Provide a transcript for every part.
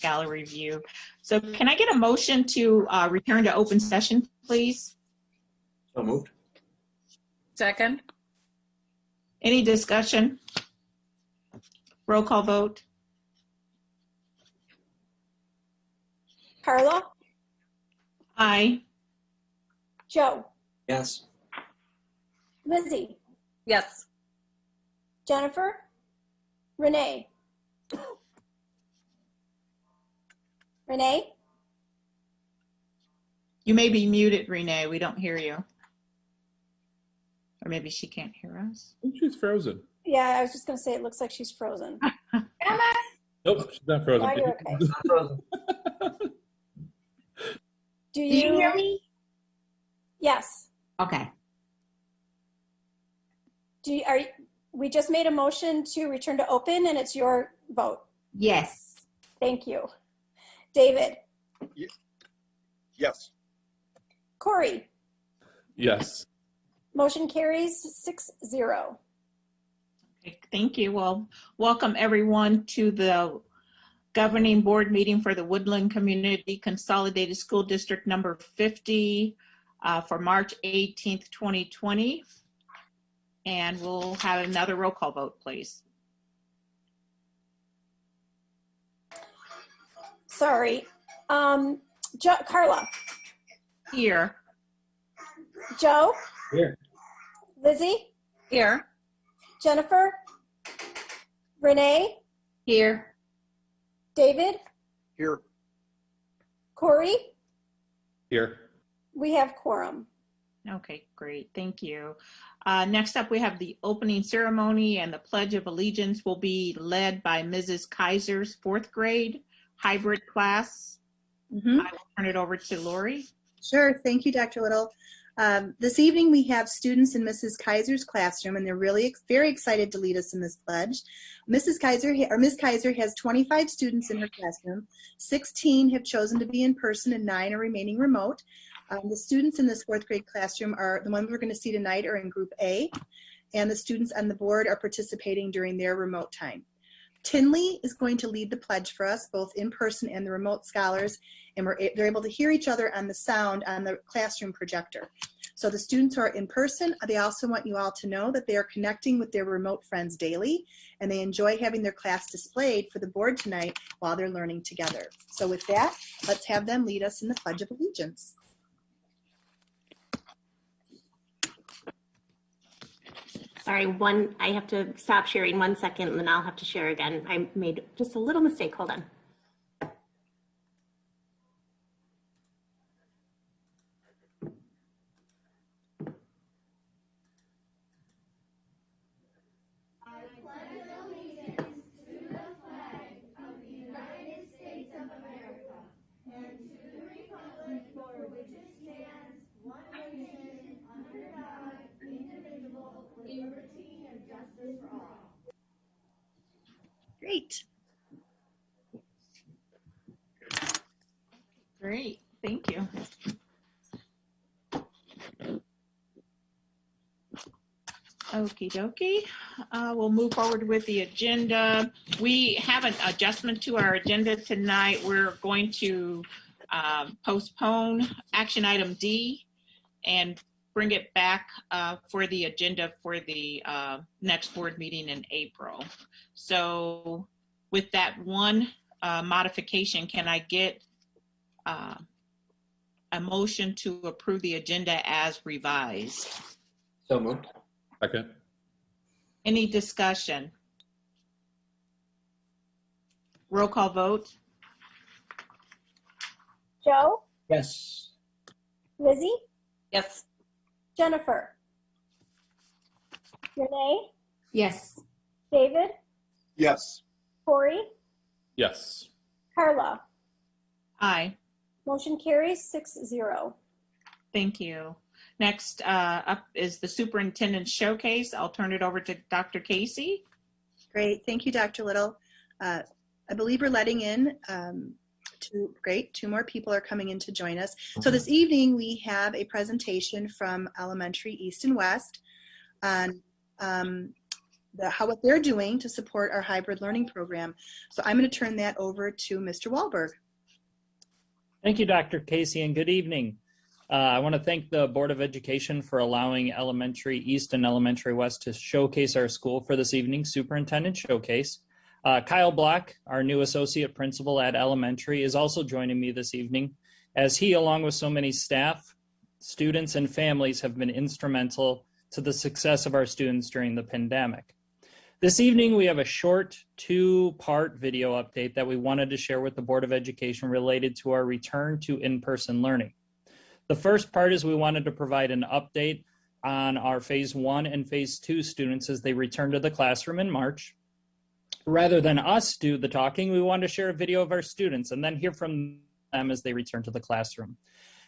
Scala review. So can I get a motion to return to open session, please? So moved. Second. Any discussion? Roll call vote. Carla, Aye. Joe, Yes. Lizzie, Yes. Jennifer, Renee. Renee, You may be muted, Renee. We don't hear you. Or maybe she can't hear us. I think she's frozen. yeah, I was just gonna say it looks like she's frozen. Nope, she's not frozen. Now you're okay. Not frozen. Do Do you hear me? Yes. Okay. We just made a motion to return to open and it's your vote. Yes. Thank you. David, Yes. Corey, Yes. motion carries 6-0. Okay, thank you. Well, welcome everyone to the governing board meeting for the Woodland Community Consolidated School District number 50 for March 18th, 2020. And we'll have another roll call vote, please. Sorry. Carla, Here. Joe, Here. Lizzie, Here. Jennifer, Renee, Here. David, Here. Corey, Here. we have quorum. Okay, great. Thank you. Next up, we have the opening ceremony, and the Pledge of Allegiance will be led by Mrs. Kaiser's fourth grade hybrid class. I will turn it over to Lori. Sure. Thank you, Dr. Little. This evening we have students in Mrs. Kaiser's classroom, and they're really very excited to lead us in this pledge. Ms. Kaiser has 25 students in her classroom. 16 have chosen to be in person and 9 are remaining remote. The students in this fourth grade classroom are the ones we're going to see tonight are in group A, and the students on the board are participating during their remote time. Tinley is going to lead the pledge for us, both in person and the remote scholars, and they're able to hear each other on the sound on the classroom projector. So the students who are in person, they also want you all to know that they are connecting with their remote friends daily, and they enjoy having their class displayed for the board tonight while they're learning together. So with that, let's have them lead us in the Pledge of Allegiance. Sorry, I have to stop sharing 1 second and then I'll have to share again. I made just a little mistake. Hold on. Great. Great, thank you. Okie dokie. We'll move forward with the agenda. We have an adjustment to our agenda tonight. We're going to postpone action item D and bring it back for the agenda for the next board meeting in April. So with that one modification, can I get a motion to approve the agenda as revised? So moved. Second. Any discussion? Roll call vote. Joe, Yes. Lizzie, Yes. Jennifer, Renee, Yes. David, Yes. Corey, Yes. Carla. Aye. Motion carries 6-0. Thank you. Next up is the superintendent showcase. I'll turn it over to Dr. Casey. Great. Thank you, Dr. Little. I believe we're letting in two more people are coming in to join us. So this evening we have a presentation from Elementary East and West on what they're doing to support our hybrid learning program. So I'm going to turn that over to Mr. Wahlberg. Thank you, Dr. Casey, and good evening. I want to thank the Board of Education for allowing Elementary East and Elementary West to showcase our school for this evening's Superintendent Showcase. Kyle Block, our new Associate Principal at Elementary, is also joining me this evening, as he, along with so many staff, students, and families, have been instrumental to the success of our students during the pandemic. This evening, we have a short 2-part video update that we wanted to share with the Board of Education related to our return to in-person learning. The first part is we wanted to provide an update on our Phase 1 and Phase 2 students as they return to the classroom in March. Rather than us do the talking, we wanted to share a video of our students and then hear from them as they return to the classroom.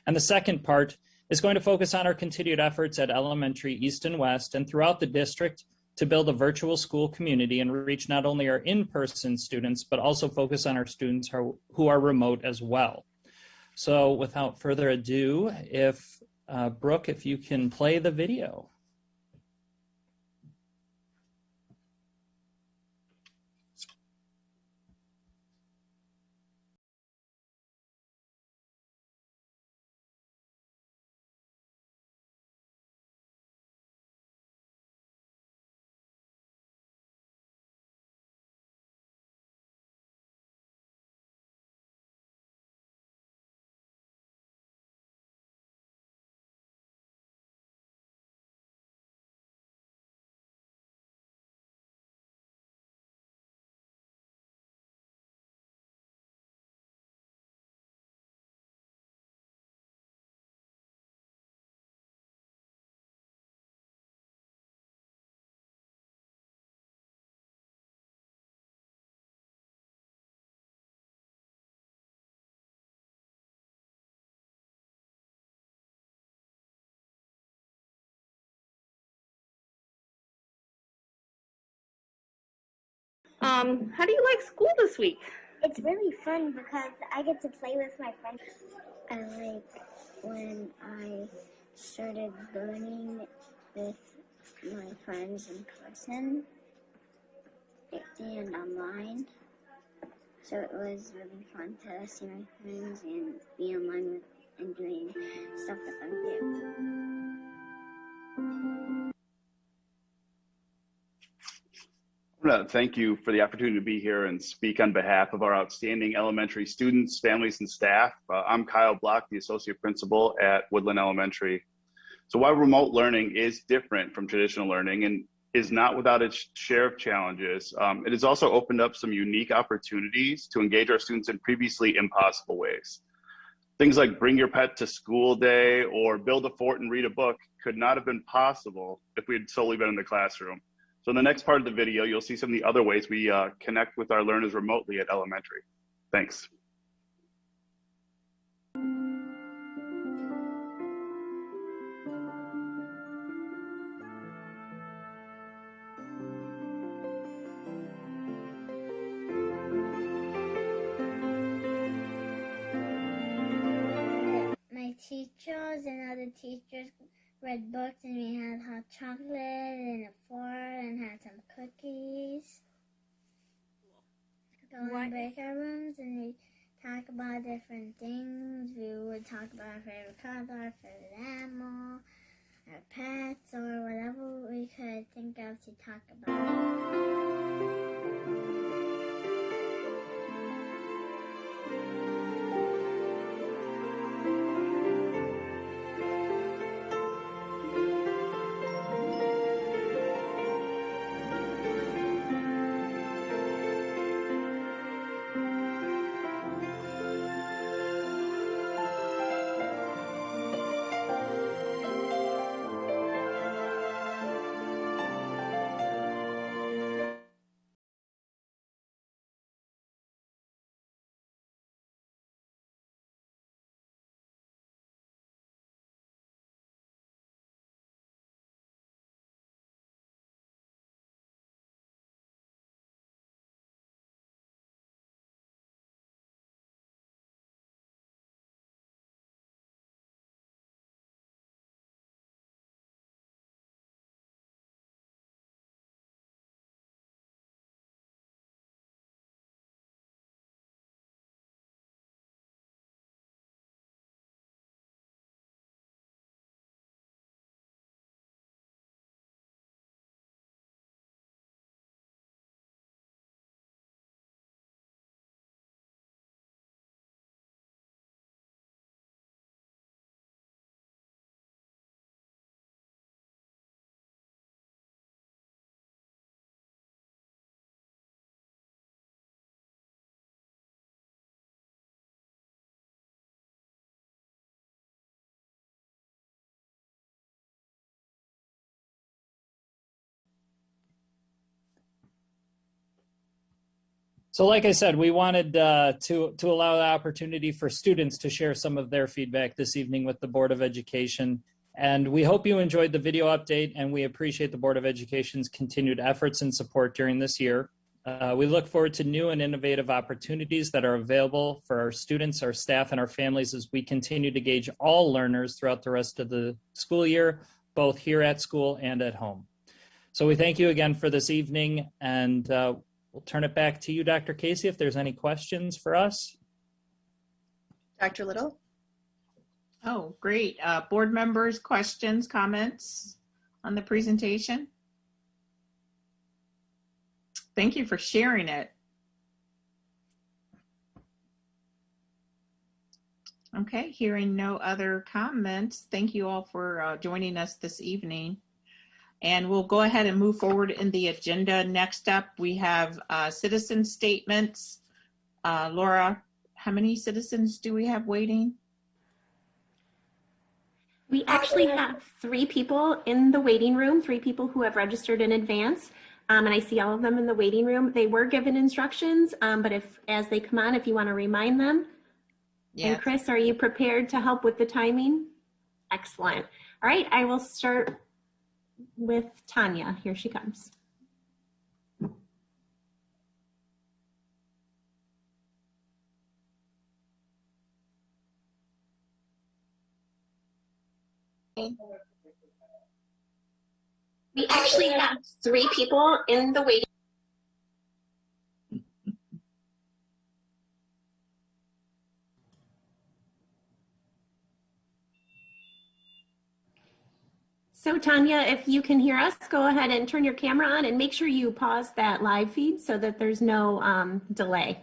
And the second part is going to focus on our continued efforts at Elementary East and West and throughout the district to build a virtual school community and reach not only our in-person students, but also focus on our students who are remote as well. So without further ado, if Brooke, if you can play the video. How do you like school this week? It's really fun because I get to play with my friends. I like when I started learning with my friends in person and online. So it was really fun to see my friends and be online with and doing stuff with them too. Thank you for the opportunity to be here and speak on behalf of our outstanding elementary students, families, and staff. I'm Kyle Block, the Associate Principal at Woodland Elementary. So while remote learning is different from traditional learning and is not without its share of challenges, it has also opened up some unique opportunities to engage our students in previously impossible ways. Things like bring your pet to school day or build a fort and read a book could not have been possible if we had solely been in the classroom. So in the next part of the video, you'll see some of the other ways we connect with our learners remotely at elementary. Thanks. My teachers and other teachers read books, and we had hot chocolate and a fork and had some cookies. Go in breakout rooms and we talk about different things. We would talk about our favorite color, our favorite animal, our pets, or whatever we could think of to talk about. So like I said, we wanted to allow the opportunity for students to share some of their feedback this evening with the Board of Education. And we hope you enjoyed the video update, and we appreciate the Board of Education's continued efforts and support during this year. We look forward to new and innovative opportunities that are available for our students, our staff, and our families as we continue to gauge all learners throughout the rest of the school year, both here at school and at home. So we thank you again for this evening, and we'll turn it back to you, Dr. Casey, if there's any questions for us. Dr. Little? Oh, great. Board members, questions, comments on the presentation? Thank you for sharing it. Okay, hearing no other comments, thank you all for joining us this evening. And we'll go ahead and move forward in the agenda. Next up, we have citizen statements. Laura, how many citizens do we have waiting? We actually have 3 people in the waiting room, 3 people who have registered in advance. And I see all of them in the waiting room. They were given instructions, but as they come on, if you want to remind them. Yes. And Chris, are you prepared to help with the timing? Excellent. All right, I will start with Tanya. Here she comes. We actually have 3 people in the waiting. So Tanya, if you can hear us, go ahead and turn your camera on and make sure you pause that live feed so that there's no delay.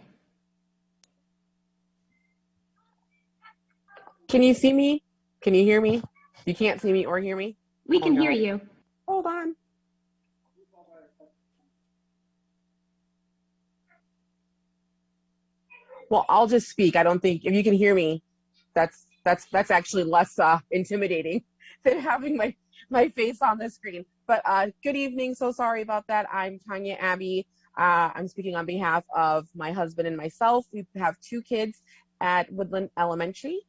Can you see me? Can you hear me? You can't see me or hear me? We can hear you. Hold on. Well, I'll just speak. I don't think if you can hear me, that's actually less intimidating than having my face on the screen. But good evening. So sorry about that. I'm Tanya Abbey. I'm speaking on behalf of my husband and myself. We have 2 kids at Woodland Elementary.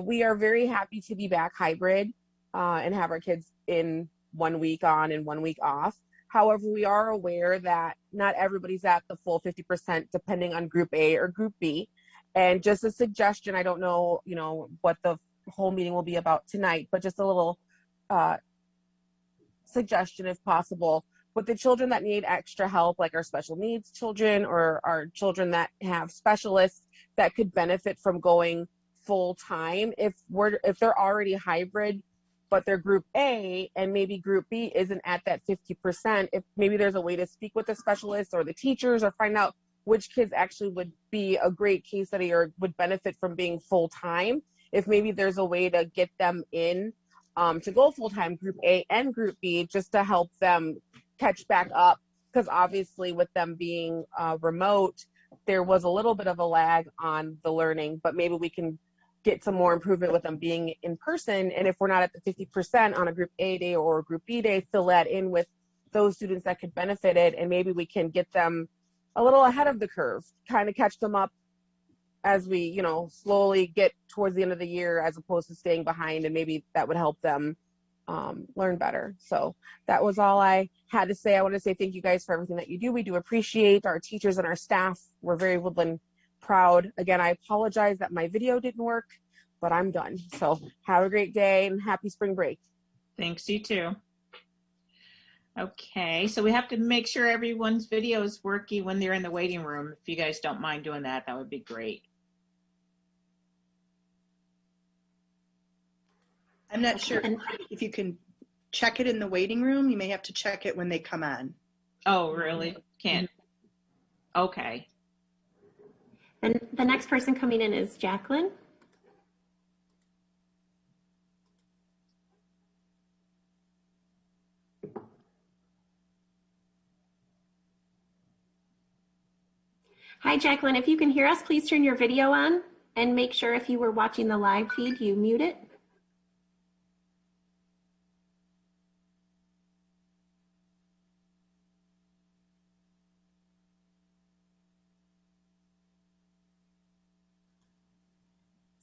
We are very happy to be back hybrid and have our kids in 1 week on and 1 week off. However, we are aware that not everybody's at the full 50% depending on group A or group B. And just a suggestion, I don't know, what the whole meeting will be about tonight, but just a little suggestion if possible. With the children that need extra help, like our special needs children or our children that have specialists that could benefit from going full time, if they're already hybrid, but they're group A and maybe group B isn't at that 50%, if maybe there's a way to speak with the specialists or the teachers or find out which kids actually would be a great case study or would benefit from being full time, if maybe there's a way to get them in to go full time, group A and group B, just to help them catch back up. Because obviously with them being remote, there was a little bit of a lag on the learning, but maybe we can get some more improvement with them being in person. And if we're not at the 50% on a group A day or a group B day, fill that in with those students that could benefit it. And maybe we can get them a little ahead of the curve, kind of catch them up as we, slowly get towards the end of the year, as opposed to staying behind. And maybe that would help them learn better. So that was all I had to say. I want to say thank you guys for everything that you do. We do appreciate our teachers and our staff. We're very Woodland proud. Again, I apologize that my video didn't work, but I'm done. So have a great day and happy spring break. Thanks, you too. Okay, so we have to make sure everyone's video is working when they're in the waiting room. If you guys don't mind doing that, that would be great. I'm not sure if you can check it in the waiting room. You may have to check it when they come on. Oh, really? Can't. Okay. And the next person coming in is Jacqueline. Hi, Jacqueline. If you can hear us, please turn your video on and make sure if you were watching the live feed, you mute it.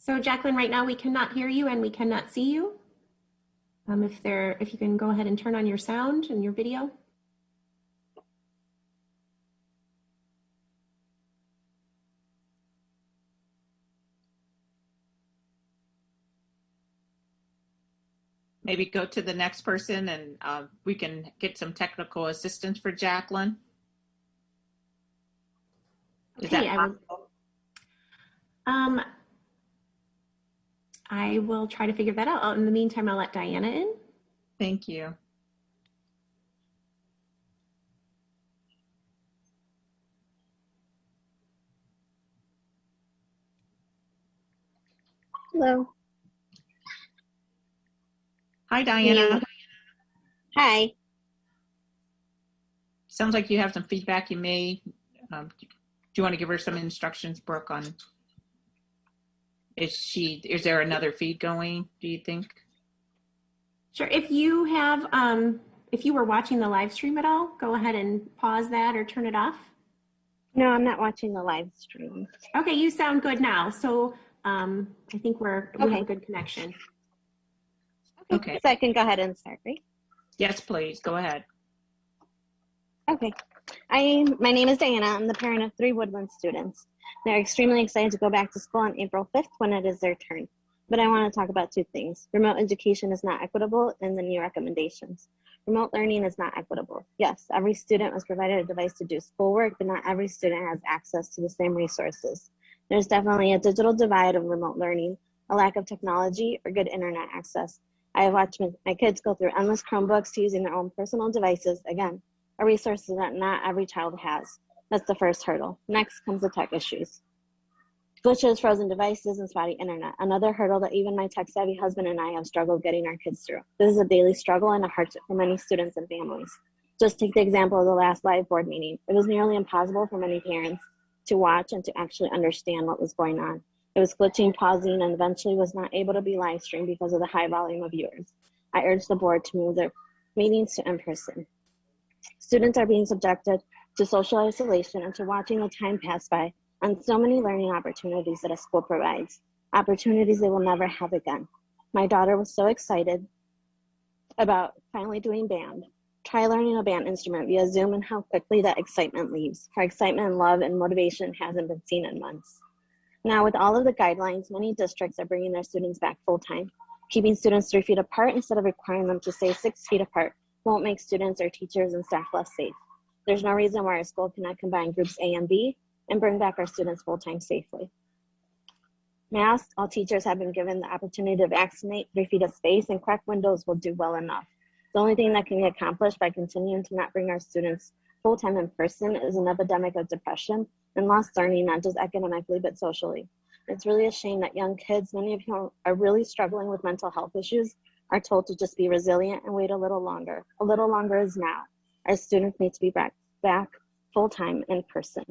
So Jacqueline, right now we cannot hear you and we cannot see you. If you can go ahead and turn on your sound and your video. Maybe go to the next person and we can get some technical assistance for Jacqueline. Is that possible? I will try to figure that out. In the meantime, I'll let Diana in. Thank you. Hello. Hi, Diana. Hi. Sounds like you have some feedback. You may, do you want to give her some instructions, Brooke, on, is there another feed going, do you think? Sure. If you have, if you were watching the live stream at all, go ahead and pause that or turn it off. No, I'm not watching the live stream. Okay, you sound good now. So I think we have a good connection. Okay. So I can go ahead and start, right? Yes, please. Go ahead. Okay. My name is Diana. I'm the parent of 3 Woodland students. They're extremely excited to go back to school on April 5th when it is their turn. But I want to talk about 2 things. Remote education is not equitable and the new recommendations. Remote learning is not equitable. Yes, every student was provided a device to do schoolwork, but not every student has access to the same resources. There's definitely a digital divide of remote learning, a lack of technology or good internet access. I have watched my kids go through endless Chromebooks to using their own personal devices, again, a resource that not every child has. That's the first hurdle. Next comes the tech issues. Glitches, frozen devices, and spotty internet. Another hurdle that even my tech-savvy husband and I have struggled getting our kids through. This is a daily struggle and a hardship for many students and families. Just take the example of the last live board meeting. It was nearly impossible for many parents to watch and to actually understand what was going on. It was glitching, pausing, and eventually was not able to be live streamed because of the high volume of viewers. I urge the board to move their meetings to in-person. Students are being subjected to social isolation and to watching the time pass by on so many learning opportunities that a school provides, opportunities they will never have again. My daughter was so excited about finally doing band. Try learning a band instrument via Zoom and how quickly that excitement leaves. Her excitement, love, and motivation hasn't been seen in months. Now, with all of the guidelines, many districts are bringing their students back full-time. Keeping students 3 feet apart instead of requiring them to stay 6 feet apart won't make students or teachers and staff less safe. There's no reason why our school cannot combine groups A and B and bring back our students full-time safely. Masks, all teachers have been given the opportunity to vaccinate 3 feet of space, and cracked windows will do well enough. The only thing that can be accomplished by continuing to not bring our students full-time in person is an epidemic of depression and lost learning, not just academically, but socially. It's really a shame that young kids, many of whom are really struggling with mental health issues, are told to just be resilient and wait a little longer. A little longer is now. Our students need to be back full-time in person.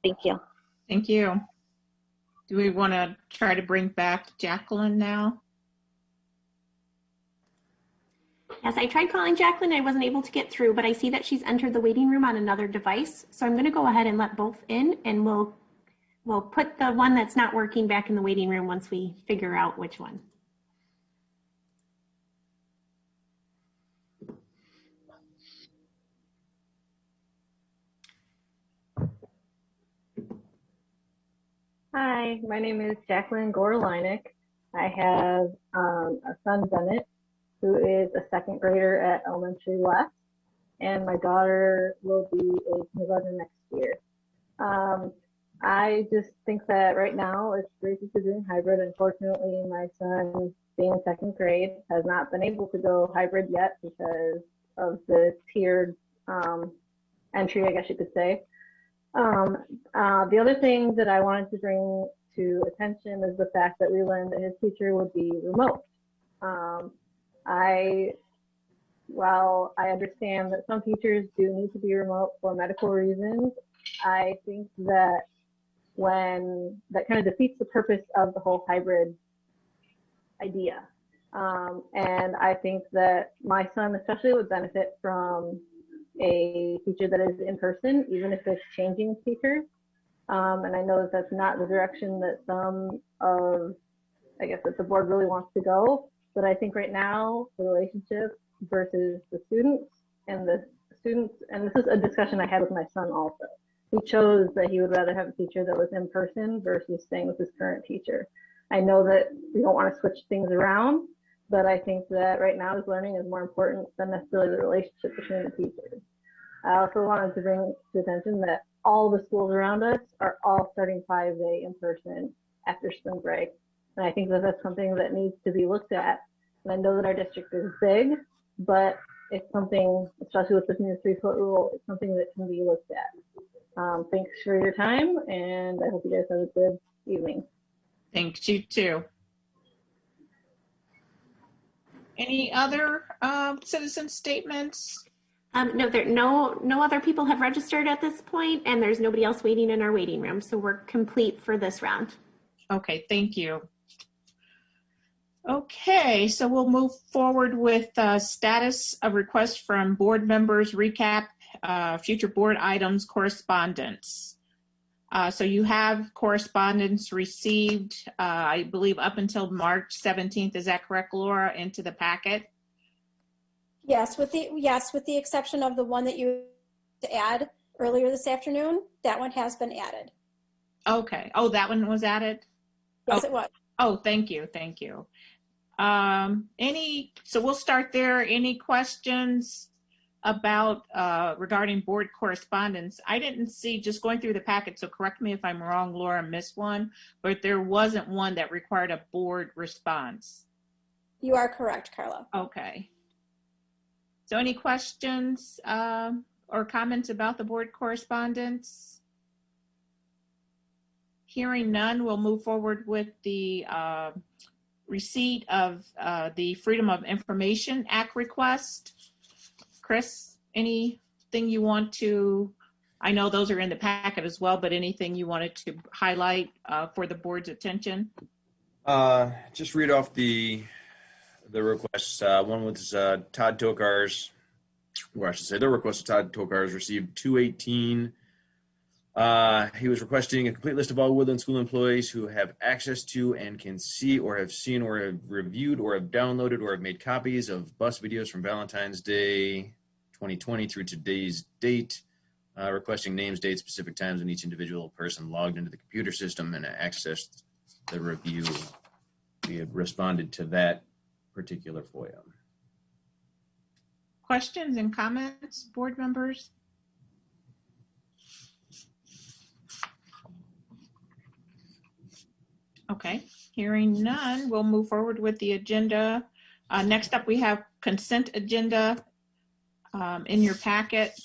Thank you. Thank you. Do we want to try to bring back Jacqueline now? Yes, I tried calling Jacqueline. I wasn't able to get through, but I see that she's entered the waiting room on another device. So I'm going to go ahead and let both in, and we'll put the one that's not working back in the waiting room once we figure out which one. Hi, my name is Jacqueline Gorelinek. I have a son, Bennett, who is a 2nd grader at Elementary West, and my daughter will be a kindergartner next year. I just think that right now it's great that they're doing hybrid. Unfortunately, my son, being in 2nd grade, has not been able to go hybrid yet because of the tiered entry, I guess you could say. The other thing that I wanted to bring to attention is the fact that we learned that his teacher would be remote. While I understand that some teachers do need to be remote for medical reasons, I think that that kind of defeats the purpose of the whole hybrid idea. And I think that my son especially would benefit from a teacher that is in person, even if it's changing teachers. And I know that that's not the direction that some of, I guess, that the board really wants to go. But I think right now, the relationship versus the students, and this is a discussion I had with my son also. He chose that he would rather have a teacher that was in person versus staying with his current teacher. I know that we don't want to switch things around, but I think that right now his learning is more important than necessarily the relationship between the teachers. I also wanted to bring to attention that all the schools around us are all starting 5-day in person after spring break. And I think that that's something that needs to be looked at. And I know that our district is big, but it's something, especially with this new 3-foot rule, it's something that can be looked at. Thanks for your time, and I hope you guys have a good evening. Thanks, you too. Any other citizen statements? No other people have registered at this point, and there's nobody else waiting in our waiting room. So we're complete for this round. Okay, thank you. Okay, so we'll move forward with status of requests from board members, recap, future board items, correspondence. So you have correspondence received, I believe, up until March 17th. Is that correct, Laura, into the packet? Yes, with the exception of the one that you to add earlier this afternoon. That one has been added. Okay. Oh, that one was added? Yes, it was. Oh, thank you. Thank you. So we'll start there. Any questions about regarding board correspondence? I didn't see, just going through the packet, so correct me if I'm wrong, Laura, missed one, but there wasn't one that required a board response. You are correct, Carla. Okay. So any questions or comments about the board correspondence? Hearing none, we'll move forward with the receipt of the Freedom of Information Act request. Chris, anything you want to, I know those are in the packet as well, but anything you wanted to highlight for the board's attention? Just read off the requests. One was Todd Tokar's, or I should say the request of Todd Tokar's received 218. He was requesting a complete list of all Woodland School employees who have access to and can see or have seen or have reviewed or have downloaded or have made copies of bus videos from Valentine's Day 2020 through today's date, requesting names, dates, specific times when each individual person logged into the computer system and accessed the review. We had responded to that particular FOIA. Questions and comments, board members? Okay, hearing none, we'll move forward with the agenda. Next up, we have consent agenda in your packet.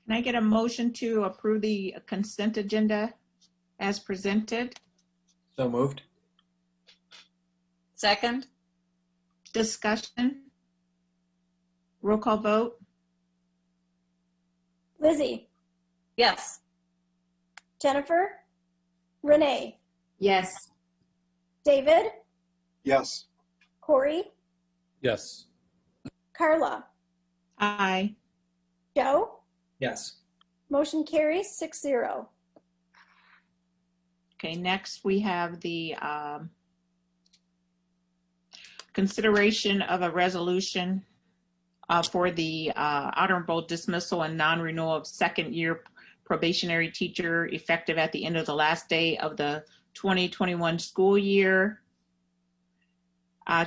Can I get a motion to approve the consent agenda as presented? So moved. Second. Discussion? Roll call vote? Lizzie, Yes. Jennifer, Renee, Yes. David, Yes. Corey, Yes. Carla, Aye. Joe. Yes. Motion carries 6-0. Okay, next we have the consideration of a resolution for the honorable dismissal and non-renewal of second-year probationary teacher effective at the end of the last day of the 2021 school year.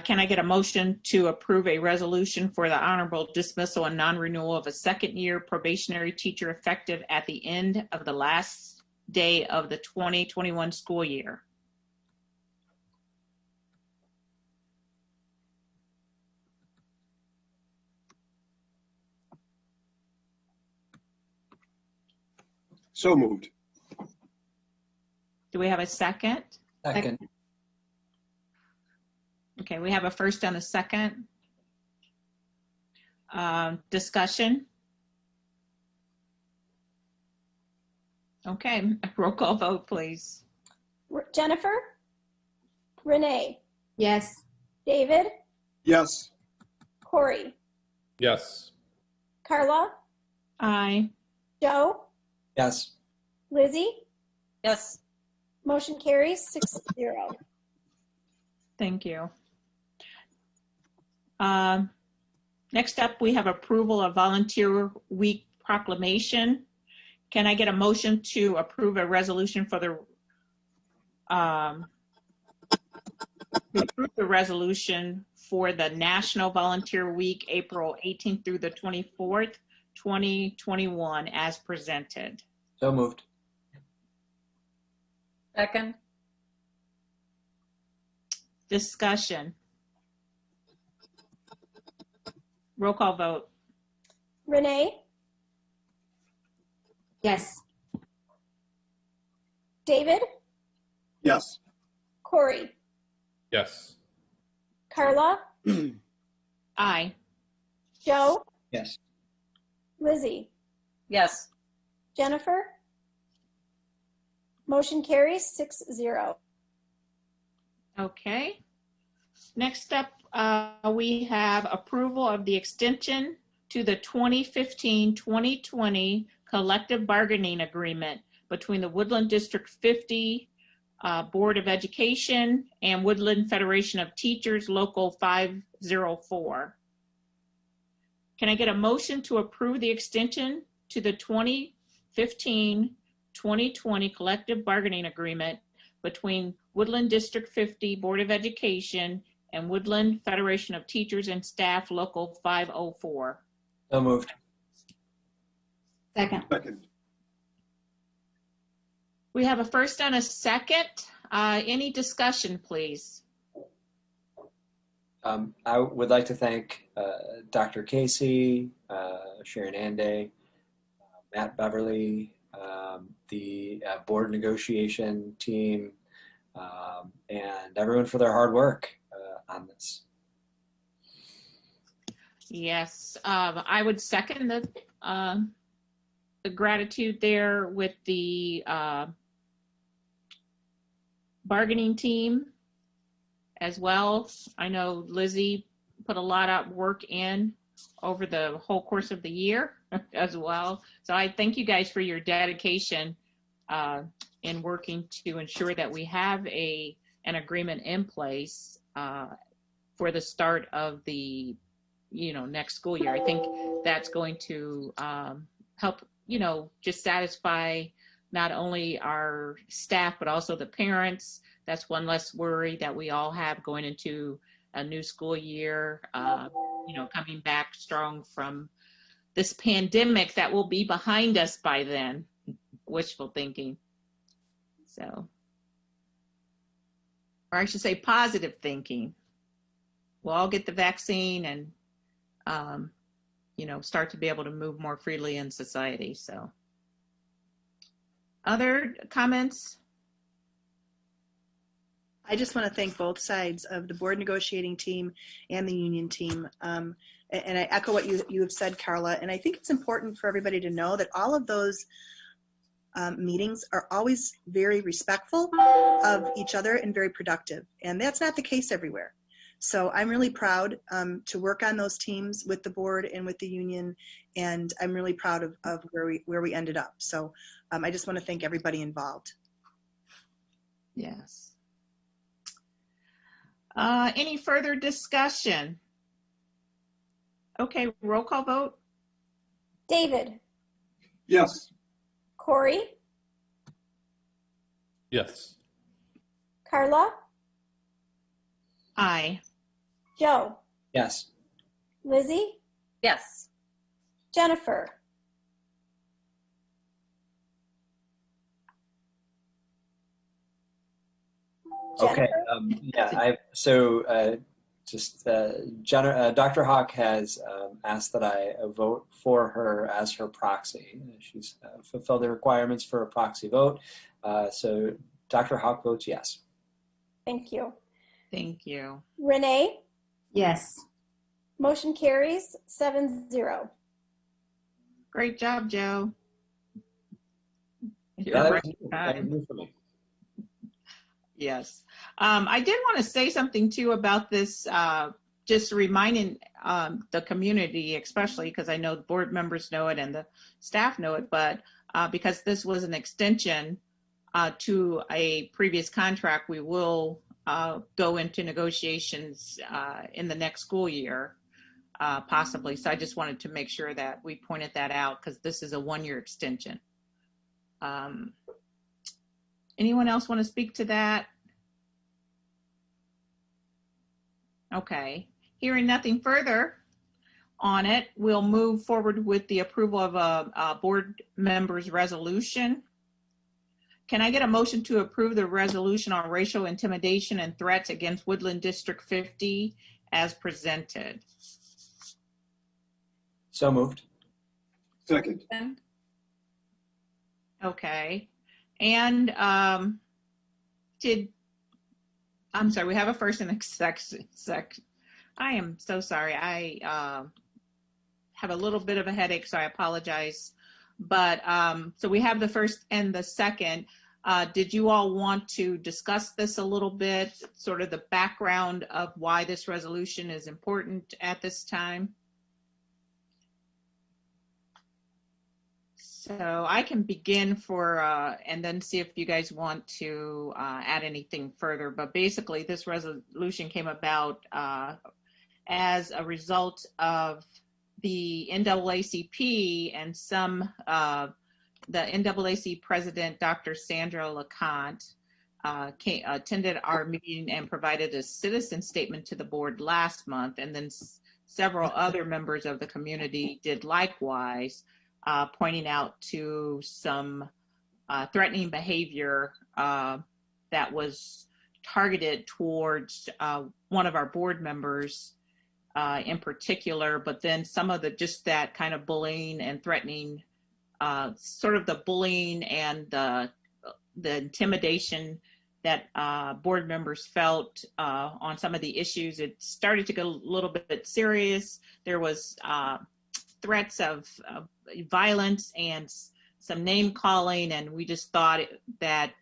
Can I get a motion to approve a resolution for the honorable dismissal and non-renewal of a second-year probationary teacher effective at the end of the last day of the 2021 school year? So moved. Do we have a second? Second. Okay, we have a first and a second. Discussion? Okay, roll call vote, please. Jennifer, Renee, Yes. David, Yes. Corey, Yes. Carla, Aye. Joe, Yes. Lizzie. Yes. Motion carries 6-0. Thank you. Next up, we have approval of Volunteer Week proclamation. Can I get a motion to approve a resolution for the resolution for the National Volunteer Week, April 18th through the 24th, 2021, as presented? So moved. Second. Discussion. Roll call vote. Renee, Yes. David, Yes. Corey, Yes. Carla, Aye. Joe, Yes. Lizzie, Yes. Jennifer. Motion carries 6-0. Okay. Next up, we have approval of the extension to the 2015-2020 collective bargaining agreement between the Woodland District 50 Board of Education and Woodland Federation of Teachers Local 504. Can I get a motion to approve the extension to the 2015-2020 collective bargaining agreement between Woodland District 50 Board of Education and Woodland Federation of Teachers and Staff Local 504? So moved. Second. Second. We have a first and a second. Any discussion, please? I would like to thank Dr. Casey, Sharon Ande, Matt Beverly, the board negotiation team, and everyone for their hard work on this. Yes, I would second the gratitude there with the bargaining team as well. I know Lizzie put a lot of work in over the whole course of the year as well. So I thank you guys for your dedication in working to ensure that we have an agreement in place for the start of the next school year. I think that's going to help just satisfy not only our staff but also the parents. That's one less worry that we all have going into a new school year, coming back strong from this pandemic that will be behind us by then. Wishful thinking. So, or I should say positive thinking. We'll all get the vaccine and start to be able to move more freely in society. So, other comments? I just want to thank both sides of the board negotiating team and the union team. And I echo what you have said, Carla. And I think it's important for everybody to know that all of those meetings are always very respectful of each other and very productive. And that's not the case everywhere. So I'm really proud to work on those teams with the board and with the union. And I'm really proud of where we ended up. So I just want to thank everybody involved. Yes. Any further discussion? Okay, roll call vote. David, Yes. Corey, Yes. Carla, Aye. Joe, Yes. Lizzie, Yes. Jennifer. Okay. Dr. Hawk has asked that I vote for her as her proxy. She's fulfilled the requirements for a proxy vote. So Dr. Hawk votes yes. Thank you. Thank you. Renee, Yes. motion carries 7-0. Great job, Joe. That You're was right. new for me. Yes. I did want to say something too about this, just reminding the community, especially because I know the board members know it and the staff know it, but because this was an extension to a previous contract, we will go into negotiations in the next school year, possibly. So I just wanted to make sure that we pointed that out because this is a one-year extension. Anyone else want to speak to that? Okay, hearing nothing further on it, we'll move forward with the approval of a board member's resolution. Can I get a motion to approve the resolution on racial intimidation and threats against Woodland District 50 as presented? So moved. Second. Okay. And I'm sorry, we have a first and a second. I am so sorry. I have a little bit of a headache, so I apologize. But so we have the first and the second. Did you all want to discuss this a little bit, sort of the background of why this resolution is important at this time? So I can begin and then see if you guys want to add anything further. But basically, this resolution came about as a result of the NAACP and the NAACP president, Dr. Sandra LeConte, attended our meeting and provided a citizen statement to the board last month. And then several other members of the community did likewise. Pointing out to some threatening behavior that was targeted towards one of our board members in particular, but then some of just that kind of bullying and threatening, sort of the bullying and the intimidation that board members felt on some of the issues. It started to get a little bit serious. There was threats of violence and some name calling, and we just thought that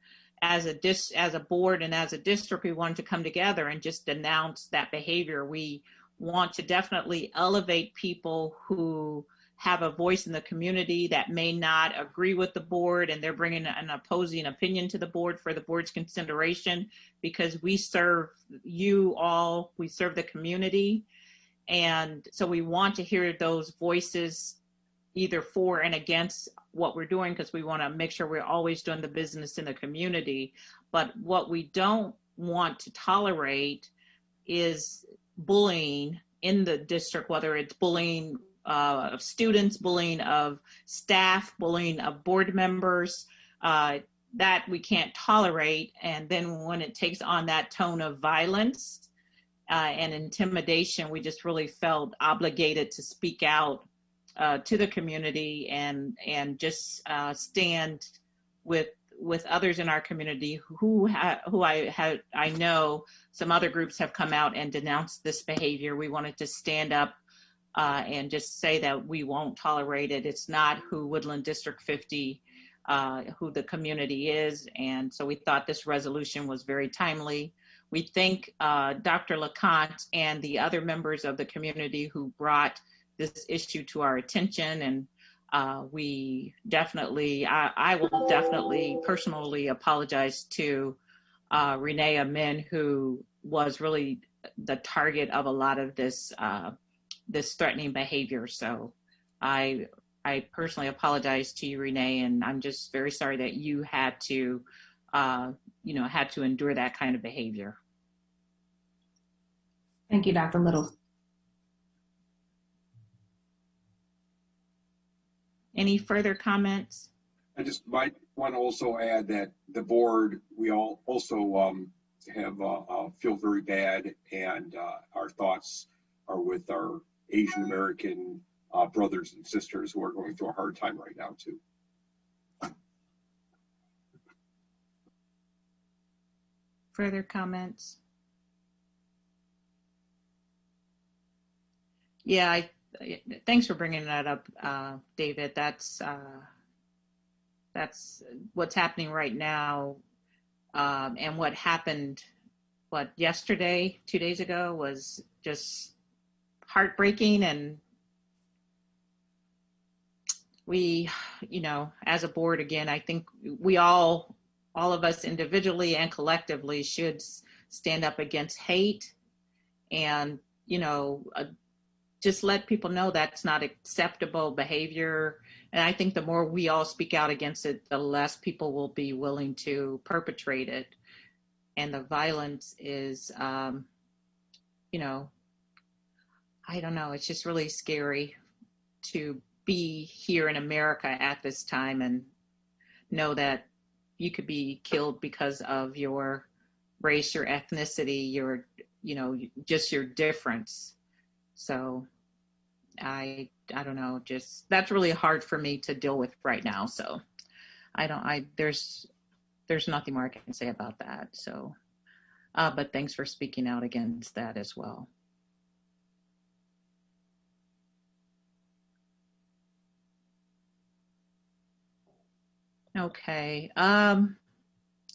as a board and as a district, we wanted to come together and just denounce that behavior. We want to definitely elevate people who have a voice in the community that may not agree with the board, and they're bringing an opposing opinion to the board for the board's consideration, because we serve you all, we serve the community. And so we want to hear those voices either for and against what we're doing, because we want to make sure we're always doing the business in the community. But what we don't want to tolerate is bullying in the district, whether it's bullying of students, bullying of staff, bullying of board members, that we can't tolerate. And then when it takes on that tone of violence and intimidation, we just really felt obligated to speak out to the community and just stand with others in our community who I know some other groups have come out and denounced this behavior. We wanted to stand up and just say that we won't tolerate it. It's not who Woodland District 50, who the community is. And so we thought this resolution was very timely. We thank Dr. LeConte and the other members of the community who brought this issue to our attention. And we definitely, I will definitely personally apologize to Renee Amin, who was really the target of a lot of this this threatening behavior. So I personally apologize to you, Renee, and I'm just very sorry that you had to, had to endure that kind of behavior. Thank you, Dr. Little. Any further comments? I just might want to also add that the board, we all also have feel very bad, and our thoughts are with our Asian American brothers and sisters who are going through a hard time right now too. Further comments? Yeah, thanks for bringing that up, David. That's what's happening right now. And what happened, yesterday, 2 days ago, was just heartbreaking. And we, as a board, again, I think we all of us individually and collectively should stand up against hate and, just let people know that's not acceptable behavior. And I think the more we all speak out against it, the less people will be willing to perpetrate it. And the violence is, I don't know, it's just really scary to be here in America at this time and know that you could be killed because of your race, your ethnicity, your, just your difference. So I don't know, just that's really hard for me to deal with right now. So there's nothing more I can say about that. So, but thanks for speaking out against that as well. Okay.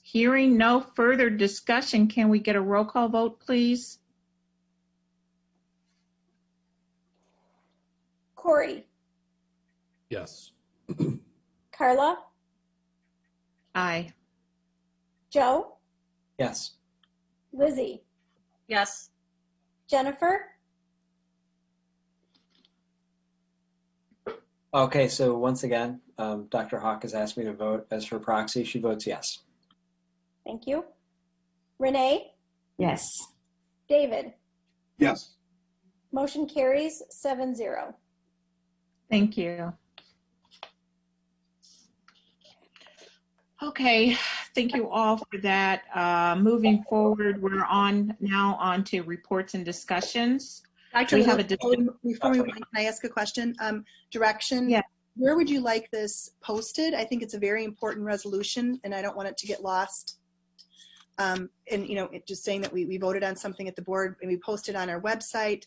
Hearing no further discussion, can we get a roll call vote, please? Corey, Yes. Carla, Aye. Joe, Yes. Lizzie, Yes. Jennifer, Okay, so once again, Dr. Hawk has asked me to vote as her proxy. She votes yes. thank you. Renee, Yes. David, Yes. motion carries 7-0. Thank you. Okay, thank you all for that. Moving forward, we're now on to reports and discussions. Dr. We have Little, before we move on, can I ask a question? Direction. Yeah. Where would you like this posted? I think it's a very important resolution, and I don't want it to get lost. Just saying that we voted on something at the board and we posted on our website.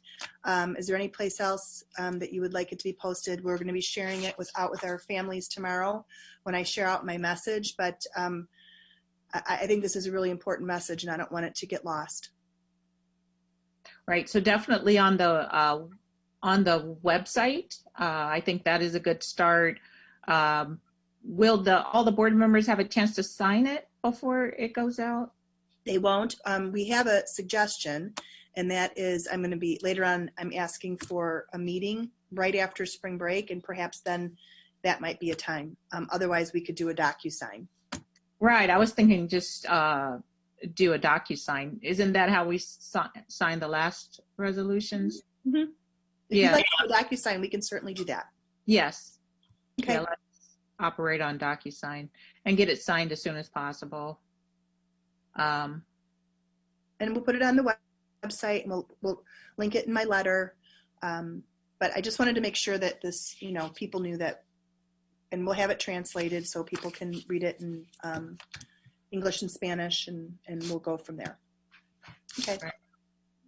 Is there any place else that you would like it to be posted? We're going to be sharing it with our families tomorrow when I share out my message. But I think this is a really important message, and I don't want it to get lost. Right, so definitely on the website. I think that is a good start. Will all the board members have a chance to sign it before it goes out? They won't. We have a suggestion, and that is I'm going to be later on. I'm asking for a meeting right after spring break, and perhaps then that might be a time. Otherwise, we could do a DocuSign. Right, I was thinking just do a DocuSign. Isn't that how we signed the last resolutions? Mm-hmm. If you'd like to do a DocuSign, we can certainly do that. Yes. Okay. Yeah, let's operate on DocuSign and get it signed as soon as possible. And we'll put it on the website, and we'll link it in my letter. But I just wanted to make sure that this, people knew that, and we'll have it translated so people can read it in English and Spanish, and we'll go from there. Okay.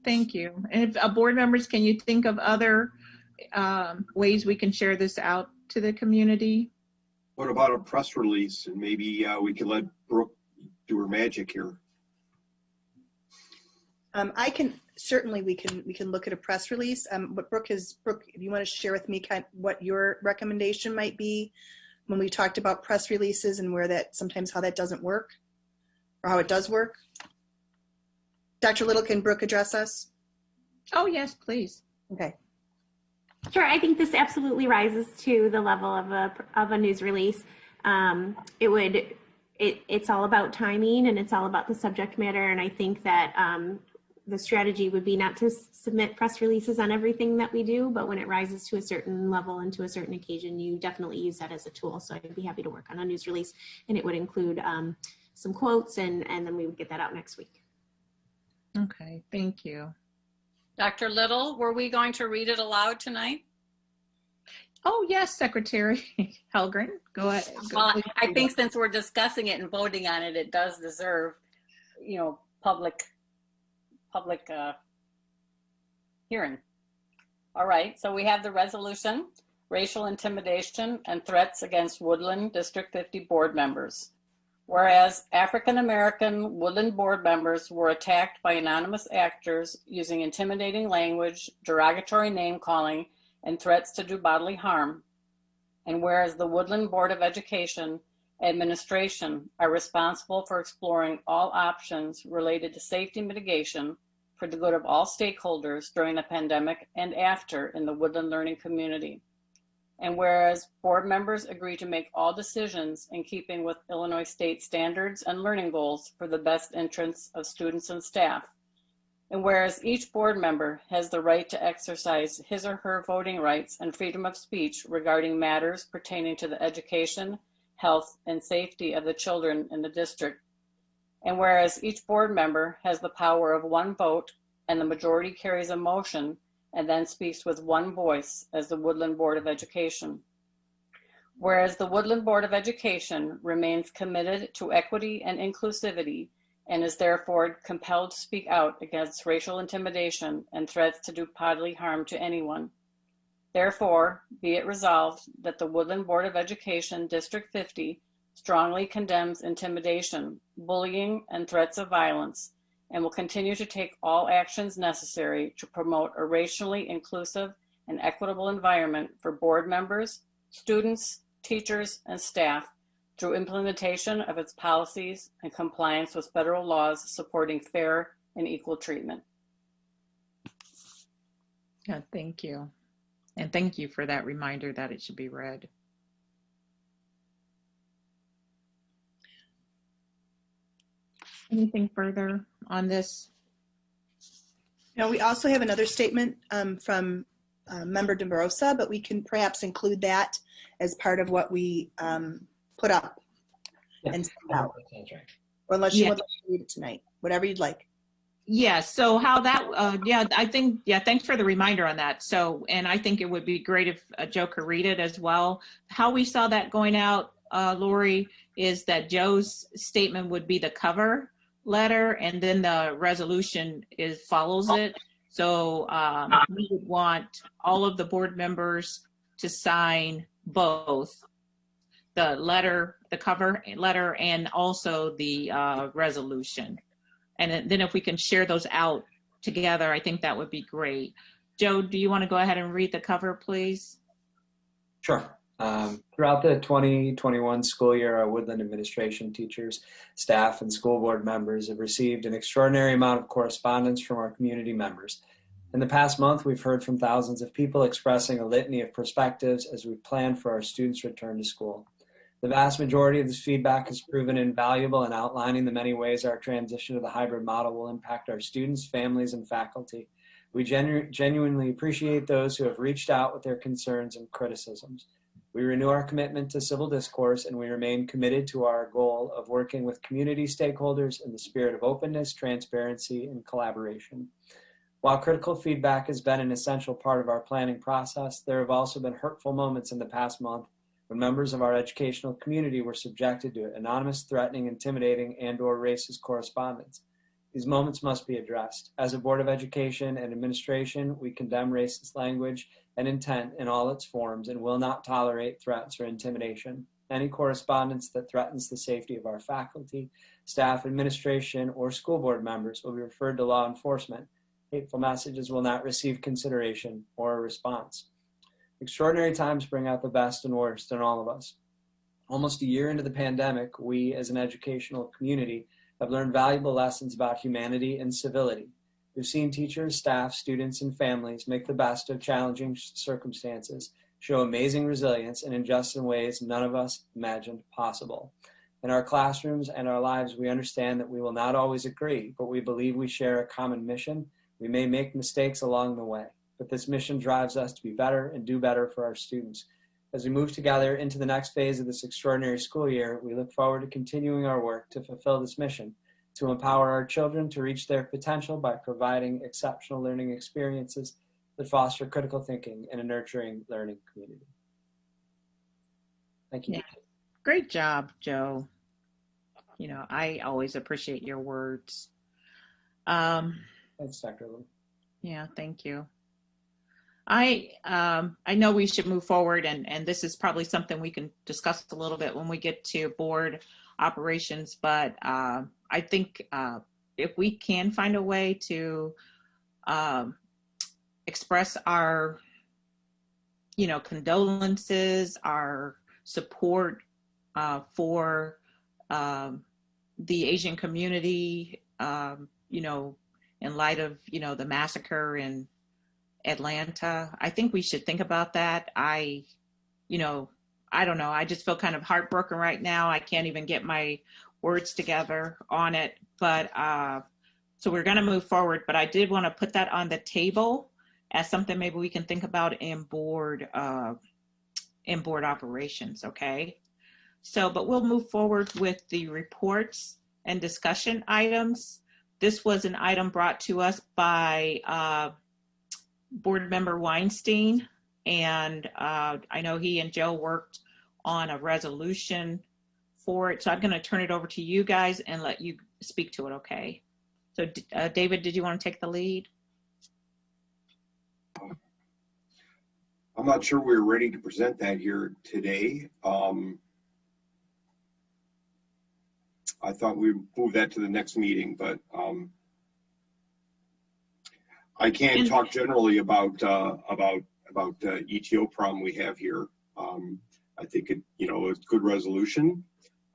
Thank you. And if board members, can you think of other ways we can share this out to the community? What about a press release? And maybe we can let Brooke do her magic here. I can certainly we can look at a press release. But Brooke, if you want to share with me what your recommendation might be when we talked about press releases and sometimes how that doesn't work or how it does work. Dr. Little, can Brooke address us? Oh yes, please. Okay. Sure, I think this absolutely rises to the level of a news release. It's all about timing, and it's all about the subject matter. And I think that the strategy would be not to submit press releases on everything that we do, but when it rises to a certain level and to a certain occasion, you definitely use that as a tool. So I'd be happy to work on a news release, and it would include some quotes, and then we would get that out next week. Okay, thank you. Dr. Little, were we going to read it aloud tonight? Oh yes, Secretary Helgren, go ahead. Well, I think since we're discussing it and voting on it, it does deserve, public hearing. All right, so we have the resolution, racial intimidation and threats against Woodland District 50 board members. Whereas African American Woodland Board members were attacked by anonymous actors using intimidating language, derogatory name calling, and threats to do bodily harm. And whereas the Woodland Board of Education administration are responsible for exploring all options related to safety mitigation for the good of all stakeholders during the pandemic and after in the Woodland learning community. And whereas board members agree to make all decisions in keeping with Illinois state standards and learning goals for the best interests of students and staff. And whereas each board member has the right to exercise his or her voting rights and freedom of speech regarding matters pertaining to the education, health, and safety of the children in the district. And whereas each board member has the power of one vote and the majority carries a motion and then speaks with one voice as the Woodland Board of Education. Whereas the Woodland Board of Education remains committed to equity and inclusivity and is therefore compelled to speak out against racial intimidation and threats to do bodily harm to anyone. Therefore, be it resolved that the Woodland Board of Education District 50 strongly condemns intimidation, bullying, and threats of violence, and will continue to take all actions necessary to promote a racially inclusive and equitable environment for board members, students, teachers, and staff through implementation of its policies and compliance with federal laws supporting fair and equal treatment. Yeah, thank you. And thank you for that reminder that it should be read. Anything further on this? Now, we also have another statement from Member DeRosa, but we can perhaps include that as part of what we put up and send out. Or unless you would like to read it tonight, whatever you'd like. Yeah, so how that, thanks for the reminder on that. So, and I think it would be great if Joe could read it as well. How we saw that going out, Lori, is that Joe's statement would be the cover letter and then the resolution follows it. So we would want all of the board members to sign both the letter, the cover letter, and also the resolution. And then if we can share those out together, I think that would be great. Joe, do you want to go ahead and read the cover, please? Sure. Throughout the 2021 school year, our Woodland administration, teachers, staff, and school board members have received an extraordinary amount of correspondence from our community members. In the past month, we've heard from thousands of people expressing a litany of perspectives as we plan for our students' return to school. The vast majority of this feedback has proven invaluable in outlining the many ways our transition to the hybrid model will impact our students, families, and faculty. We genuinely appreciate those who have reached out with their concerns and criticisms. We renew our commitment to civil discourse, and we remain committed to our goal of working with community stakeholders in the spirit of openness, transparency, and collaboration. While critical feedback has been an essential part of our planning process, there have also been hurtful moments in the past month when members of our educational community were subjected to anonymous, threatening, intimidating, and/or racist correspondence. These moments must be addressed. As a Board of Education and Administration, we condemn racist language and intent in all its forms and will not tolerate threats or intimidation. Any correspondence that threatens the safety of our faculty, staff, administration, or school board members will be referred to law enforcement. Hateful messages will not receive consideration or a response. Extraordinary times bring out the best and worst in all of us. Almost a year into the pandemic, we as an educational community have learned valuable lessons about humanity and civility. We've seen teachers, staff, students, and families make the best of challenging circumstances, show amazing resilience, and adjust in ways none of us imagined possible. In our classrooms and our lives, we understand that we will not always agree, but we believe we share a common mission. We may make mistakes along the way, but this mission drives us to be better and do better for our students. As we move together into the next phase of this extraordinary school year, we look forward to continuing our work to fulfill this mission, to empower our children to reach their potential by providing exceptional learning experiences that foster critical thinking and a nurturing learning community. Thank you. Yeah. Great job, Joe. You know, I always appreciate your words. Thanks, Dr. Lou. Yeah, thank you. I know we should move forward, and this is probably something we can discuss a little bit when we get to board operations. But I think if we can find a way to express our, condolences, our support for the Asian community, in light of, the massacre in Atlanta. I think we should think about that. I don't know. I just feel kind of heartbroken right now. I can't even get my words together on it. But so we're going to move forward. But I did want to put that on the table as something maybe we can think about in board operations. Okay. So, but we'll move forward with the reports and discussion items. This was an item brought to us by Board Member Weinstein, and I know he and Joe worked on a resolution for it. So I'm going to turn it over to you guys and let you speak to it, okay? So David, did you want to take the lead? I'm not sure we're ready to present that here today. I thought we'd move that to the next meeting, but I can talk generally about ETO problem we have here. I think it's a good resolution.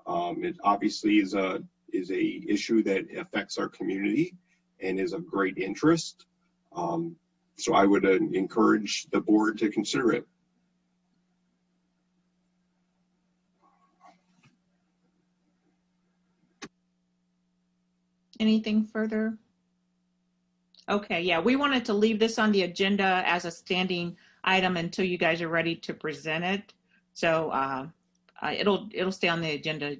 It obviously is a issue that affects our community and is of great interest. So I would encourage the board to consider it. Anything further? Okay, yeah, we wanted to leave this on the agenda as a standing item until you guys are ready to present it. So it'll stay on the agenda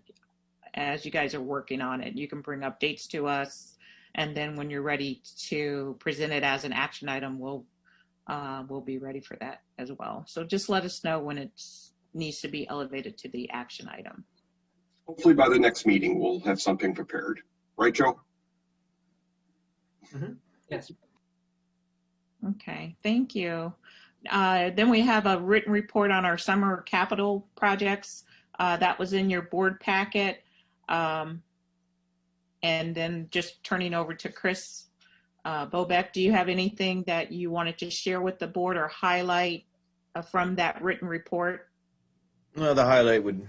as you guys are working on it. You can bring updates to us, and then when you're ready to present it as an action item, we'll be ready for that as well. So just let us know when it needs to be elevated to the action item. Hopefully by the next meeting, we'll have something prepared. Right, Joe? Mm-hmm. Yes. Okay, thank you. Then we have a written report on our summer capital projects. That was in your board packet. And then just turning over to Chris Bobeck, do you have anything that you wanted to share with the board or highlight from that written report? Well, the highlight would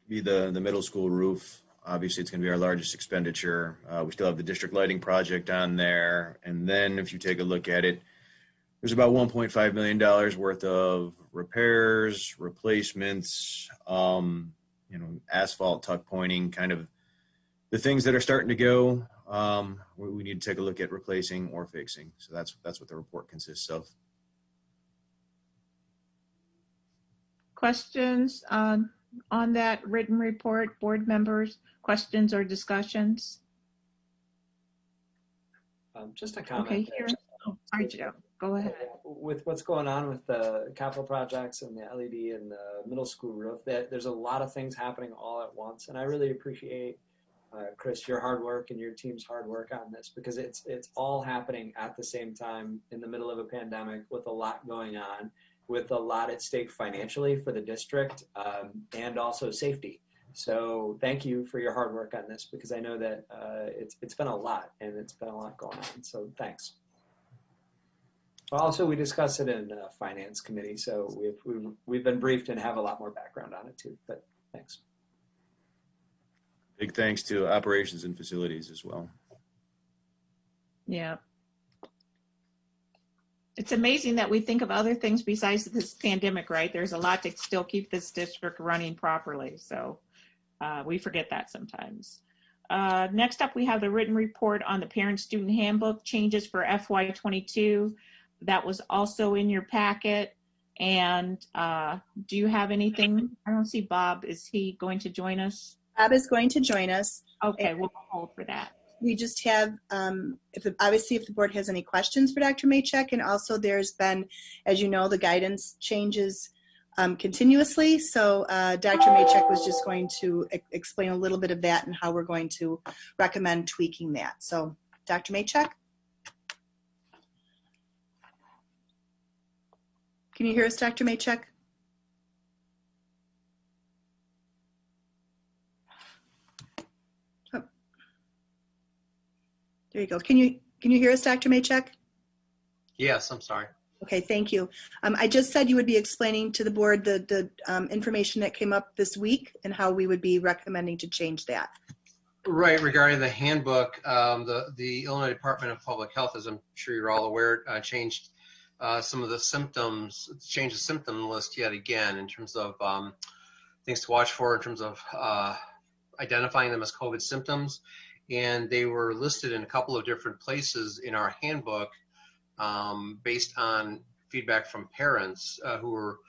be the middle school roof. Obviously, it's going to be our largest expenditure. We still have the district lighting project on there. And then if you take a look at it, there's about $1.5 million worth of repairs, replacements, asphalt, tuck pointing, kind of the things that are starting to go. We need to take a look at replacing or fixing. So that's what the report consists of. Questions on that written report, board members? Questions or discussions? Just a comment. Okay, here. Oh, sorry, Joe. Go ahead. With what's going on with the capital projects and the LED and the middle school roof, there's a lot of things happening all at once, and I really appreciate Chris, your hard work and your team's hard work on this, because it's all happening at the same time in the middle of a pandemic with a lot going on, with a lot at stake financially for the district and also safety. So thank you for your hard work on this, because I know that it's been a lot and it's been a lot going on. So thanks. Also, we discussed it in finance committee, so we've been briefed and have a lot more background on it too. But thanks. Big thanks to operations and facilities as well. Yeah. It's amazing that we think of other things besides this pandemic, right? There's a lot to still keep this district running properly. So we forget that sometimes. Next up, we have the written report on the parent-student handbook changes for FY22. That was also in your packet. And do you have anything? I don't see Bob. Is he going to join us? Bob is going to join us. Okay, we'll hold for that. We just have, obviously, if the board has any questions for Dr. Maychek, and also there's been, as you know, the guidance changes continuously. So Dr. Maychek was just going to explain a little bit of that and how we're going to recommend tweaking that. So Dr. Maychek? Can you hear us, Dr. Maychek? There you go. Can you hear us, Dr. Maychek? Yes, I'm sorry. Okay, thank you. I just said you would be explaining to the board the information that came up this week and how we would be recommending to change that. Right, regarding the handbook, the Illinois Department of Public Health, as I'm sure you're all aware, changed some of the symptoms, changed the symptom list yet again in terms of things to watch for in terms of identifying them as COVID symptoms. And they were listed in a couple of different places in our handbook based on feedback from parents who were,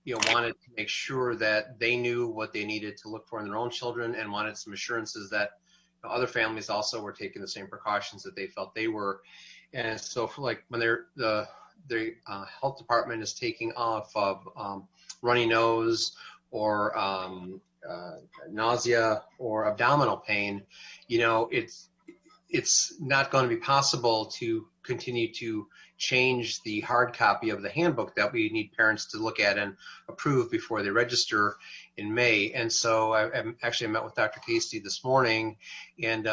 wanted to make sure that they knew what they needed to look for in their own children and wanted some assurances that other families also were taking the same precautions that they felt they were. And so for like when the health department is taking off of runny nose or nausea or abdominal pain, it's not going to be possible to continue to change the hard copy of the handbook that we need parents to look at and approve before they register in May. And so I actually met with Dr. Casey this morning, and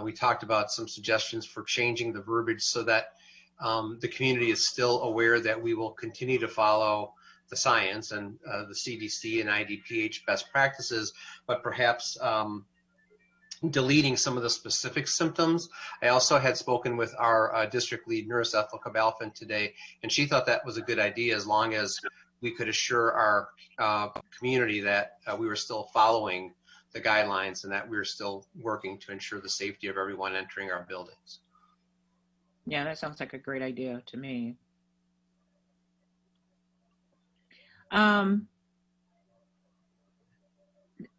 we talked about some suggestions for changing the verbiage so that the community is still aware that we will continue to follow the science and the CDC and IDPH best practices, but perhaps deleting some of the specific symptoms. I also had spoken with our district lead nurse, Ethel Cabalfin, today, and she thought that was a good idea as long as we could assure our community that we were still following the guidelines and that we were still working to ensure the safety of everyone entering our buildings. Yeah, that sounds like a great idea to me.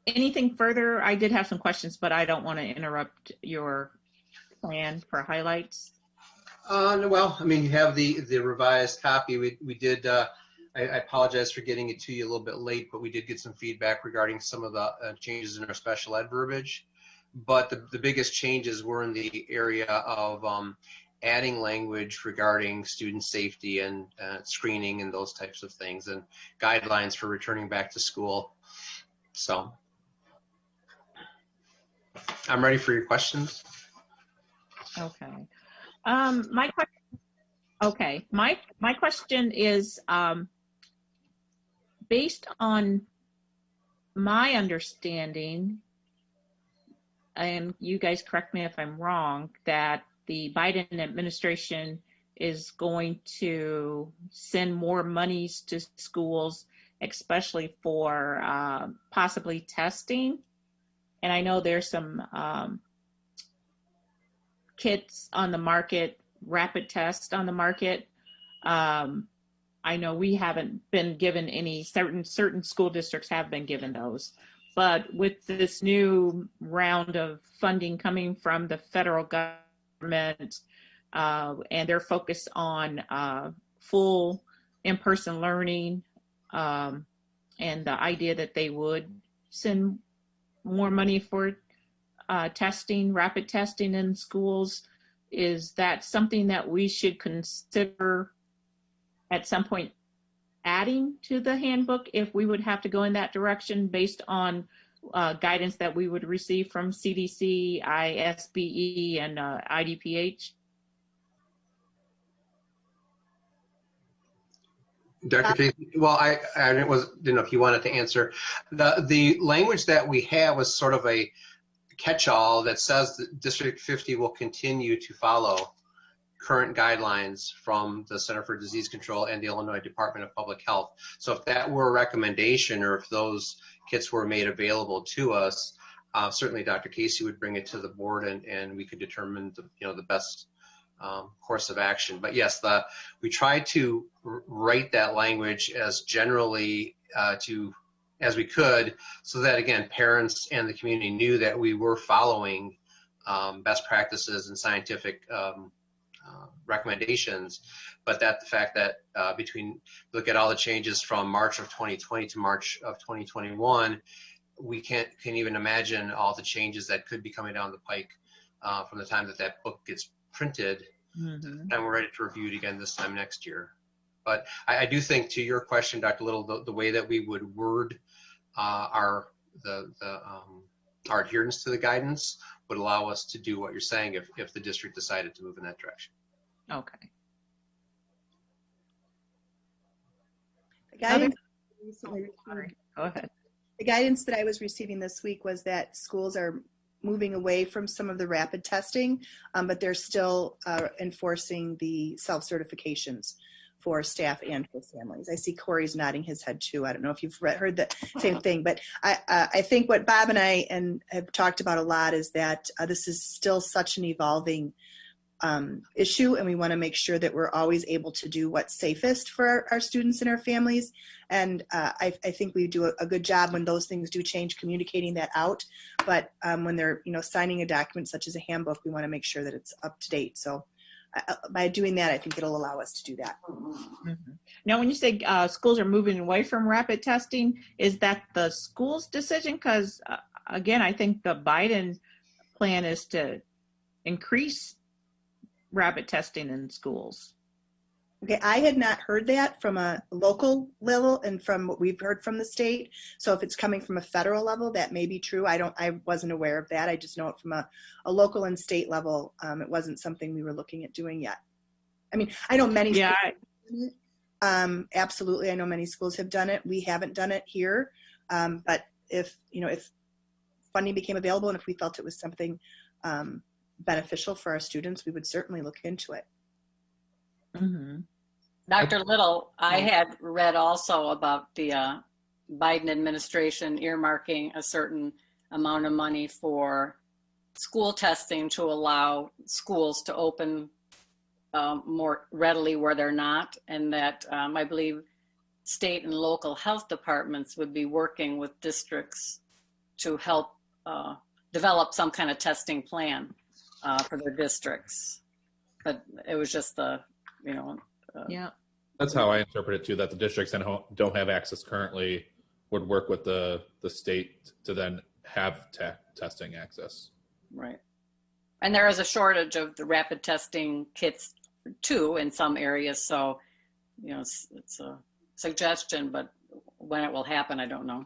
Anything further? I did have some questions, but I don't want to interrupt your plan for highlights. Well, I mean, you have the revised copy. We did, I apologize for getting it to you a little bit late, but we did get some feedback regarding some of the changes in our special ed verbiage. But the biggest changes were in the area of adding language regarding student safety and screening and those types of things and guidelines for returning back to school. So I'm ready for your questions. Okay. My question is based on my understanding, and you guys correct me if I'm wrong, that the Biden administration is going to send more monies to schools, especially for possibly testing. And I know there's some kits on the market, rapid tests on the market. I know we haven't been given any, certain school districts have been given those. But with this new round of funding coming from the federal government and their focus on full in-person learning and the idea that they would send more money for testing, rapid testing in schools, is that something that we should consider at some point adding to the handbook if we would have to go in that direction based on guidance that we would receive from CDC, ISBE, and IDPH? Dr. Casey, well, I didn't know if you wanted to answer. The language that we have was sort of a catch-all that says that District 50 will continue to follow current guidelines from the Center for Disease Control and the Illinois Department of Public Health. So if that were a recommendation or if those kits were made available to us, certainly Dr. Casey would bring it to the board and we could determine the best course of action. But yes, we try to write that language as generally as we could, so that again, parents and the community knew that we were following best practices and scientific recommendations, but that the fact that look at all the changes from March of 2020 to March of 2021, we can't even imagine all the changes that could be coming down the pike from the time that book gets printed, and we're ready to review it again this time next year. But I do think, to your question, Dr. Little, the way that we would word our adherence to the guidance would allow us to do what you're saying if the district decided to move in that direction. Okay. The guidance, Sorry. Go ahead. the guidance that I was receiving this week was that schools are moving away from some of the rapid testing, but they're still enforcing the self-certifications for staff and for families. I see Corey's nodding his head too. I don't know if you've heard the same thing, but I think what Bob and I have talked about a lot is that this is still such an evolving issue, and we want to make sure that we're always able to do what's safest for our students and our families. And I think we do a good job when those things do change, communicating that out. But when they're signing a document such as a handbook, we want to make sure that it's up to date. So by doing that, I think it'll allow us to do that. Mm-hmm. Now, when you say schools are moving away from rapid testing, is that the school's decision? Because again, I think the Biden plan is to increase rapid testing in schools. Okay, I had not heard that from a local level and from what we've heard from the state. So if it's coming from a federal level, that may be true. I wasn't aware of that. I just know it from a local and state level. It wasn't something we were looking at doing yet. I mean, I know many schools have done it. Absolutely, I know many schools have done it. We haven't done it here. But if funding became available and if we felt it was something beneficial for our students, we would certainly look into it. Mm-hmm. Dr. Little, I had read also about the Biden administration earmarking a certain amount of money for school testing to allow schools to open more readily where they're not, and that I believe state and local health departments would be working with districts to help develop some kind of testing plan for their districts. But it was just the yeah. That's how I interpret it too, that the districts that don't have access currently would work with the state to then have testing access. Right. And there is a shortage of the rapid testing kits too in some areas. So, it's a suggestion, but when it will happen, I don't know.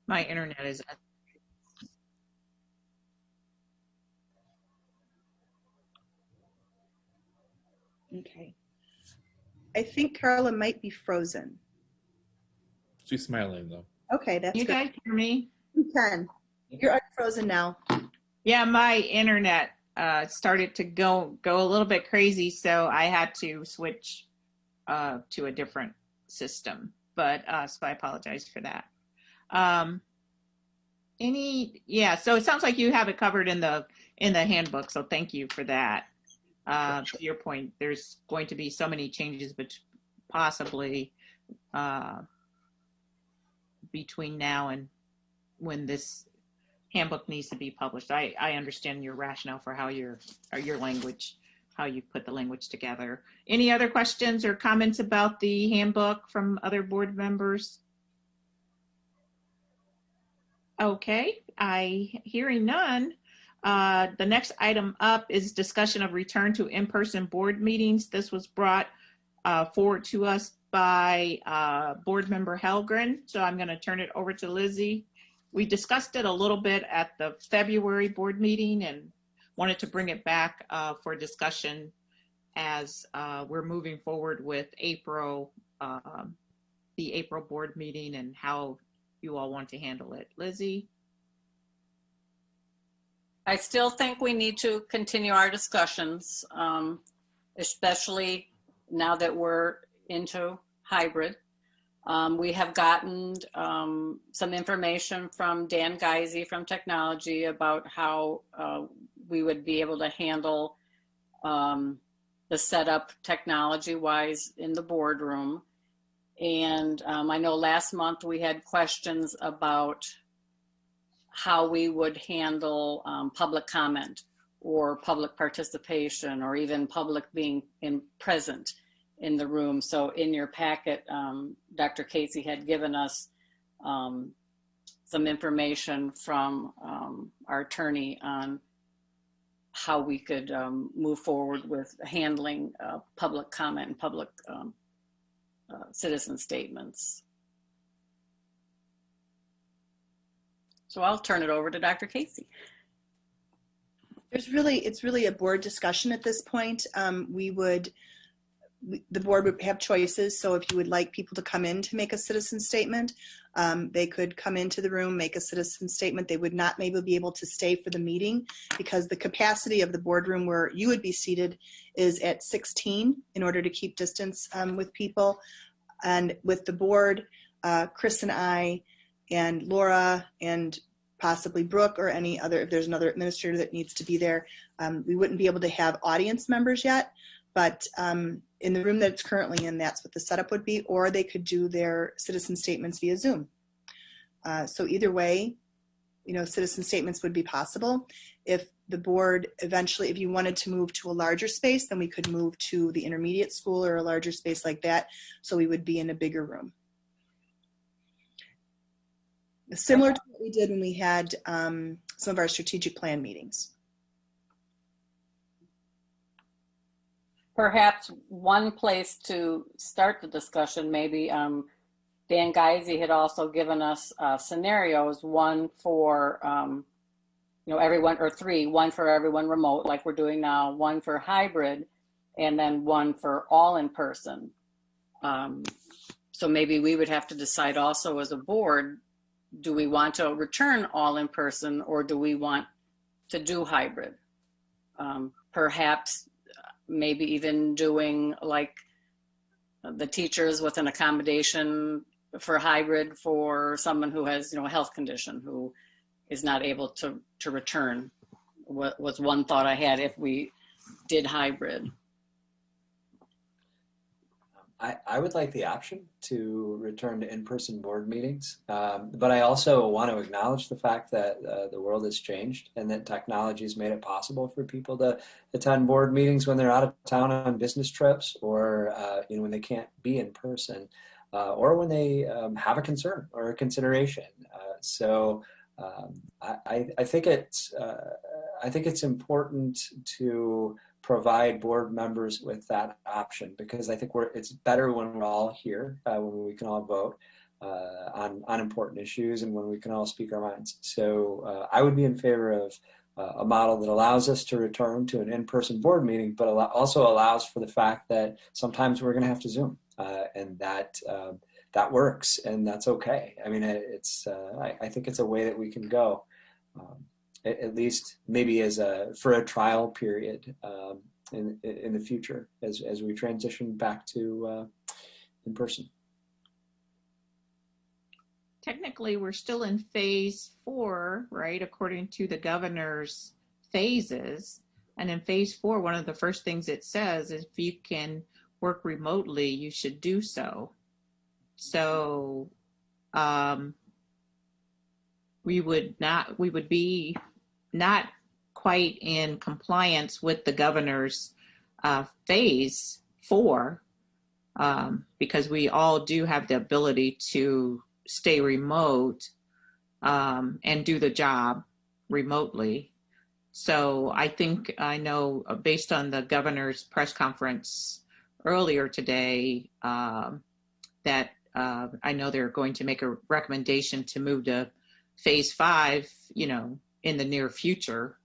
My internet is Okay. I think Carla might be frozen. She's smiling though. Okay, that's you good. guys hear me? You can. You're unfrozen now. Yeah, my internet started to go a little bit crazy, so I had to switch to a different system. But so I apologize for that. So it sounds like you have it covered in the handbook, so thank you for that. To your point, there's going to be so many changes, but possibly between now and when this handbook needs to be published. I understand your rationale for how your language, how you put the language together. Any other questions or comments about the handbook from other board members? Okay, hearing none. The next item up is discussion of return to in-person board meetings. This was brought forward to us by board member Helgren. So I'm going to turn it over to Lizzie. We discussed it a little bit at the February board meeting and wanted to bring it back for discussion as we're moving forward with April, the April board meeting and how you all want to handle it. Lizzie? I still think we need to continue our discussions, especially now that we're into hybrid. We have gotten some information from Dan Geisy from technology about how we would be able to handle the setup technology-wise in the boardroom. And I know last month we had questions about how we would handle public comment or public participation or even public being present in the room. So in your packet, Dr. Casey had given us some information from our attorney on how we could move forward with handling public comment and public citizen statements. So I'll turn it over to Dr. Casey. It's really a board discussion at this point. The board would have choices. So if you would like people to come in to make a citizen statement, they could come into the room, make a citizen statement. They would not maybe be able to stay for the meeting because the capacity of the boardroom where you would be seated is at 16 in order to keep distance with people. And with the board, Chris and I and Laura and possibly Brooke or any other, if there's another administrator that needs to be there, we wouldn't be able to have audience members yet, but in the room that it's currently in, that's what the setup would be, or they could do their citizen statements via Zoom. So either way, citizen statements would be possible. If the board eventually, if you wanted to move to a larger space, then we could move to the intermediate school or a larger space like that. So we would be in a bigger room. Similar to what we did when we had some of our strategic plan meetings. Perhaps one place to start the discussion, maybe Dan Geisy had also given us scenarios, one for everyone, or three, one for everyone remote like we're doing now, one for hybrid, and then one for all in person. So maybe we would have to decide also as a board, do we want to return all in person or do we want to do hybrid? Perhaps maybe even doing like the teachers with an accommodation for hybrid for someone who has, a health condition who is not able to return, was one thought I had if we did hybrid. I would like the option to return to in-person board meetings, but I also want to acknowledge the fact that the world has changed and that technology has made it possible for people to attend board meetings when they're out of town on business trips, or when they can't be in person, or when they have a concern or a consideration. I think it's important to provide board members with that option, because I think it's better when we're all here, when we can all vote on important issues and when we can all speak our minds. So I would be in favor of a model that allows us to return to an in-person board meeting, but also allows for the fact that sometimes we're going to have to Zoom, and that works, and that's okay. I mean, I think it's a way that we can go. At least maybe for a trial period in the future as we transition back to in person. Technically, we're still in phase 4, right? According to the governor's phases. And in phase 4, one of the first things it says is if you can work remotely, you should do so. So we would be not quite in compliance with the governor's phase 4, because we all do have the ability to stay remote and do the job remotely. So I know based on the governor's press conference earlier today, that I know they're going to make a recommendation to move to phase 5, in the near future.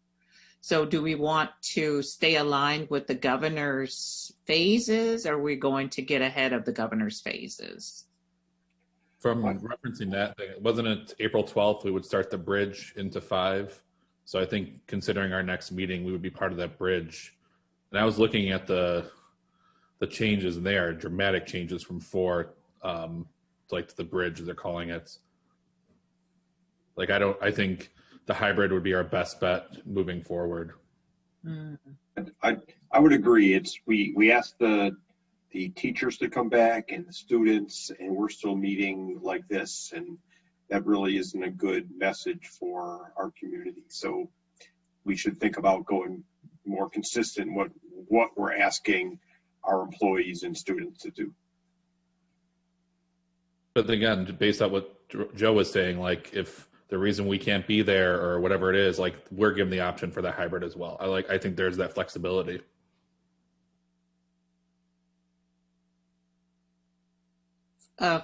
So do we want to stay aligned with the governor's phases, or are we going to get ahead of the governor's phases? From referencing that, wasn't it April 12th we would start the bridge into 5? So I think considering our next meeting, we would be part of that bridge. And I was looking at the changes, and they are dramatic changes from 4 to the bridge, as they're calling it. I think the hybrid would be our best bet moving forward. I would agree. We asked the teachers to come back and the students, and we're still meeting like this, and that really isn't a good message for our community. So we should think about going more consistent what we're asking our employees and students to do. But again, based on what Joe was saying, if the reason we can't be there or whatever it is, we're given the option for that hybrid as well. I think there's that flexibility.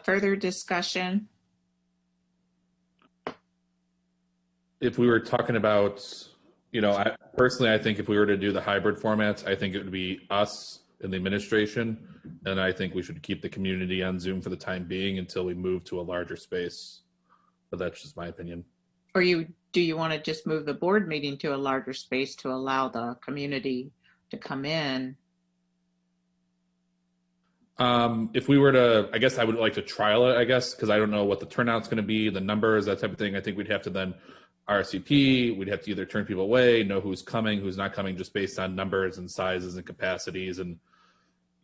Further discussion? If we were talking about I personally, I think if we were to do the hybrid formats, I think it would be us in the administration, and I think we should keep the community on Zoom for the time being until we move to a larger space. But that's just my opinion. Or do you want to just move the board meeting to a larger space to allow the community to come in? If we were to, I guess I would like to trial it, because I don't know what the turnout's going to be, the numbers, that type of thing. I think we'd have to then RSVP, we'd have to either turn people away, know who's coming, who's not coming, just based on numbers and sizes and capacities and,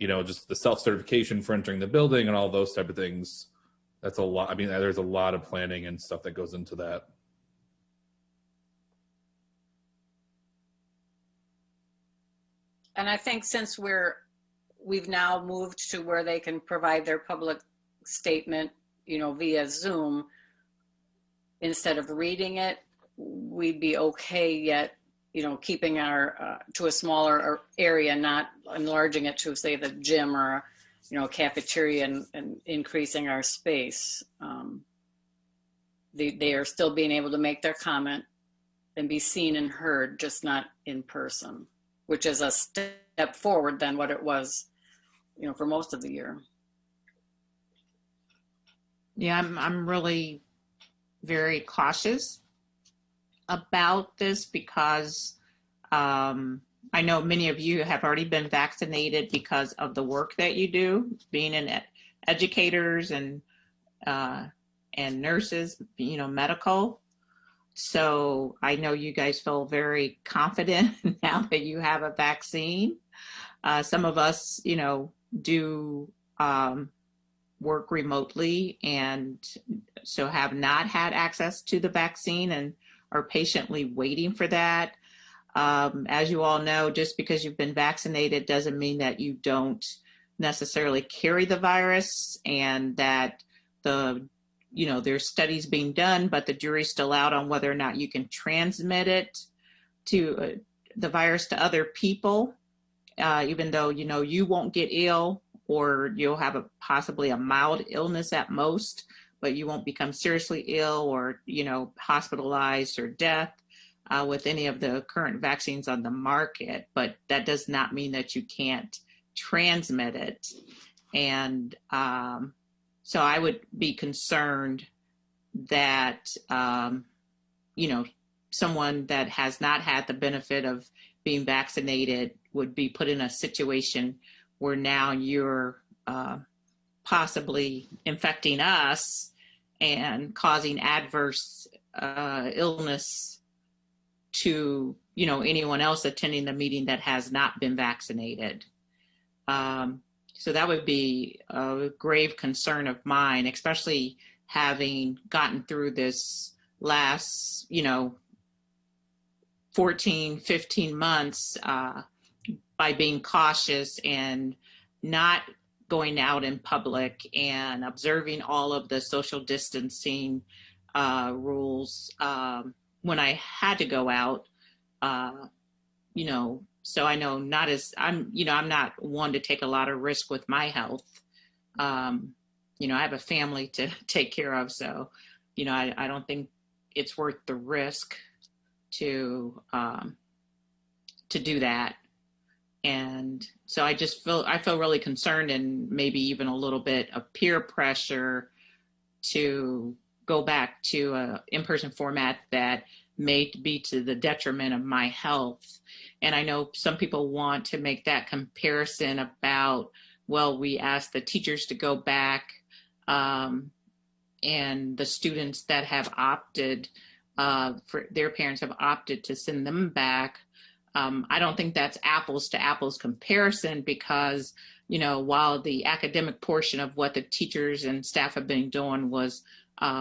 just the self-certification for entering the building and all those type of things. That's a lot. I mean, there's a lot of planning and stuff that goes into that. And I think since we've now moved to where they can provide their public statement, via Zoom, instead of reading it, we'd be okay yet, keeping our, to a smaller area, not enlarging it to, say, the gym or, a cafeteria and increasing our space. They are still being able to make their comment and be seen and heard, just not in person, which is a step forward than what it was, for most of the year. Yeah, I'm really very cautious about this because I know many of you have already been vaccinated because of the work that you do, being educators and nurses, medical. So I know you guys feel very confident now that you have a vaccine. Some of us, do work remotely and so have not had access to the vaccine and are patiently waiting for that. As you all know, just because you've been vaccinated doesn't mean that you don't necessarily carry the virus, and that there's studies being done, but the jury's still out on whether or not you can transmit it to the virus to other people, even though, you won't get ill, or you'll have possibly a mild illness at most, but you won't become seriously ill or, hospitalized or death with any of the current vaccines on the market. But that does not mean that you can't transmit it. And so I would be concerned that, someone that has not had the benefit of being vaccinated would be put in a situation where now you're possibly infecting us and causing adverse illness to, anyone else attending the meeting that has not been vaccinated. So that would be a grave concern of mine, especially having gotten through this last, 14, 15 months by being cautious and not going out in public and observing all of the social distancing rules when I had to go out, so I know I'm not one to take a lot of risk with my health. I have a family to take care of, so, I don't think it's worth the risk to do that. And so I feel really concerned, and maybe even a little bit of peer pressure to go back to a in-person format that may be to the detriment of my health. And I know some people want to make that comparison about, well, we asked the teachers to go back, and the students that have opted, for their parents have opted to send them back. I don't think that's apples to apples comparison, because, while the academic portion of what the teachers and staff have been doing was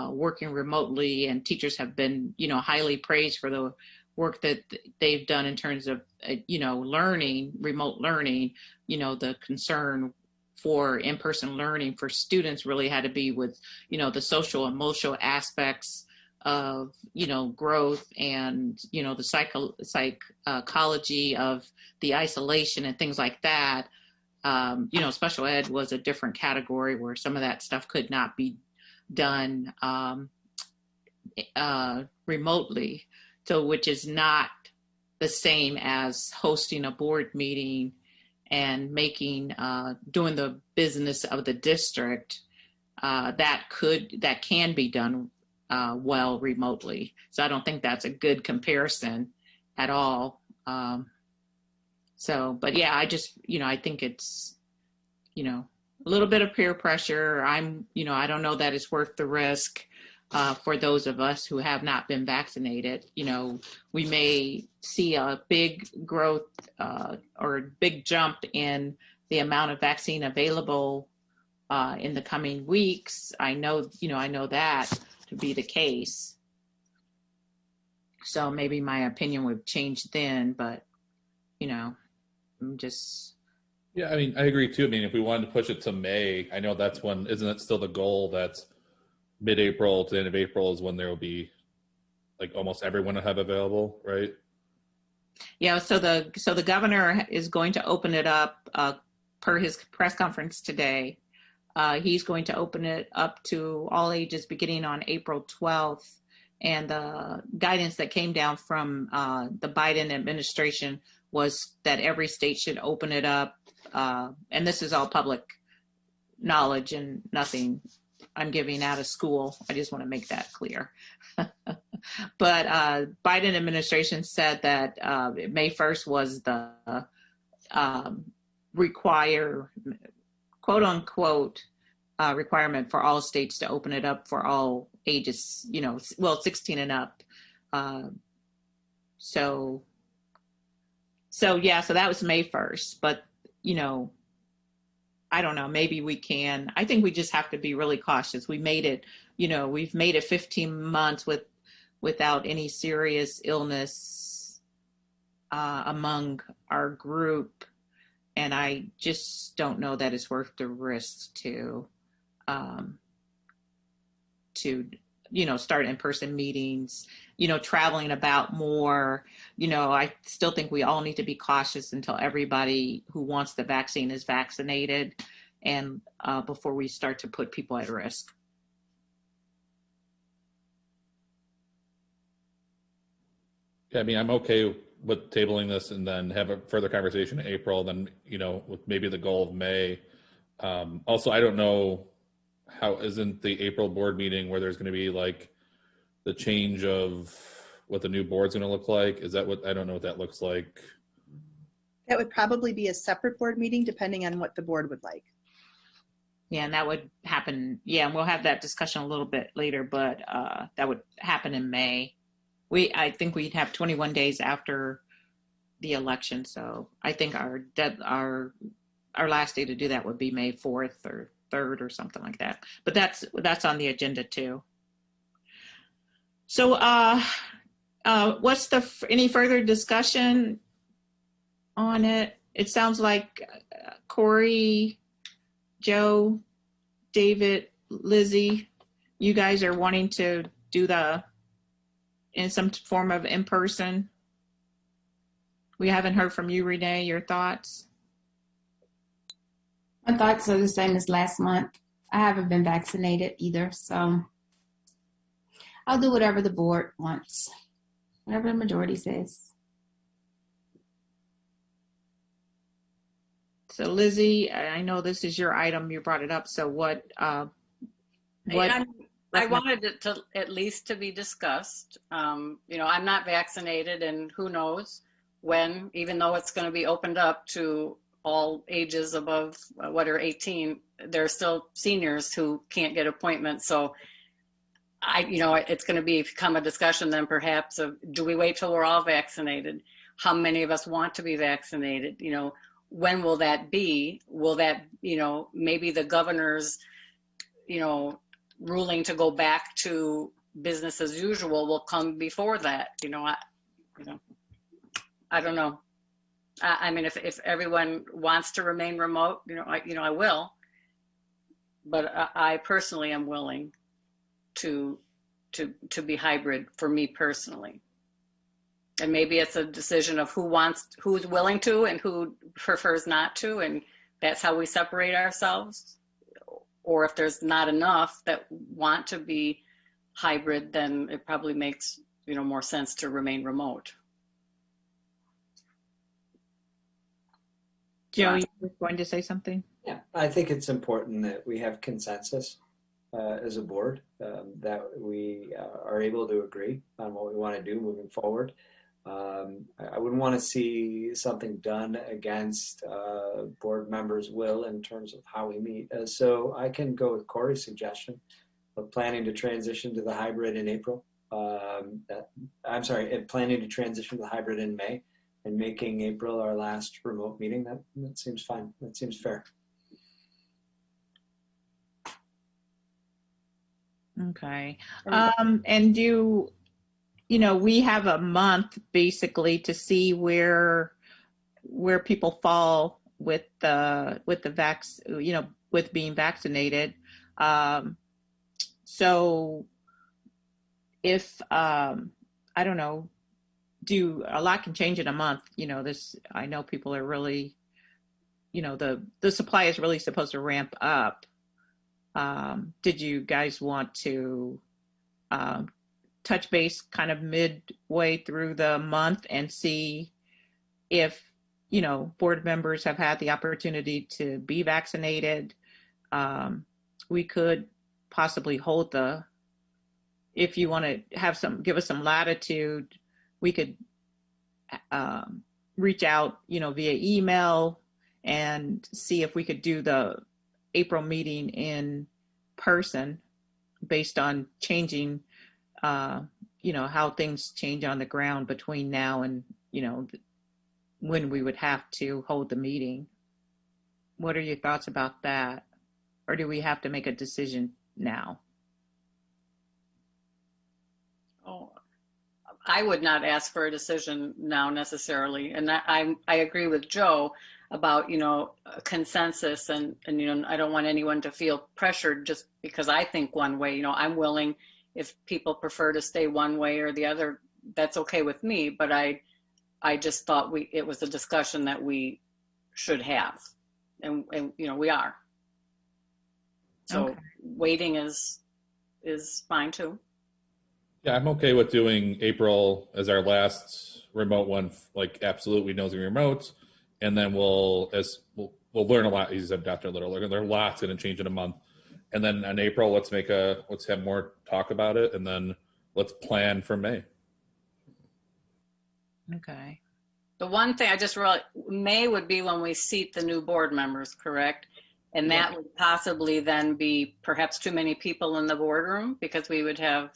working remotely, and teachers have been, highly praised for the work that they've done in terms of, learning, remote learning, the concern for in-person learning for students really had to be with, the social and emotional aspects of, growth and, the psychology of the isolation and things like that. Special ed was a different category where some of that stuff could not be done remotely. So, which is not the same as hosting a board meeting and doing the business of the district. That can be done well remotely. So I don't think that's a good comparison at all. But yeah, I think it's, a little bit of peer pressure. I don't know that it's worth the risk for those of us who have not been vaccinated. We may see a big growth or a big jump in the amount of vaccine available in the coming weeks. I know that to be the case. So maybe my opinion would change then, but I'm just. Yeah, I agree too. If we wanted to push it to May, I know that's when, isn't it still the goal that mid-April to the end of April is when there will be like almost everyone to have available, right? Yeah, so the governor is going to open it up per his press conference today. He's going to open it up to all ages beginning on April 12th. And the guidance that came down from the Biden administration was that every state should open it up. And this is all public knowledge and nothing I'm giving out of school. I just want to make that clear. But Biden administration said that May 1st was the quote unquote requirement for all states to open it up for all ages, 16 and up. So that was May 1st, but I don't know, maybe we can. I think we just have to be really cautious. We've made it 15 months without any serious illness among our group. And I just don't know that it's worth the risk to start in-person meetings, traveling about more. I still think we all need to be cautious until everybody who wants the vaccine is vaccinated and before we start to put people at risk. Yeah, I'm okay with tabling this and then have a further conversation in April, then, with maybe the goal of May. Also, I don't know how isn't the April board meeting where there's going to be like the change of what the new board's going to look like. Is that I don't know what that looks like. That would probably be a separate board meeting depending on what the board would like. Yeah, and that would happen. Yeah, and we'll have that discussion a little bit later, but that would happen in May. I think we'd have 21 days after the election. So I think our last day to do that would be May 4th or 3rd or something like that. But that's on the agenda too. So what's any further discussion on it? It sounds like Corey, Joe, David, Lizzie, you guys are wanting to do in some form of in-person. We haven't heard from you, Renee, your thoughts? My thoughts are the same as last month. I haven't been vaccinated either, so I'll do whatever the board wants, whatever the majority says. So Lizzie, I know this is your item, you brought it up, so what I wanted it to at least to be discussed. I'm not vaccinated, and who knows when, even though it's going to be opened up to all ages above 18, there are still seniors who can't get appointments. So it's going to become a discussion then perhaps of, do we wait till we're all vaccinated? How many of us want to be vaccinated? When will that be? Will that, maybe the governor's, ruling to go back to business as usual will come before that. I don't know. If everyone wants to remain remote, I will. But I personally am willing to be hybrid for me personally. And maybe it's a decision of who's willing to and who prefers not to, and that's how we separate ourselves. Or if there's not enough that want to be hybrid, then it probably makes more sense to remain remote. Joe, you were going to say something? Yeah, I think it's important that we have consensus as a board, that we are able to agree on what we want to do moving forward. I wouldn't want to see something done against board members' will in terms of how we meet. So I can go with Corey's suggestion of planning to transition to the hybrid in April. Planning to transition to the hybrid in May and making April our last remote meeting. That seems fine. That seems fair. Okay. And we have a month basically to see where people fall with with being vaccinated. So if I don't know, a lot can change in a month. I know people are really, the supply is really supposed to ramp up. Did you guys want to touch base kind of midway through the month and see if, board members have had the opportunity to be vaccinated? We could possibly hold if you want to give us some latitude, we could reach out, via email and see if we could do the April meeting in person based on changing, how things change on the ground between now and, when we would have to hold the meeting. What are your thoughts about that? Or do we have to make a decision now? Oh, I would not ask for a decision now necessarily. And I agree with Joe about, a consensus and, I don't want anyone to feel pressured just because I think one way. I'm willing, if people prefer to stay one way or the other, that's okay with me. But I just thought it was a discussion that we should have. And we are. So okay. Waiting is fine too. Yeah, I'm okay with doing April as our last remote one, like absolutely knows the remote. And then we'll learn a lot. He said, Dr. Little, there are lots going to change in a month. And then in April, let's have more talk about it. And then let's plan for May. Okay. The one thing I just realized, May would be when we seat the new board members, correct? And that would possibly then be perhaps too many people in the boardroom because we would have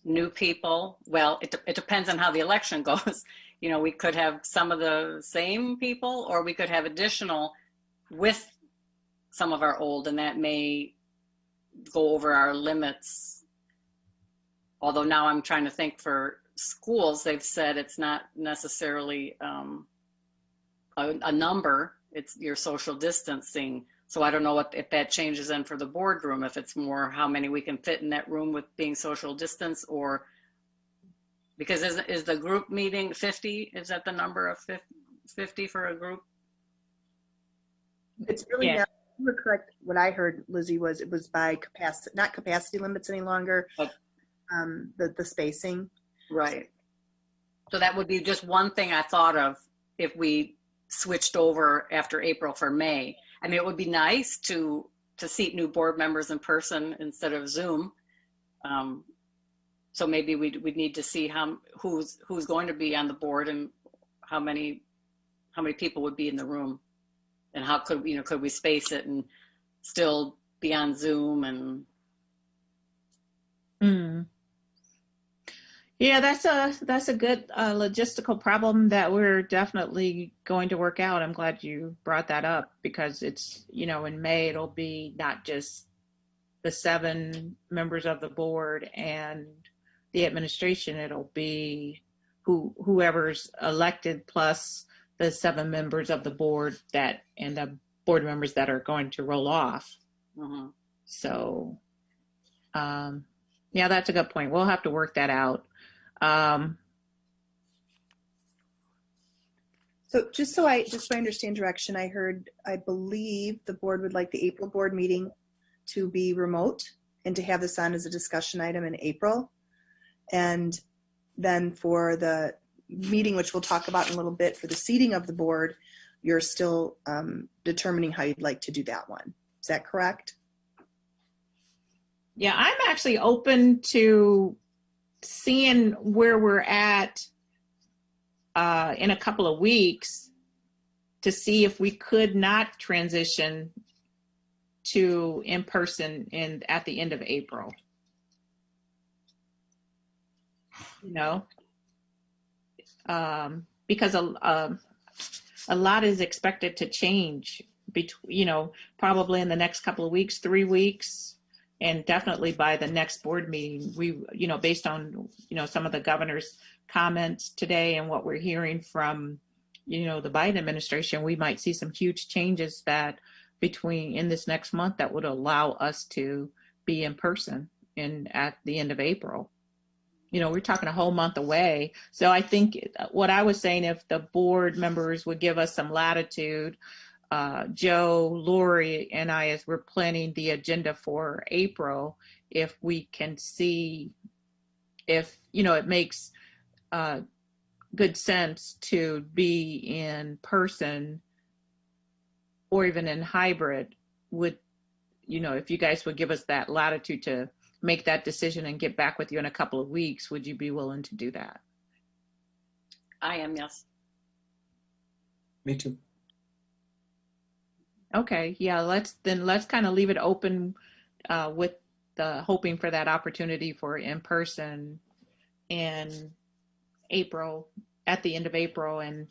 new people. Well, it depends on how the election goes. We could have some of the same people, or we could have additional with some of our old, and that may go over our limits. Although now I'm trying to think for schools, they've said it's not necessarily a number, it's your social distancing. So I don't know if that changes then for the boardroom, if it's more how many we can fit in that room with being social distance, or because is the group meeting 50? Is that the number of 50 for a group? It's really not, you were correct. What I heard, Lizzie, was it was by capacity, not capacity limits any longer, but the spacing. Right. So that would be just one thing I thought of if we switched over after April for May. I mean, it would be nice to seat new board members in person instead of Zoom. So maybe we'd need to see who's going to be on the board and how many people would be in the room, and how could we space it and still be on Zoom and. Yeah, that's a good logistical problem that we're definitely going to work out. I'm glad you brought that up because it's, in May, it'll be not just the 7 members of the board and the administration. It'll be whoever's elected plus the 7 members of the board and the board members that are going to roll off. Mm-hmm. So, yeah, that's a good point. We'll have to work that out. So just so I understand direction, I believe the board would like the April board meeting to be remote and to have this on as a discussion item in April. And then for the meeting, which we'll talk about in a little bit, for the seating of the board, you're still determining how you'd like to do that one. Is that correct? Yeah, I'm actually open to seeing where we're at in a couple of weeks to see if we could not transition to in-person at the end of April. You know, because a lot is expected to change between, you know, probably in the next couple of weeks, 3 weeks, and definitely by the next board meeting. We, you know, based on, you know, some of the governor's comments today and what we're hearing from, you know, the Biden administration, we might see some huge changes that in this next month that would allow us to be in person at the end of April. You know, we're talking a whole month away. So I think what I was saying, if the board members would give us some latitude, Joe, Lori, and I, as we're planning the agenda for April, if we can see if, you know, it makes good sense to be in person or even in hybrid, would, you know, if you guys would give us that latitude to make that decision and get back with you in a couple of weeks, would you be willing to do that? I am, yes. Me too. Okay, yeah, let's kind of leave it open with the hoping for that opportunity for in-person in April, at the end of April, and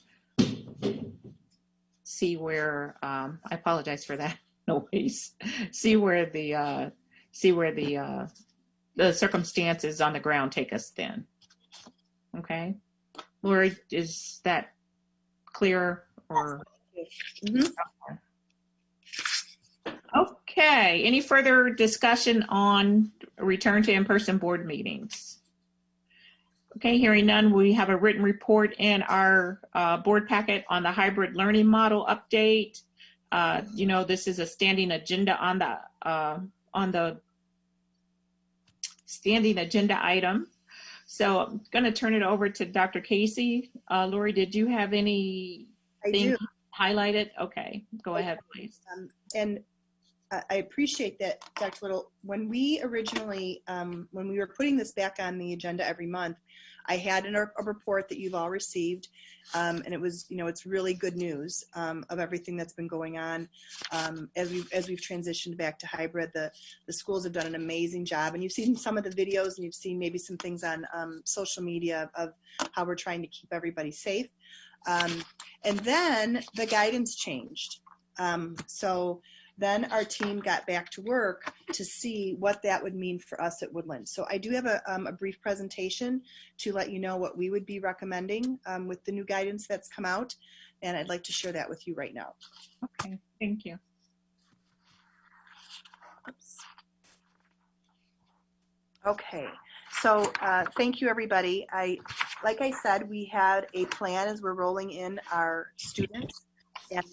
see where, I apologize for that noise, see where the circumstances on the ground take us then. Okay. Lori, is that clear? Or Okay. Any further discussion on return to in-person board meetings? Okay, hearing none, we have a written report in our board packet on the hybrid learning model update. You know, this is a standing agenda on the standing agenda item. So I'm going to turn it over to Dr. Casey. Lori, did you have anything highlighted? Okay, go ahead, please. And I appreciate that, Dr. Little. When we originally, when we were putting this back on the agenda every month, I had a report that you've all received, and it was, you know, it's really good news of everything that's been going on as we've transitioned back to hybrid. The schools have done an amazing job, and you've seen some of the videos, and you've seen maybe some things on social media of how we're trying to keep everybody safe. And then the guidance changed. So then our team got back to work to see what that would mean for us at Woodland. So I do have a brief presentation to let you know what we would be recommending with the new guidance that's come out. And I'd like to share that with you right now. Okay, thank you. Oops. Okay, so thank you, everybody. Like I said, we had a plan as we're rolling in our students. And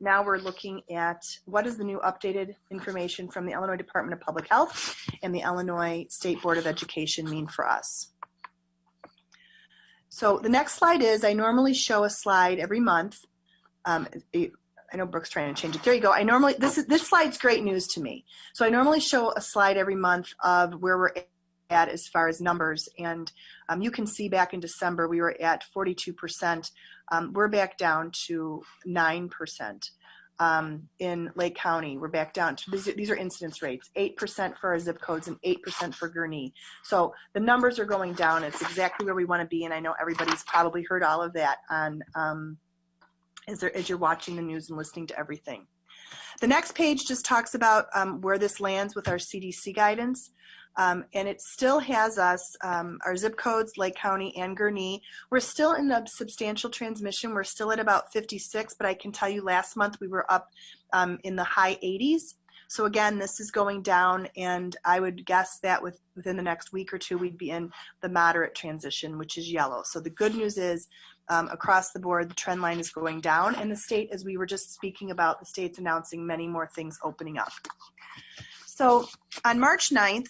now we're looking at what is the new updated information from the Illinois Department of Public Health and the Illinois State Board of Education mean for us. So the next slide is, I normally show a slide every month. I know Brooke's trying to change it. There you go. This slide's great news to me. So I normally show a slide every month of where we're at as far as numbers. And you can see back in December, we were at 42%. We're back down to 9%. In Lake County, we're back down to, these are incidence rates, 8% for our zip codes and 8% for Gurnee. So the numbers are going down. It's exactly where we want to be. And I know everybody's probably heard all of that on, as you're watching the news and listening to everything. The next page just talks about where this lands with our CDC guidance. And it still has us, our zip codes, Lake County and Gurnee. We're still in the substantial transmission. We're still at about 56, but I can tell you last month we were up in the high 80s. So again, this is going down, and I would guess that within the next week or two, we'd be in the moderate transition, which is yellow. So the good news is across the board, the trend line is going down, and the state, as we were just speaking about, the state's announcing many more things opening up. So on March 9th,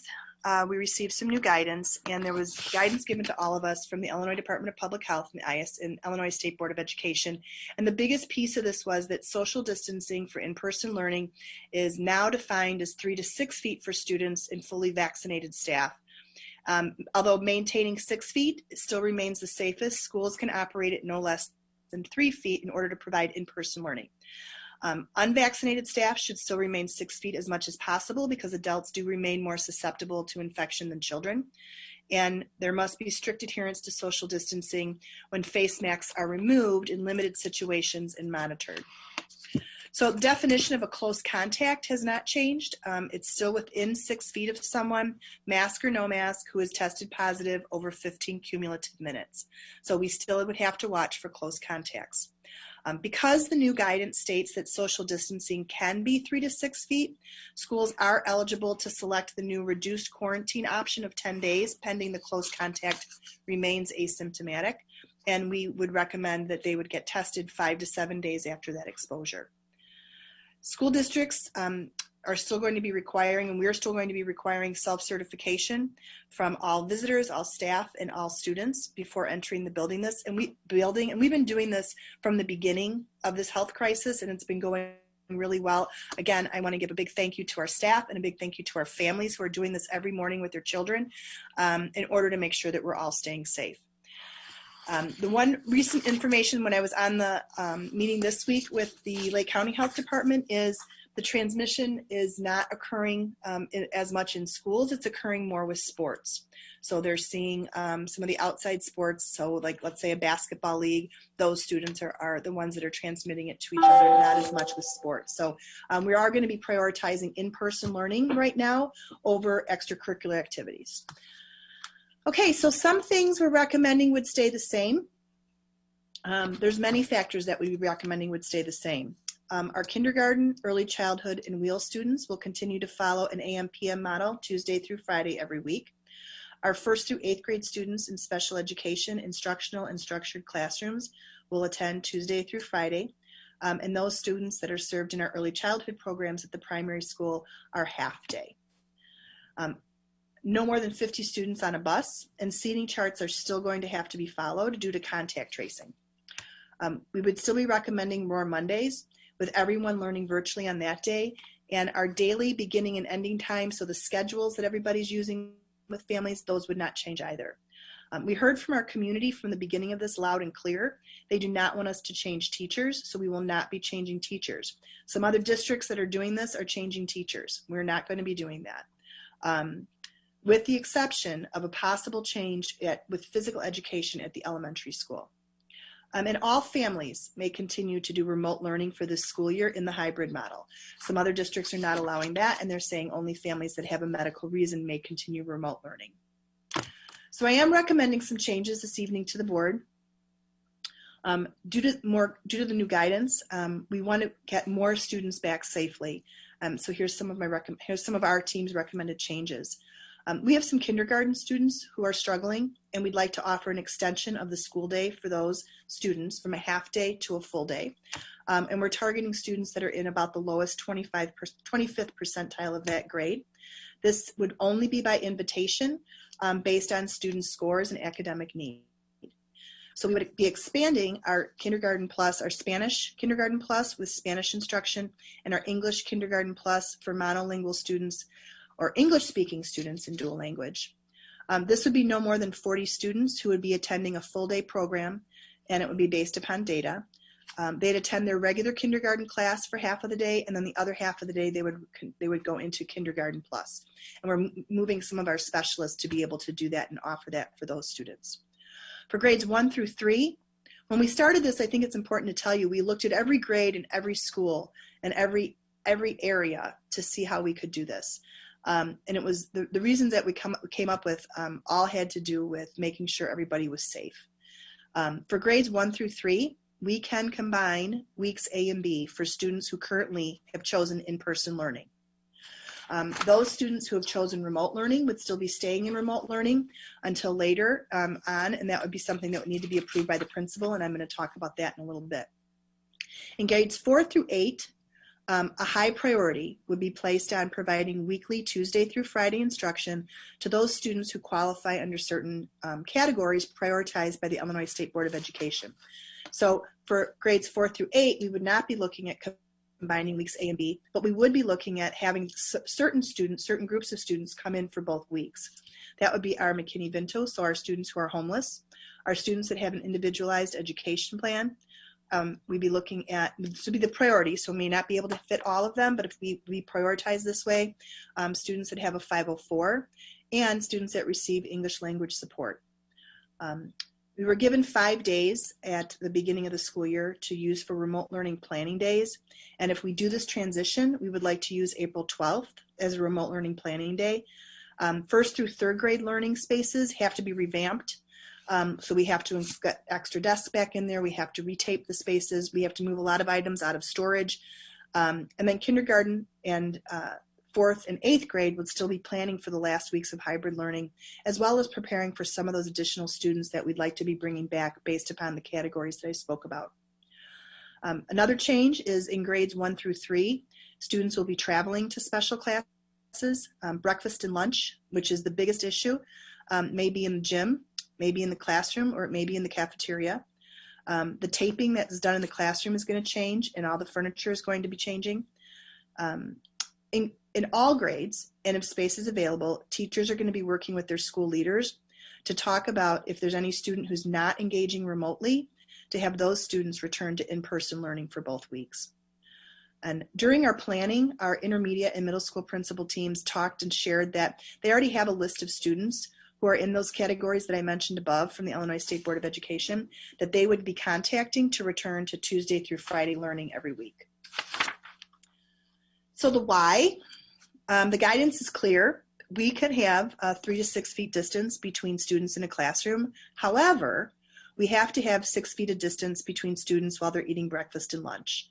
we received some new guidance, and there was guidance given to all of us from the Illinois Department of Public Health and the and Illinois State Board of Education. And the biggest piece of this was that social distancing for in-person learning is now defined as 3 to 6 feet for students and fully vaccinated staff. Although maintaining 6 feet still remains the safest, schools can operate at no less than 3 feet in order to provide in-person learning. Unvaccinated staff should still remain 6 feet as much as possible because adults do remain more susceptible to infection than children. And there must be strict adherence to social distancing when face masks are removed in limited situations and monitored. So the definition of a close contact has not changed. It's still within 6 feet of someone, mask or no mask, who is tested positive over 15 cumulative minutes. So we still would have to watch for close contacts. Because the new guidance states that social distancing can be 3 to 6 feet, schools are eligible to select the new reduced quarantine option of 10 days, pending the close contact remains asymptomatic. And we would recommend that they would get tested 5 to 7 days after that exposure. School districts are still going to be requiring, and we're still going to be requiring self-certification from all visitors, all staff, and all students before entering the building. We've been doing this from the beginning of this health crisis, and it's been going really well. Again, I want to give a big thank you to our staff and a big thank you to our families who are doing this every morning with their children in order to make sure that we're all staying safe. The one recent information when I was on the meeting this week with the Lake County Health Department is the transmission is not occurring as much in schools. It's occurring more with sports. So they're seeing some of the outside sports. So like, let's say a basketball league, those students are the ones that are transmitting it to each other, not as much with sports. So we are going to be prioritizing in-person learning right now over extracurricular activities. Okay, so some things we're recommending would stay the same. There's many factors that we'd be recommending would stay the same. Our kindergarten, early childhood, and wheel students will continue to follow an AM/PM model Tuesday through Friday every week. Our 1st through 8th grade students in special education, instructional, and structured classrooms will attend Tuesday through Friday. And those students that are served in our early childhood programs at the primary school are half day. No more than 50 students on a bus, and seating charts are still going to have to be followed due to contact tracing. We would still be recommending Roar Mondays, with everyone learning virtually on that day, and our daily beginning and ending time, so the schedules that everybody's using with families, those would not change either. We heard from our community from the beginning of this loud and clear. They do not want us to change teachers, so we will not be changing teachers. Some other districts that are doing this are changing teachers. We're not going to be doing that. With the exception of a possible change with physical education at the elementary school. And all families may continue to do remote learning for this school year in the hybrid model. Some other districts are not allowing that, and they're saying only families that have a medical reason may continue remote learning. So I am recommending some changes this evening to the board. Due to the new guidance, we want to get more students back safely. So here's some of our team's recommended changes. We have some kindergarten students who are struggling, and we'd like to offer an extension of the school day for those students from a half day to a full day. And we're targeting students that are in about the lowest 25th percentile of that grade. This would only be by invitation based on student scores and academic need. So we would be expanding our Kindergarten Plus, our Spanish Kindergarten Plus with Spanish instruction, and our English Kindergarten Plus for monolingual students or English-speaking students in dual language. This would be no more than 40 students who would be attending a full-day program, and it would be based upon data. They'd attend their regular kindergarten class for half of the day, and then the other half of the day they would go into Kindergarten Plus. And we're moving some of our specialists to be able to do that and offer that for those students. For grades 1 through 3, when we started this, I think it's important to tell you, we looked at every grade and every school and every area to see how we could do this. And it was the reasons that we came up with all had to do with making sure everybody was safe. For grades 1 through 3, we can combine weeks A and B for students who currently have chosen in-person learning. Those students who have chosen remote learning would still be staying in remote learning until later on, and that would be something that would need to be approved by the principal, and I'm going to talk about that in a little bit. In grades 4 through 8, A high priority would be placed on providing weekly Tuesday through Friday instruction to those students who qualify under certain categories prioritized by the Illinois State Board of Education. So for grades 4 through 8, we would not be looking at combining weeks A and B, but we would be looking at having certain students, certain groups of students come in for both weeks. That would be our McKinney-Vento, so our students who are homeless, our students that have an individualized education plan. We'd be looking at, this would be the priority, so we may not be able to fit all of them, but if we prioritize this way, students that have a 504 and students that receive English language support. We were given 5 days at the beginning of the school year to use for remote learning planning days. And if we do this transition, we would like to use April 12th as a remote learning planning day. First through third grade learning spaces have to be revamped. So we have to get extra desks back in there. We have to retape the spaces. We have to move a lot of items out of storage. And then kindergarten and 4th and 8th grade would still be planning for the last weeks of hybrid learning, as well as preparing for some of those additional students that we'd like to be bringing back based upon the categories that I spoke about. Another change is in grades 1 through 3, students will be traveling to special classes. Breakfast and lunch, which is the biggest issue, may be in the gym, maybe in the classroom, or it may be in the cafeteria. The taping that is done in the classroom is going to change, and all the furniture is going to be changing. In all grades, and if space is available, teachers are going to be working with their school leaders to talk about if there's any student who's not engaging remotely, to have those students return to in-person learning for both weeks. And during our planning, our intermediate and middle school principal teams talked and shared that they already have a list of students who are in those categories that I mentioned above from the Illinois State Board of Education that they would be contacting to return to Tuesday through Friday learning every week. So the why, the guidance is clear. We could have a 3 to 6 feet distance between students in a classroom. However, we have to have 6 feet of distance between students while they're eating breakfast and lunch.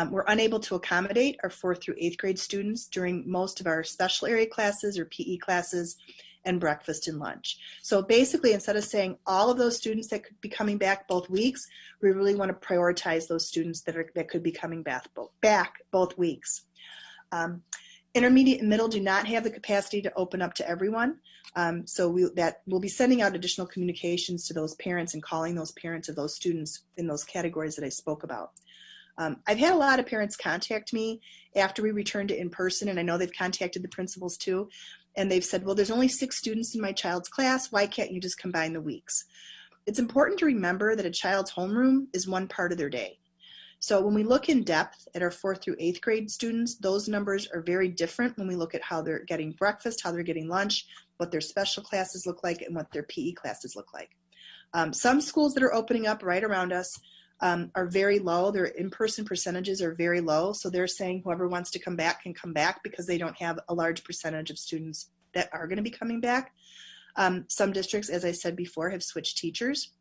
We're unable to accommodate our 4th through 8th grade students during most of our special area classes or PE classes and breakfast and lunch. So basically, instead of saying all of those students that could be coming back both weeks, we really want to prioritize those students that could be coming back both weeks. Intermediate and middle do not have the capacity to open up to everyone. So we'll be sending out additional communications to those parents and calling those parents of those students in those categories that I spoke about. I've had a lot of parents contact me after we returned to in-person, and I know they've contacted the principals too, and they've said, well, there's only 6 students in my child's class. Why can't you just combine the weeks? It's important to remember that a child's homeroom is one part of their day. So when we look in depth at our 4th through 8th grade students, those numbers are very different when we look at how they're getting breakfast, how they're getting lunch, what their special classes look like, and what their PE classes look like. Some schools that are opening up right around us are very low. Their in-person percentages are very low. So they're saying whoever wants to come back can come back because they don't have a large percentage of students that are going to be coming back. Some districts, as I said before, have switched teachers.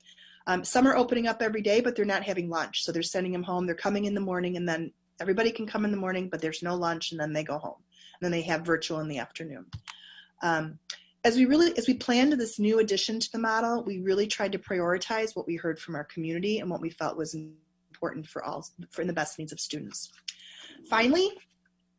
Some are opening up every day, but they're not having lunch. So they're sending them home. They're coming in the morning, and then everybody can come in the morning, but there's no lunch, and then they go home. And then they have virtual in the afternoon. As we planned this new addition to the model, we really tried to prioritize what we heard from our community and what we felt was important for the best needs of students. Finally,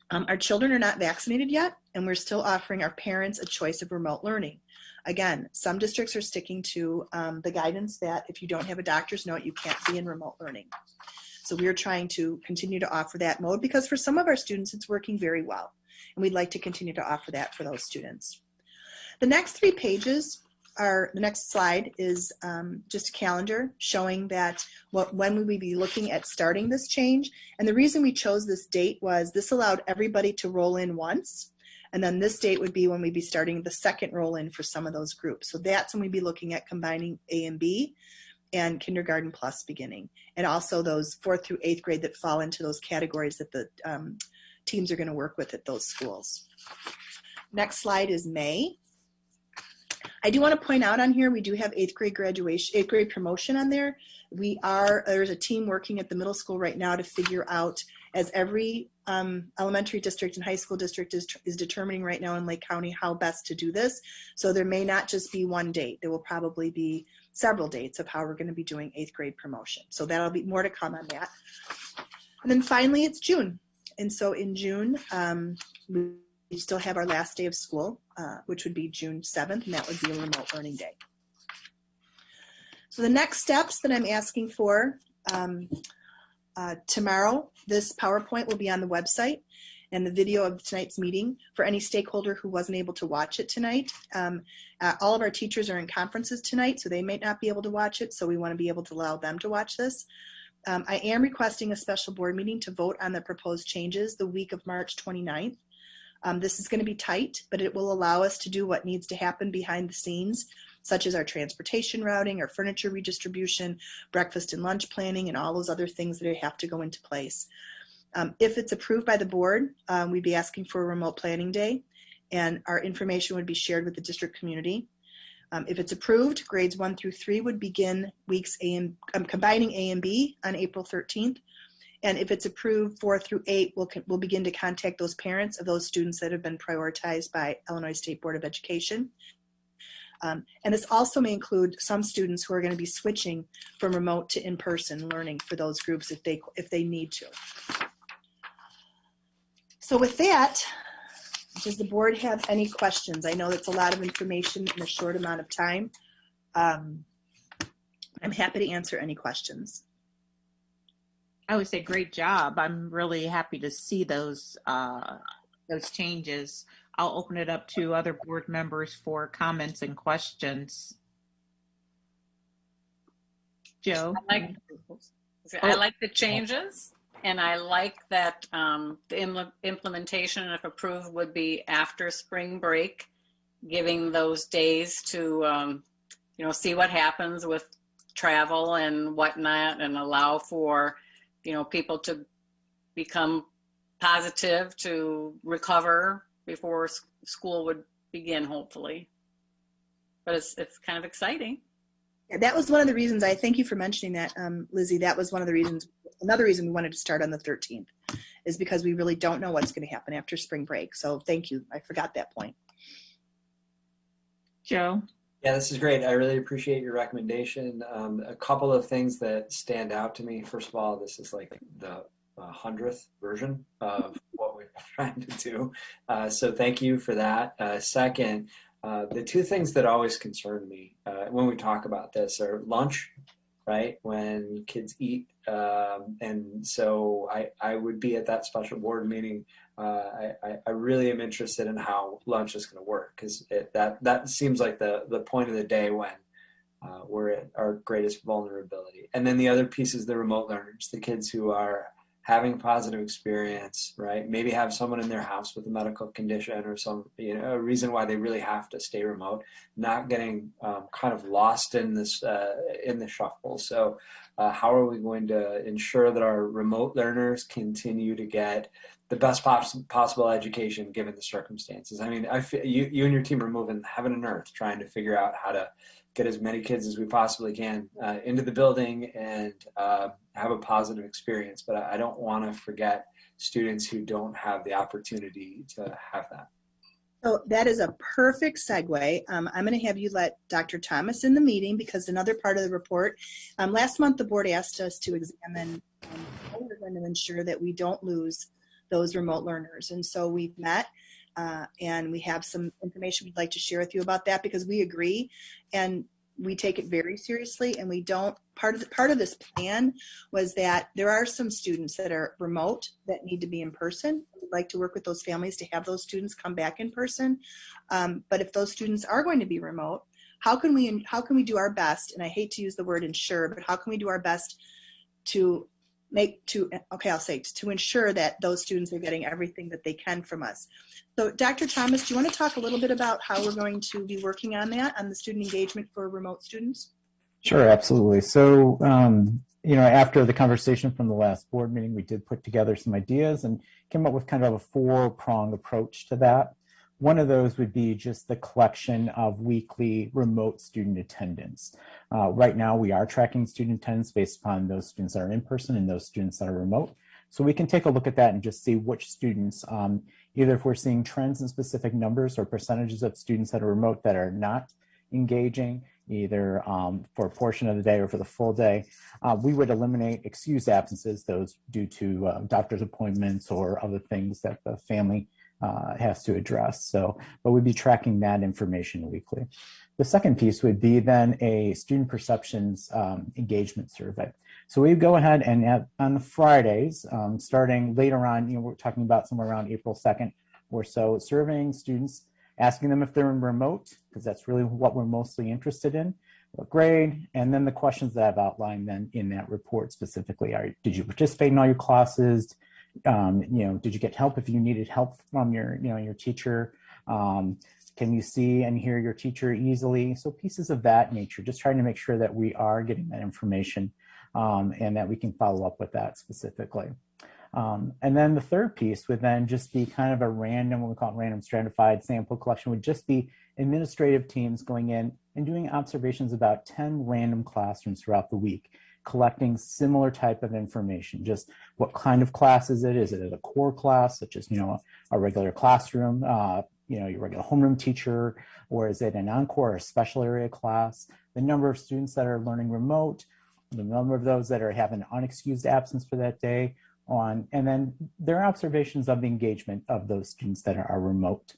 our children are not vaccinated yet, and we're still offering our parents a choice of remote learning. Again, some districts are sticking to the guidance that if you don't have a doctor's note, you can't be in remote learning. So we are trying to continue to offer that mode because for some of our students, it's working very well. And we'd like to continue to offer that for those students. The next 3 pages are, the next slide is just a calendar showing that when we would be looking at starting this change. And the reason we chose this date was this allowed everybody to roll in once. And then this date would be when we'd be starting the second roll in for some of those groups. So that's when we'd be looking at combining A and B and kindergarten plus beginning. And also those 4th through 8th grade that fall into those categories that the teams are going to work with at those schools. Next slide is May. I do want to point out on here, we do have 8th grade graduation, 8th grade promotion on there. There's a team working at the middle school right now to figure out, as every elementary district and high school district is determining right now in Lake County how best to do this. So there may not just be one date. There will probably be several dates of how we're going to be doing 8th grade promotion. So that'll be more to come on that. And then finally, it's June. And so in June, we still have our last day of school, which would be June 7th, and that would be a remote learning day. So the next steps that I'm asking for, tomorrow, this PowerPoint will be on the website and the video of tonight's meeting for any stakeholder who wasn't able to watch it tonight. All of our teachers are in conferences tonight, so they may not be able to watch it, so we want to be able to allow them to watch this. I am requesting a special board meeting to vote on the proposed changes the week of March 29th. This is going to be tight, but it will allow us to do what needs to happen behind the scenes, such as our transportation routing, our furniture redistribution, breakfast and lunch planning, and all those other things that have to go into place. If it's approved by the board, we'd be asking for a remote planning day, and our information would be shared with the district community. If it's approved, grades 1 through 3 would begin weeks combining A and B on April 13th. And if it's approved, 4 through 8, we'll begin to contact those parents of those students that have been prioritized by Illinois State Board of Education. And this also may include some students who are going to be switching from remote to in-person learning for those groups if they need to. So with that, does the board have any questions? I know that's a lot of information in a short amount of time. I'm happy to answer any questions. I would say great job. I'm really happy to see those changes. I'll open it up to other board members for comments and questions. Joe? I like the changes, and I like that the implementation, if approved, would be after spring break, giving those days to see what happens with travel and whatnot, and allow for people to become positive, to recover before school would begin, hopefully. But it's kind of exciting. Yeah, that was one of the reasons. I thank you for mentioning that, Lizzie. That was one of the reasons. Another reason we wanted to start on the 13th is because we really don't know what's going to happen after spring break. So thank you. I forgot that point. Joe? Yeah, this is great. I really appreciate your recommendation. A couple of things that stand out to me. First of all, this is like the 100th version of what we've been trying to do. So thank you for that. Second, the two things that always concern me when we talk about this are lunch, right? When kids eat. And so I would be at that special board meeting. I really am interested in how lunch is going to work, because that seems like the point of the day when we're at our greatest vulnerability. And then the other piece is the remote learners, the kids who are having a positive experience, right? Maybe have someone in their house with a medical condition or some, a reason why they really have to stay remote, not getting kind of lost in this in the shuffle. So how are we going to ensure that our remote learners continue to get the best possible education given the circumstances? I mean, you and your team are moving heaven and earth trying to figure out how to get as many kids as we possibly can into the building and have a positive experience. But I don't want to forget students who don't have the opportunity to have that. So that is a perfect segue. I'm going to have you let Dr. Thomas in the meeting, because another part of the report, last month the board asked us to examine how we're going to ensure that we don't lose those remote learners. And so we've met and we have some information we'd like to share with you about that, because we agree and we take it very seriously. And we don't, part of this plan was that there are some students that are remote that need to be in person. We'd like to work with those families to have those students come back in person. But if those students are going to be remote, how can we do our best? And I hate to use the word ensure, but how can we do our best to ensure that those students are getting everything that they can from us. So Dr. Thomas, do you want to talk a little bit about how we're going to be working on that, on the student engagement for remote students? Sure, absolutely. So, after the conversation from the last board meeting, we did put together some ideas and came up with kind of a 4-pronged approach to that. One of those would be just the collection of weekly remote student attendance. Right now, we are tracking student attendance based upon those students that are in person and those students that are remote. So we can take a look at that and just see which students, either if we're seeing trends in specific numbers or percentages of students that are remote that are not engaging, either for a portion of the day or for the full day. We would eliminate excused absences, those due to doctor's appointments or other things that the family has to address. So, but we'd be tracking that information weekly. The second piece would be then a student perceptions engagement survey. So we go ahead and on Fridays, starting later on, we're talking about somewhere around April 2nd or so, surveying students, asking them if they're in remote, because that's really what we're mostly interested in, what grade, and then the questions that I've outlined then in that report specifically are, did you participate in all your classes? Did you get help if you needed help from your teacher? Can you see and hear your teacher easily? So pieces of that nature, just trying to make sure that we are getting that information and that we can follow up with that specifically. And then the third piece would then just be kind of a random, what we call it random stratified sample collection, would just be administrative teams going in and doing observations about 10 random classrooms throughout the week, collecting similar type of information. Just what kind of class is it? Is it a core class, such as, a regular classroom, your regular homeroom teacher, or is it an encore or special area class? The number of students that are learning remote, the number of those that are having unexcused absence for that day, and then their observations of the engagement of those students that are remote.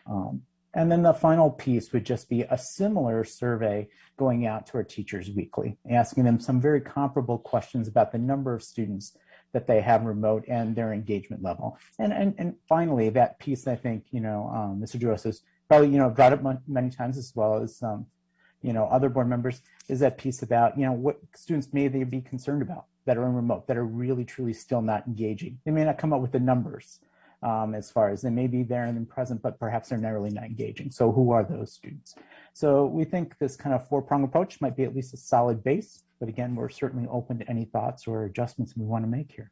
And then the final piece would just be a similar survey going out to our teachers weekly, asking them some very comparable questions about the number of students that they have remote and their engagement level. And finally, that piece, I think, Mr. Joas has probably, brought up many times, as well as, other board members, is that piece about, what students may they be concerned about that are in remote, that are really, truly still not engaging. They may not come up with the numbers as far as they may be there and present, but perhaps they're not really not engaging. So who are those students? So we think this kind of four-prong approach might be at least a solid base, but again, we're certainly open to any thoughts or adjustments we want to make here.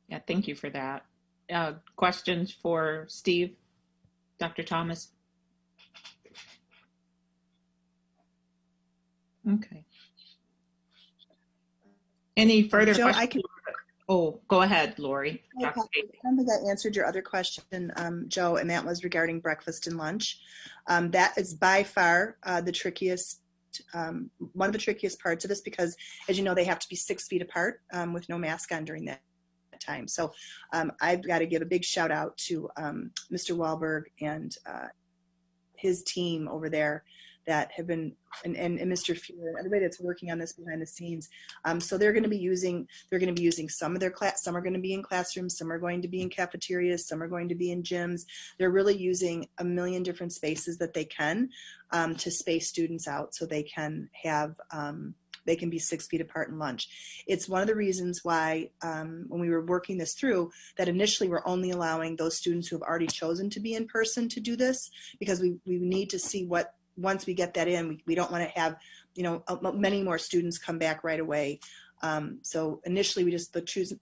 Yeah, thank you for that. Questions for Steve, Dr. Thomas? Okay. Any further Joe, questions? Oh, go ahead, Lori. I don't think that answered your other question, Joe, and that was regarding breakfast and lunch. That is by far the trickiest, one of the trickiest parts of this, because, as you know, they have to be 6 feet apart with no mask on during that time. So I've got to give a big shout out to Mr. Wahlberg and his team over there that have been, and Mr. Fuhr, everybody that's working on this behind the scenes. So they're going to be using some of their class, some are going to be in classrooms, some are going to be in cafeterias, some are going to be in gyms. They're really using a million different spaces that they can to space students out so they can have, they can be 6 feet apart in lunch. It's one of the reasons why when we were working this through, that initially we're only allowing those students who have already chosen to be in person to do this, because we need to see what, once we get that in, we don't want to have, many more students come back right away. So initially we just choose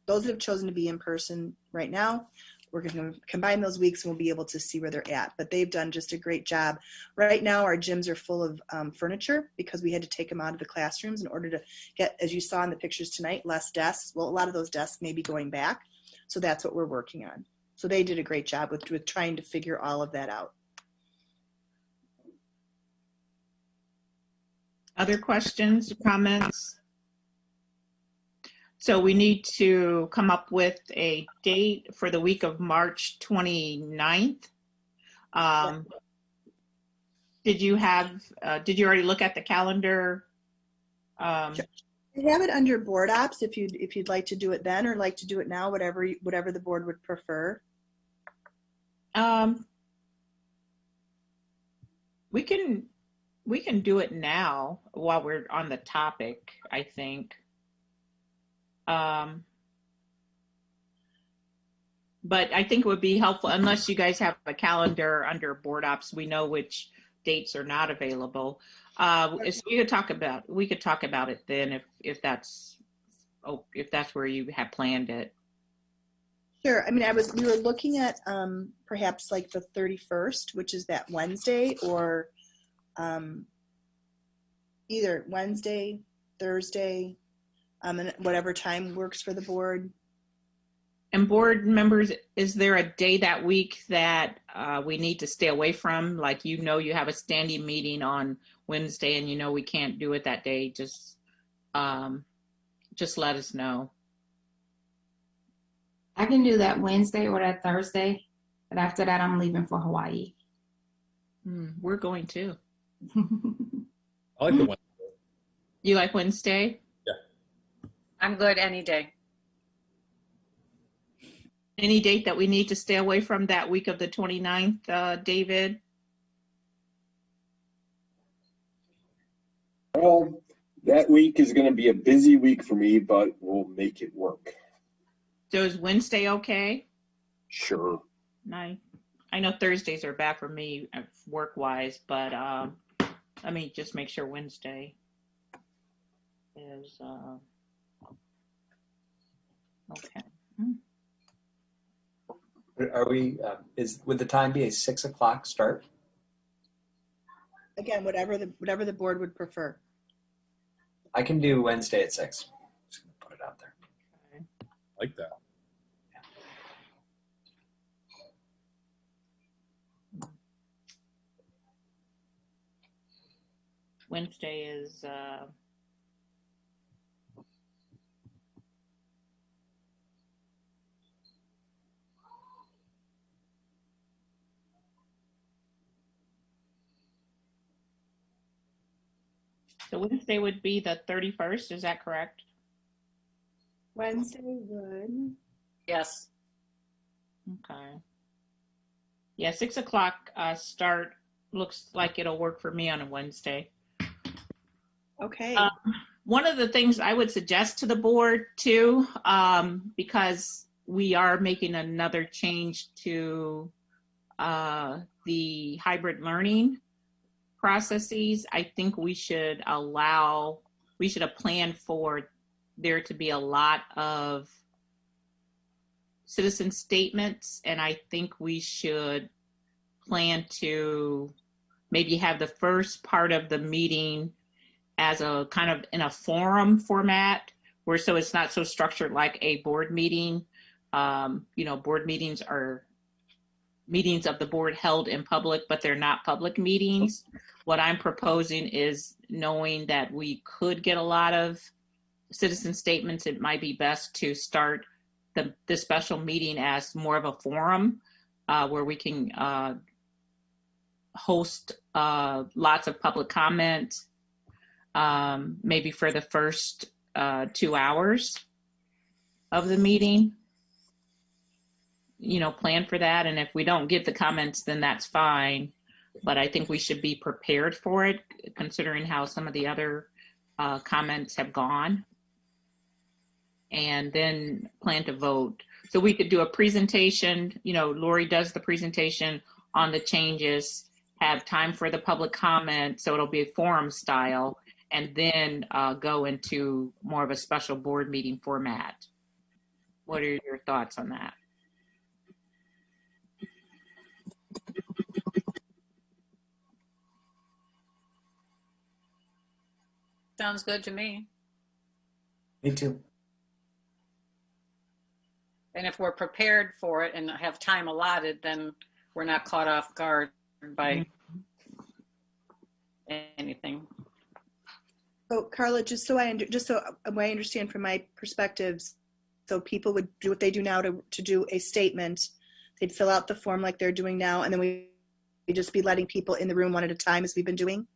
those that have chosen to be in person right now. We're going to combine those weeks and we'll be able to see where they're at. But they've done just a great job. Right now, our gyms are full of furniture because we had to take them out of the classrooms in order to get, as you saw in the pictures tonight, less desks. Well, a lot of those desks may be going back. So that's what we're working on. So they did a great job with trying to figure all of that out. Other questions, comments? So we need to come up with a date for the week of March 29th. Did you already look at the calendar? I have it under board ops if you'd like to do it then, or like to do it now, whatever the board would prefer. We can do it now while we're on the topic, I think. But I think it would be helpful, unless you guys have a calendar under board ops, we know which dates are not available. So we could talk about it then if that's where you have planned it. Sure. I mean, we were looking at perhaps like the 31st, which is that Wednesday, or either Wednesday, Thursday, and whatever time works for the board. And board members, is there a day that week that we need to stay away from? Like, you have a standing meeting on Wednesday and we can't do it that day. Just let us know. I can do that Wednesday or that Thursday, but after that, I'm leaving for Hawaii. We're going too. I like the Wednesday. You like Wednesday? Yeah. I'm good any day. Any date that we need to stay away from that week of the 29th, David? Well, that week is going to be a busy week for me, but we'll make it work. So is Wednesday okay? Sure. Nice. I know Thursdays are bad for me work-wise, but let me just make sure Wednesday is okay. Are we? Would the time be a 6 o'clock start? Again, whatever the board would prefer. I can do Wednesday at 6. Just gonna put it out there. I like that. Wednesday is so Wednesday would be the 31st, is that correct? Wednesday would. Yes. Okay. Yeah, 6 o'clock start looks like it'll work for me on a Wednesday. Okay. One of the things I would suggest to the board too, because we are making another change to the hybrid learning processes, I think we should plan for there to be a lot of citizen statements, and I think we should plan to maybe have the first part of the meeting as a kind of in a forum format, where so it's not so structured like a board meeting. Board meetings are meetings of the board held in public, but they're not public meetings. What I'm proposing is, knowing that we could get a lot of citizen statements, it might be best to start the special meeting as more of a forum where we can host lots of public comment, maybe for the first 2 hours of the meeting. Plan for that. And if we don't get the comments, then that's fine. But I think we should be prepared for it, considering how some of the other comments have gone. And then plan to vote. So we could do a presentation, Lori does the presentation on the changes, have time for the public comment, so it'll be a forum style, and then go into more of a special board meeting format. What are your thoughts on that? Sounds good to me. Me too. And if we're prepared for it and have time allotted, then we're not caught off guard by anything. So Carla, just so I understand from my perspectives, so people would do what they do now to do a statement. They'd fill out the form like they're doing now, and then we'd just be letting people in the room one at a time, as we've been doing.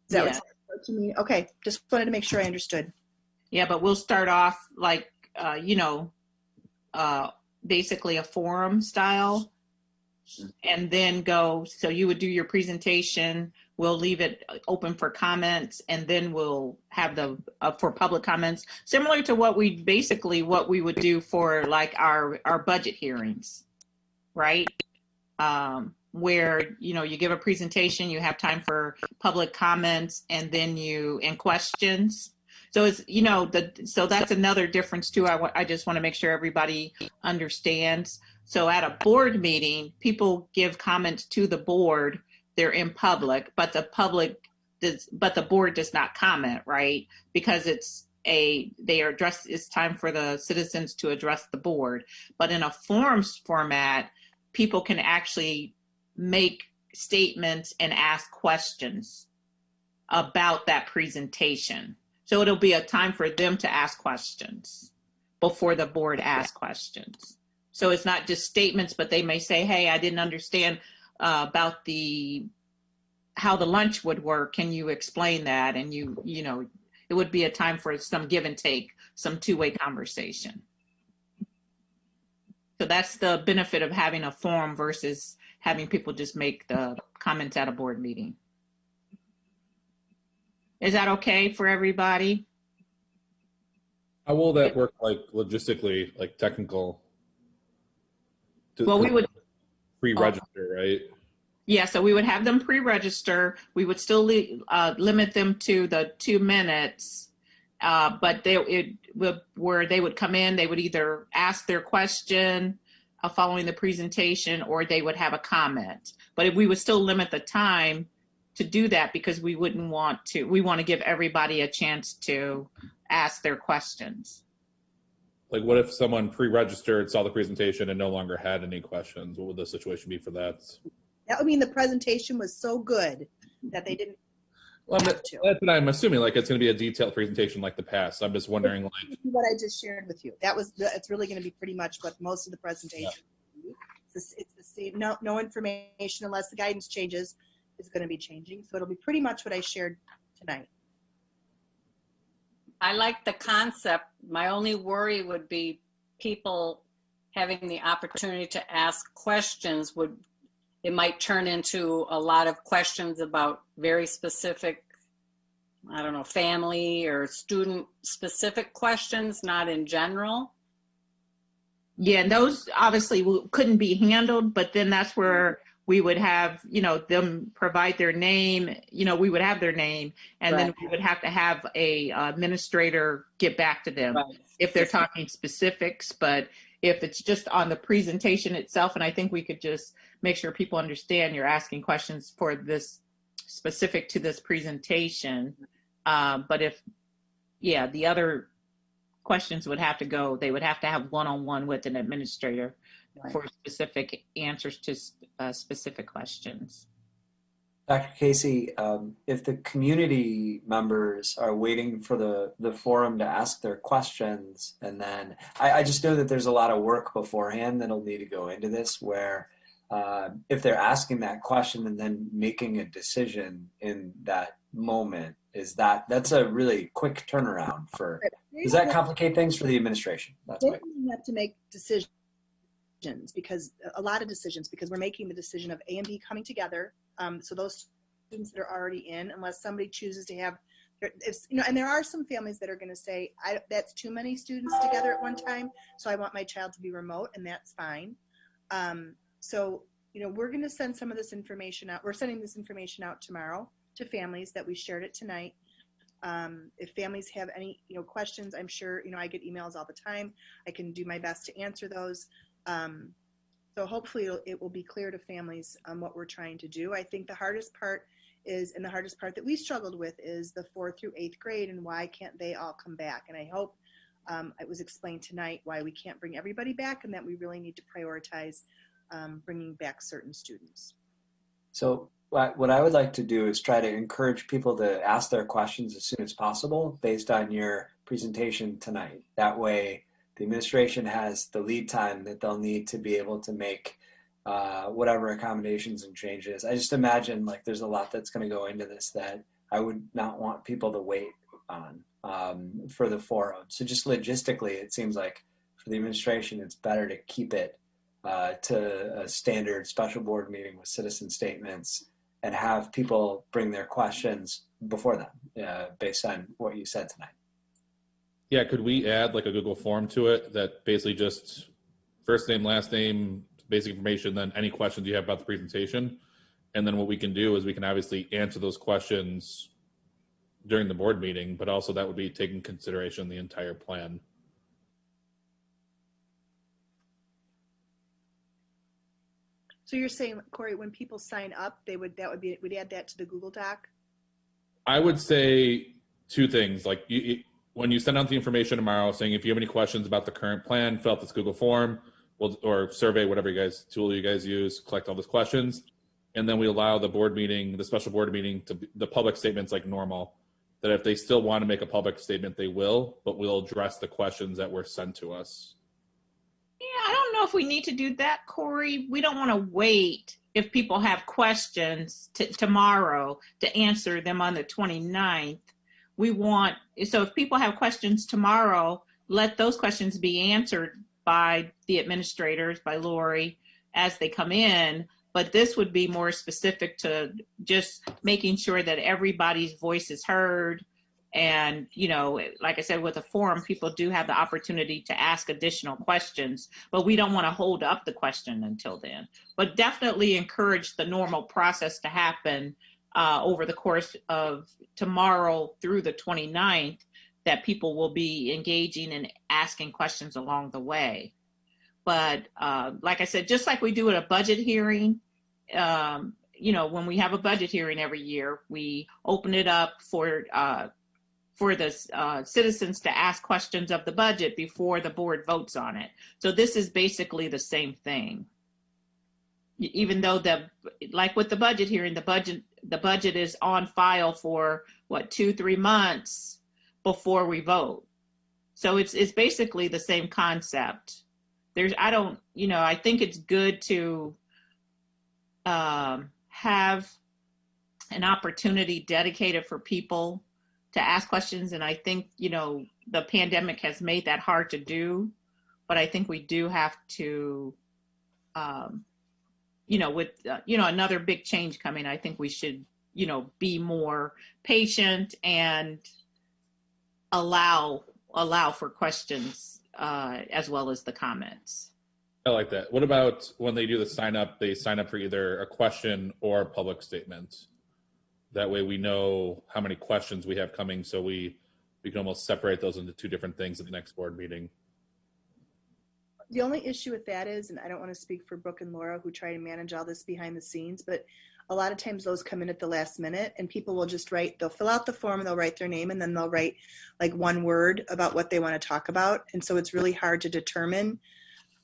Is that what you mean? Okay, just wanted to make sure I understood. Yeah, but we'll start off like basically a forum style, and then go. So you would do your presentation. We'll leave it open for comments, and then we'll have the for public comments, similar to what we would do for like our budget hearings, right? Where you give a presentation, you have time for public comments, and then and questions. So it's so that's another difference too. I just want to make sure everybody understands. So at a board meeting, people give comments to the board. They're in public, but the board does not comment, right? Because it's it's time for the citizens to address the board. But in a forms format, people can actually make statements and ask questions about that presentation. So it'll be a time for them to ask questions before the board asks questions. So it's not just statements, but they may say, hey, I didn't understand about how the lunch would work. Can you explain that? And it would be a time for some give and take, some two-way conversation. So that's the benefit of having a forum versus having people just make the comments at a board meeting. Is that okay for everybody? How will that work, like logistically, like technical? Well, we would pre-register, right? Yeah, so we would have them pre-register. We would still limit them to the 2 minutes, but where they would come in, they would either ask their question following the presentation, or they would have a comment. But we would still limit the time to do that because we want to give everybody a chance to ask their questions. Like, what if someone pre-registered, saw the presentation, and no longer had any questions? What would the situation be for that? That would mean the presentation was so good that they didn't have to. That's what I'm assuming. Like, it's going to be a detailed presentation like the past. I'm just wondering, like, what I just shared with you. It's really going to be pretty much what most of the presentation. Yeah. It's the same. No information unless the guidance changes is going to be changing. So it'll be pretty much what I shared tonight. I like the concept. My only worry would be people having the opportunity to ask questions. It might turn into a lot of questions about very specific, I don't know, family or student specific questions, not in general. Yeah, and those obviously couldn't be handled, but then that's where we would have, them provide their name, we would have their name, and right. Then we would have to have a administrator get back to them right. If they're talking specifics. But if it's just on the presentation itself, and I think we could just make sure people understand you're asking questions for this specific to this presentation. But the other questions would have to go, they would have to have one-on-one with an administrator right. For specific answers to specific questions. Dr. Casey, if the community members are waiting for the forum to ask their questions, and then I just know that there's a lot of work beforehand that'll need to go into this, where if they're asking that question and then making a decision in that moment, that's a really quick turnaround for, does that complicate things for the administration? That's we have to make decisions because we're making the decision of A and B coming together. So those students that are already in, unless somebody chooses to have, and there are some families that are going to say, that's too many students together at one time, so I want my child to be remote, and that's fine. So, we're going to send some of this information out. We're sending this information out tomorrow to families that we shared it tonight. If families have any, questions, I'm sure, I get emails all the time. I can do my best to answer those. So hopefully it will be clear to families what we're trying to do. I think the hardest part that we struggled with is the 4th through 8th grade and why can't they all come back? And I hope it was explained tonight why we can't bring everybody back and that we really need to prioritize bringing back certain students. So what I would like to do is try to encourage people to ask their questions as soon as possible based on your presentation tonight. That way, the administration has the lead time that they'll need to be able to make whatever accommodations and changes. I just imagine like there's a lot that's going to go into this that I would not want people to wait on for the forum. So just logistically, it seems like for the administration, it's better to keep it to a standard special board meeting with citizen statements and have people bring their questions before them based on what you said tonight. Yeah, could we add like a Google form to it that basically just first name, last name, basic information, then any questions you have about the presentation? And then what we can do is we can obviously answer those questions during the board meeting, but also that would be taking consideration the entire plan. So you're saying, Corey, when people sign up, we'd add that to the Google Doc? I would say two things. Like when you send out the information tomorrow saying if you have any questions about the current plan, fill out this Google form or survey, whatever tool you guys use, collect all those questions. And then we allow the board meeting, the special board meeting, to the public statements like normal, that if they still want to make a public statement, they will, but we'll address the questions that were sent to us. Yeah, I don't know if we need to do that, Corey. We don't want to wait if people have questions tomorrow to answer them on the 29th. So if people have questions tomorrow, let those questions be answered by the administrators, by Lori, as they come in. But this would be more specific to just making sure that everybody's voice is heard. And, like I said, with a forum, people do have the opportunity to ask additional questions, but we don't want to hold up the question until then. But definitely encourage the normal process to happen over the course of tomorrow through the 29th, that people will be engaging and asking questions along the way. But like I said, just like we do at a budget hearing, when we have a budget hearing every year, we open it up for the citizens to ask questions of the budget before the board votes on it. So this is basically the same thing. Even though like with the budget hearing, the budget is on file for 2-3 months before we vote. So it's basically the same concept. I think it's good to have an opportunity dedicated for people to ask questions. And I think, the pandemic has made that hard to do, but I think we do have to, with another big change coming, I think we should, be more patient and allow for questions as well as the comments. I like that. What about when they do the sign up, they sign up for either a question or a public statement? That way we know how many questions we have coming, so we can almost separate those into two different things at the next board meeting. The only issue with that is, and I don't want to speak for Brooke and Laura who try to manage all this behind the scenes, but a lot of times those come in at the last minute and people will just they'll fill out the form and they'll write their name and then they'll write like one word about what they want to talk about. And so it's really hard to determine.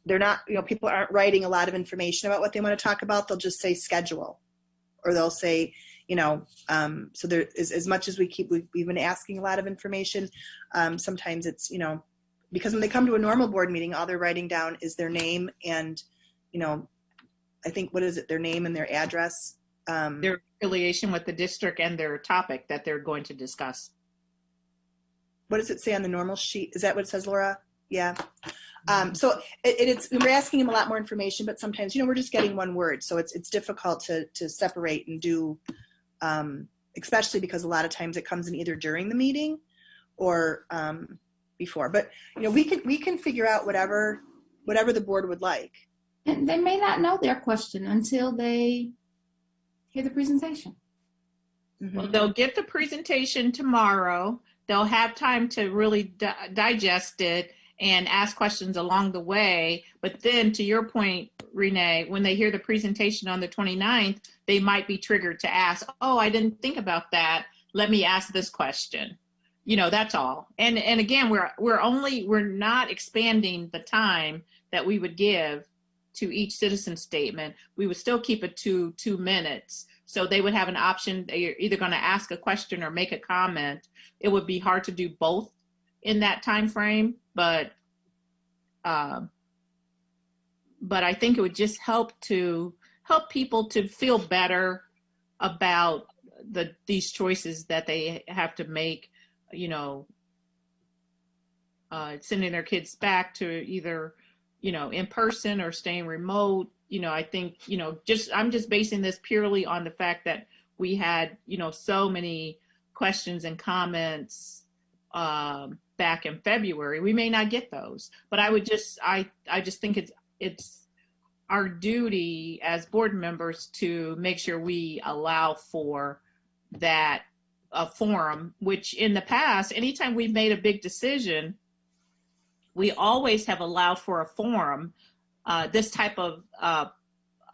They're not, people aren't writing a lot of information about what they want to talk about. They'll just say schedule, or they'll say, so there is, as much as we've been asking a lot of information. Sometimes it's, because when they come to a normal board meeting, all they're writing down is their name and, I think, their name and their address. Their affiliation with the district and their topic that they're going to discuss. What does it say on the normal sheet? Is that what it says, Laura? Yeah. So we're asking them a lot more information, but sometimes, we're just getting one word. So it's difficult to separate and do, especially because a lot of times it comes in either during the meeting or before. But, we can figure out whatever the board would like. And they may not know their question until they hear the presentation. Mm-hmm. Well, they'll get the presentation tomorrow. They'll have time to really digest it and ask questions along the way. But then, to your point, Renee, when they hear the presentation on the 29th, they might be triggered to ask, oh, I didn't think about that. Let me ask this question. That's all. And again, we're not expanding the time that we would give to each citizen statement. We would still keep it to 2 minutes. So they would have an option. They're either going to ask a question or make a comment. It would be hard to do both in that time frame, but I think it would just help people to feel better about these choices that they have to make, sending their kids back to either, in person or staying remote. I think, I'm just basing this purely on the fact that we had, so many questions and comments back in February. We may not get those, but I just think it's our duty as board members to make sure we allow for that forum, which in the past, anytime we've made a big decision, we always have allowed for a forum, this type of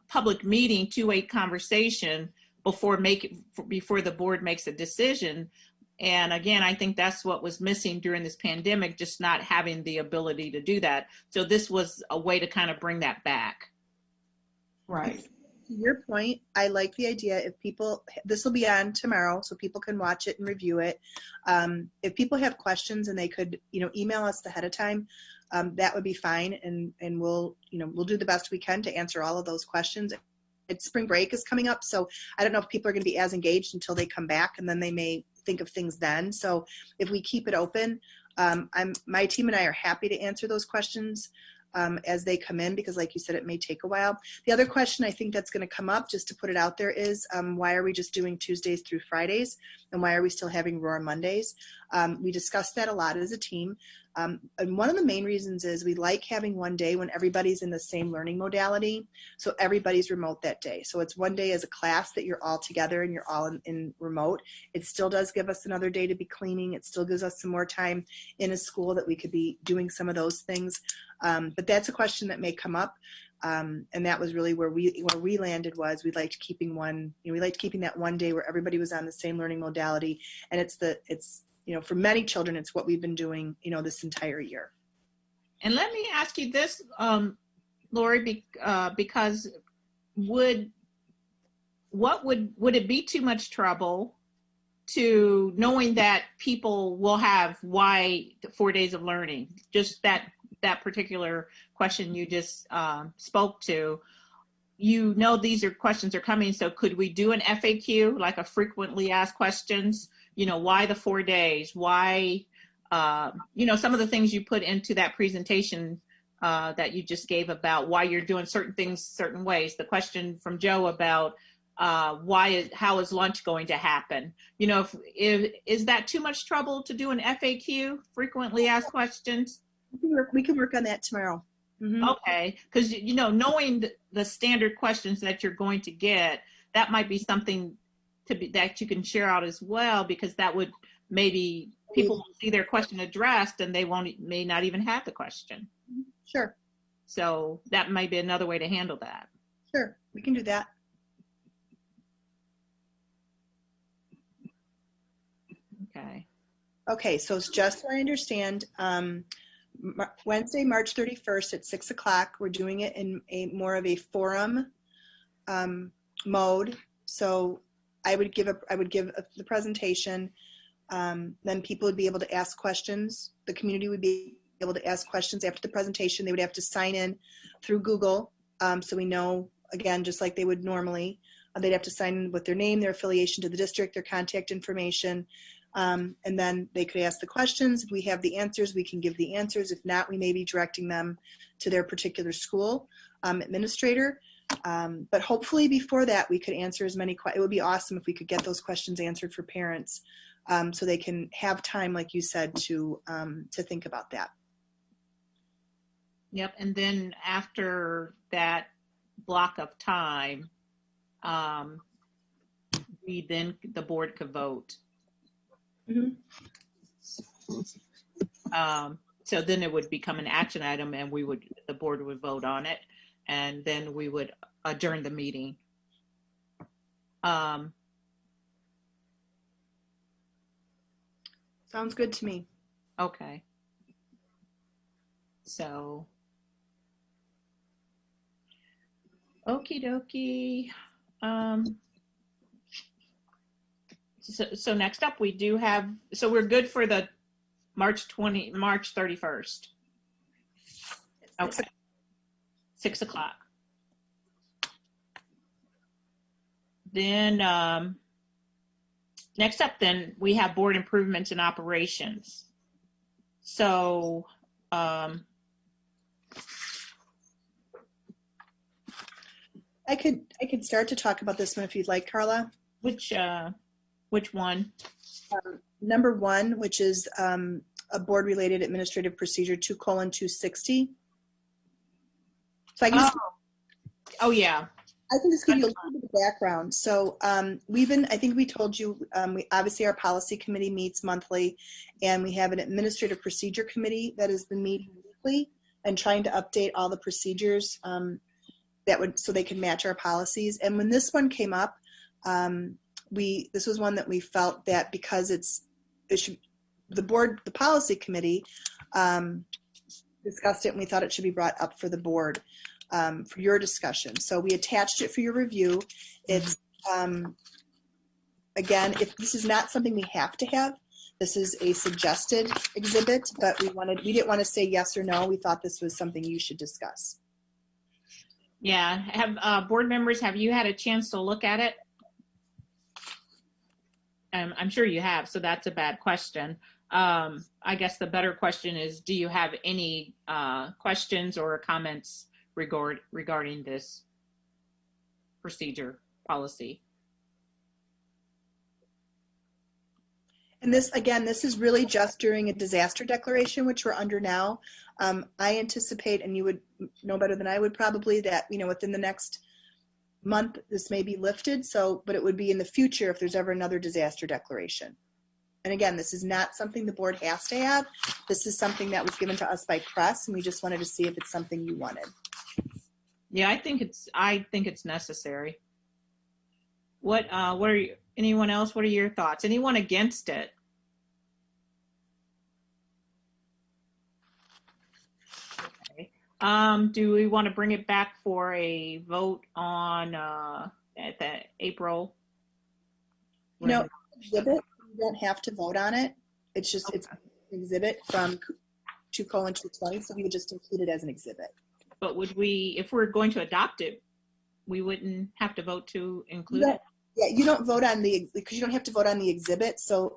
public meeting, 2-way conversation before the board makes a decision. And again, I think that's what was missing during this pandemic, just not having the ability to do that. So this was a way to kind of bring that back. Right. To your point, I like the idea. If people, this will be on tomorrow, so people can watch it and review it. If people have questions and they could, email us ahead of time, that would be fine. And we'll do the best we can to answer all of those questions. Spring break is coming up, so I don't know if people are going to be as engaged until they come back, and then they may think of things then. So if we keep it open, my team and I are happy to answer those questions as they come in, because like you said, it may take a while. The other question I think that's going to come up, just to put it out there, is why are we just doing Tuesdays through Fridays, and why are we still having Roar Mondays? We discussed that a lot as a team. And one of the main reasons is we like having one day when everybody's in the same learning modality, so everybody's remote that day. So it's one day as a class that you're all together and you're all in remote. It still does give us another day to be cleaning. It still gives us some more time in a school that we could be doing some of those things. But that's a question that may come up. And that was really where we landed, was we liked keeping that one day where everybody was on the same learning modality. And it's for many children, it's what we've been doing, this entire year. And let me ask you this, Lori, because would it be too much trouble to knowing that people will have 4 days of learning? Just that particular question you just spoke to. These questions are coming, so could we do an FAQ, like a frequently asked questions? Why the 4 days? Why, some of the things you put into that presentation that you just gave about why you're doing certain things certain ways. The question from Joe about how is lunch going to happen? Is that too much trouble to do an FAQ, frequently asked questions? We can work on that tomorrow. Mm-hmm. Okay, because knowing the standard questions that you're going to get, that might be something that you can share out as well, because that would maybe people will see their question addressed and they may not even have the question. Sure. So that might be another way to handle that. Sure, we can do that. Okay, so it's just so I understand, Wednesday, March 31st at 6 o'clock, we're doing it in more of a forum mode. So I would give the presentation, then people would be able to ask questions. The community would be able to ask questions after the presentation. They would have to sign in through Google, so we know, again, just like they would normally. They'd have to sign in with their name, their affiliation to the district, their contact information, and then they could ask the questions. If we have the answers, we can give the answers. If not, we may be directing them to their particular school administrator. But hopefully before that, we could answer as many questions. It would be awesome if we could get those questions answered for parents, so they can have time, like you said, to think about that. Yep, and then after that block of time, the board could vote. Mm-hmm. So then it would become an action item, and the board would vote on it, and then we would adjourn the meeting. Sounds good to me. Okay. So, okie dokie. So next up, we do have, so we're good for the March 31st. Okay. 6 o'clock. Then next up, then we have board improvements and operations. So I could start to talk about this one if you'd like, Carla. Which one? Number 1, which is a board-related administrative procedure 2:260. So I can yeah. I can just give you a little bit of background. So I think we told you, obviously our policy committee meets monthly, and we have an administrative procedure committee that has been meeting weekly and trying to update all the procedures so they can match our policies. And when this one came up, this was one that we felt that because it's the board, the policy committee discussed it, and we thought it should be brought up for the board for your discussion. So we attached it for your review. It's again, if this is not something we have to have, this is a suggested exhibit, but we didn't want to say yes or no. We thought this was something you should discuss. Yeah, have board members, have you had a chance to look at it? I'm sure you have, so that's a bad question. I guess the better question is, do you have any questions or comments regarding this procedure policy? And this, again, this is really just during a disaster declaration, which we're under now. I anticipate, and you would know better than I would probably, that, you know, within the next month, this may be lifted. So, but it would be in the future if there's ever another disaster declaration. And again, this is not something the board has to have. This is something that was given to us by press, and we just wanted to see if it's something you wanted. Yeah, I think it's necessary. What are you, anyone else? What are your thoughts? Anyone against it? Okay. Do we want to bring it back for a vote on at the April? You know, exhibit, you don't have to vote on it. It's just, it's an exhibit from 2:220, so we would just include it as an exhibit. But would we, if we're going to adopt it, we wouldn't have to vote to include it? Yeah, you don't vote on because you don't have to vote on the exhibit. So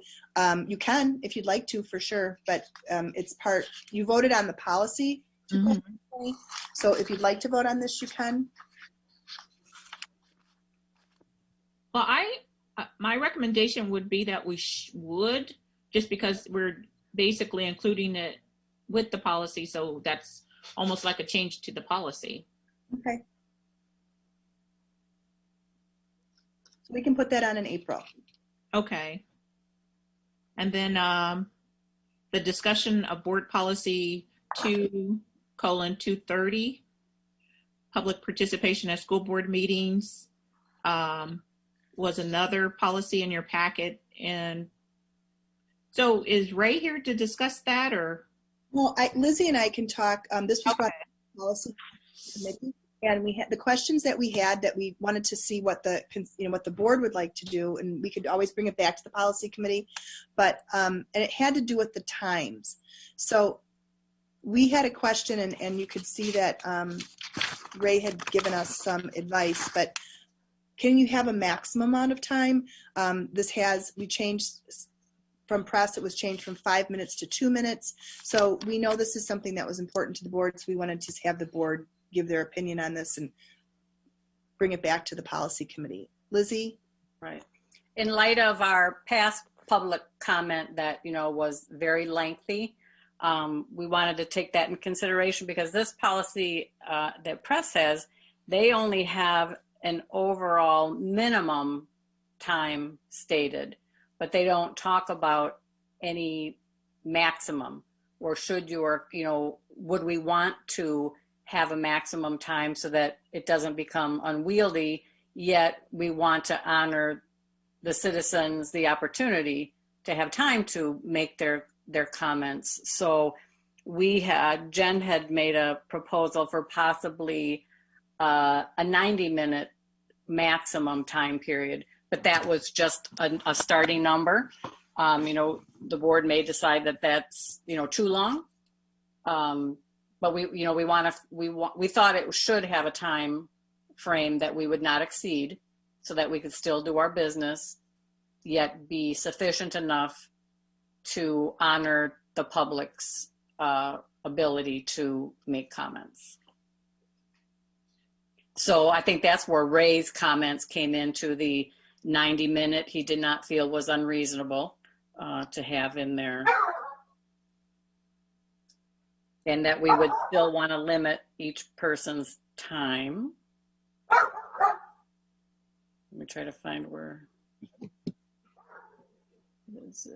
you can, if you'd like to, for sure. But it's part, you voted on the policy. Mm-hmm. So if you'd like to vote on this, you can. Well, my recommendation would be that we would, just because we're basically including it with the policy. So that's almost like a change to the policy. Okay. We can put that on in April. Okay. And then the discussion of board policy 2:230, public participation at school board meetings, was another policy in your packet. And so is Ray here to discuss that, or? Well, Lizzie and I can talk. This was brought to the policy committee. And we had the questions that we had that we wanted to see what the, you know, what the board would like to do, and we could always bring it back to the policy committee. But and it had to do with the times. So we had a question, and you could see that Ray had given us some advice. But can you have a maximum amount of time? We changed from press. It was changed from 5 minutes to 2 minutes. So we know this is something that was important to the board. So we wanted to have the board give their opinion on this and bring it back to the policy committee. Lizzie? Right. In light of our past public comment that, you know, was very lengthy, we wanted to take that in consideration, because this policy that press has, they only have an overall minimum time stated, but they don't talk about any maximum, or should you, or, you know, would we want to have a maximum time so that it doesn't become unwieldy, yet we want to honor the citizens the opportunity to have time to make their comments. So Jen had made a proposal for possibly a 90-minute maximum time period, but that was just a starting number. You know, the board may decide that that's, you know, too long. But we thought it should have a time frame that we would not exceed, so that we could still do our business, yet be sufficient enough to honor the public's ability to make comments. So I think that's where Ray's comments came into. The 90-minute he did not feel was unreasonable to have in there. And that we would still want to limit each person's time. Let me try to find where this is.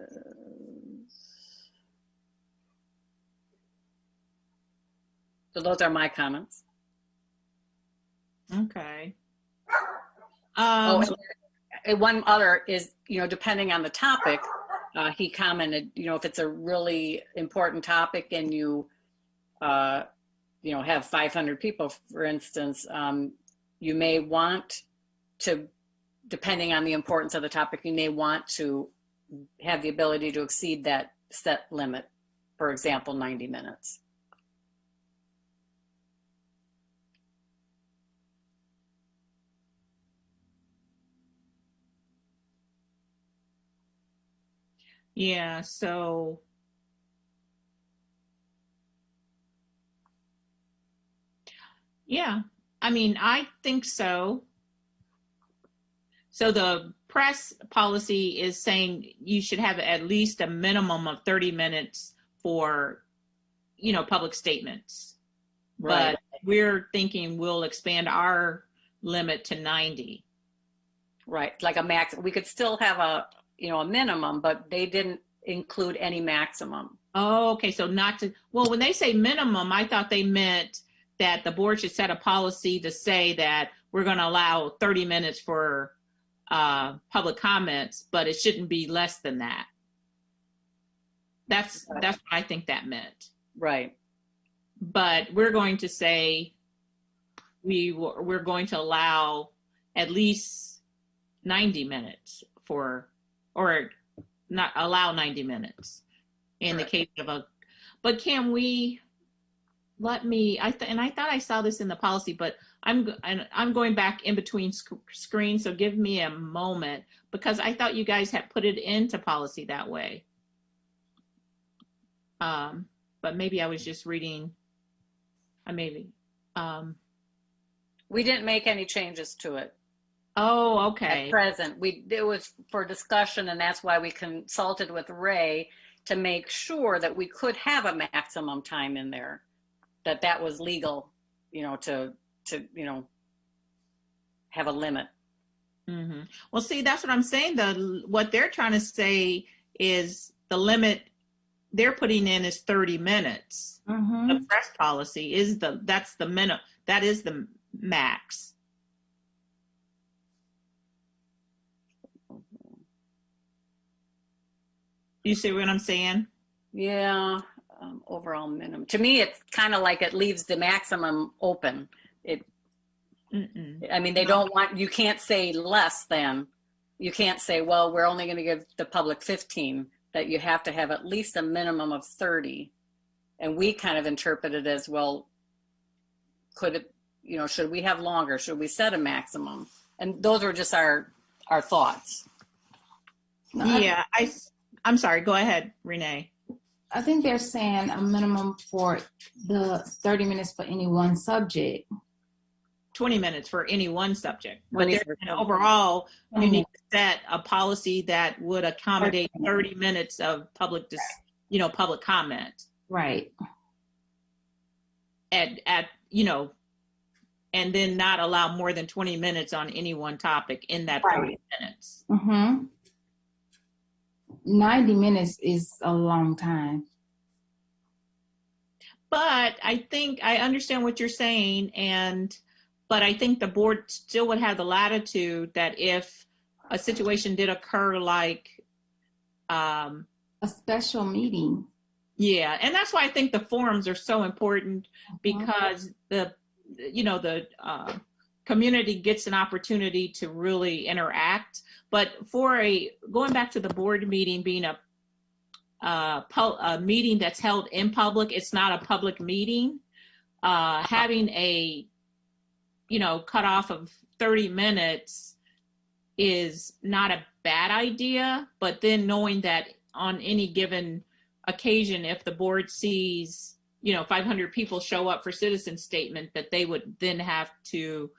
So those are my comments. Okay. And one other is, you know, depending on the topic, he commented, if it's a really important topic and you have 500 people, for instance, you may want to, depending on the importance of the topic, you may want to have the ability to exceed that set limit, for example, 90 minutes. Yeah, so yeah, I mean, I think so. So the press policy is saying you should have at least a minimum of 30 minutes for, public statements. Right. But we're thinking we'll expand our limit to 90. Right, like a max. We could still have a minimum, but they didn't include any maximum. Oh, okay. So when they say minimum, I thought they meant that the board should set a policy to say that we're going to allow 30 minutes for public comments, but it shouldn't be less than that. That's what I think that meant. Right. But we're going to say we're going to allow at least 90 minutes or not allow 90 minutes in the case of but can we I thought I saw this in the policy, but I'm going back in between screens, so give me a moment, because I thought you guys had put it into policy that way. But maybe I was just reading, maybe. We didn't make any changes to it. Oh, okay. At present, it was for discussion, and that's why we consulted with Ray to make sure that we could have a maximum time in there, that was legal, to have a limit. Mm-hmm. Well, see, that's what I'm saying. What they're trying to say is the limit they're putting in is 30 minutes. Mm-hmm. The press policy is that's the minimum. That is the max. You see what I'm saying? Yeah. Overall minimum. To me, it's kind of like it leaves the maximum open. I mean, they don't want, you can't say less than, you can't say, well, we're only going to give the public 15, that you have to have at least a minimum of 30. And we kind of interpret it as, well, could it, should we have longer? Should we set a maximum? And those were just our thoughts. Yeah, I'm sorry. Go ahead, Renee. I think they're saying a minimum for the 30 minutes for any one subject. 20 minutes for any one subject. But overall, you need to set a policy that would accommodate 30 minutes of public comment. Right. And then not allow more than 20 minutes on any one topic in that 30 minutes. Mm-hmm. 90 minutes is a long time. But I think I understand what you're saying, but I think the board still would have the latitude that if a situation did occur like a special meeting. Yeah, and that's why I think the forums are so important, because the community gets an opportunity to really interact. But going back to the board meeting being a meeting that's held in public, it's not a public meeting. Having a cutoff of 30 minutes is not a bad idea, but then knowing that on any given occasion, if the board sees 500 people show up for citizen statement, that they would then have to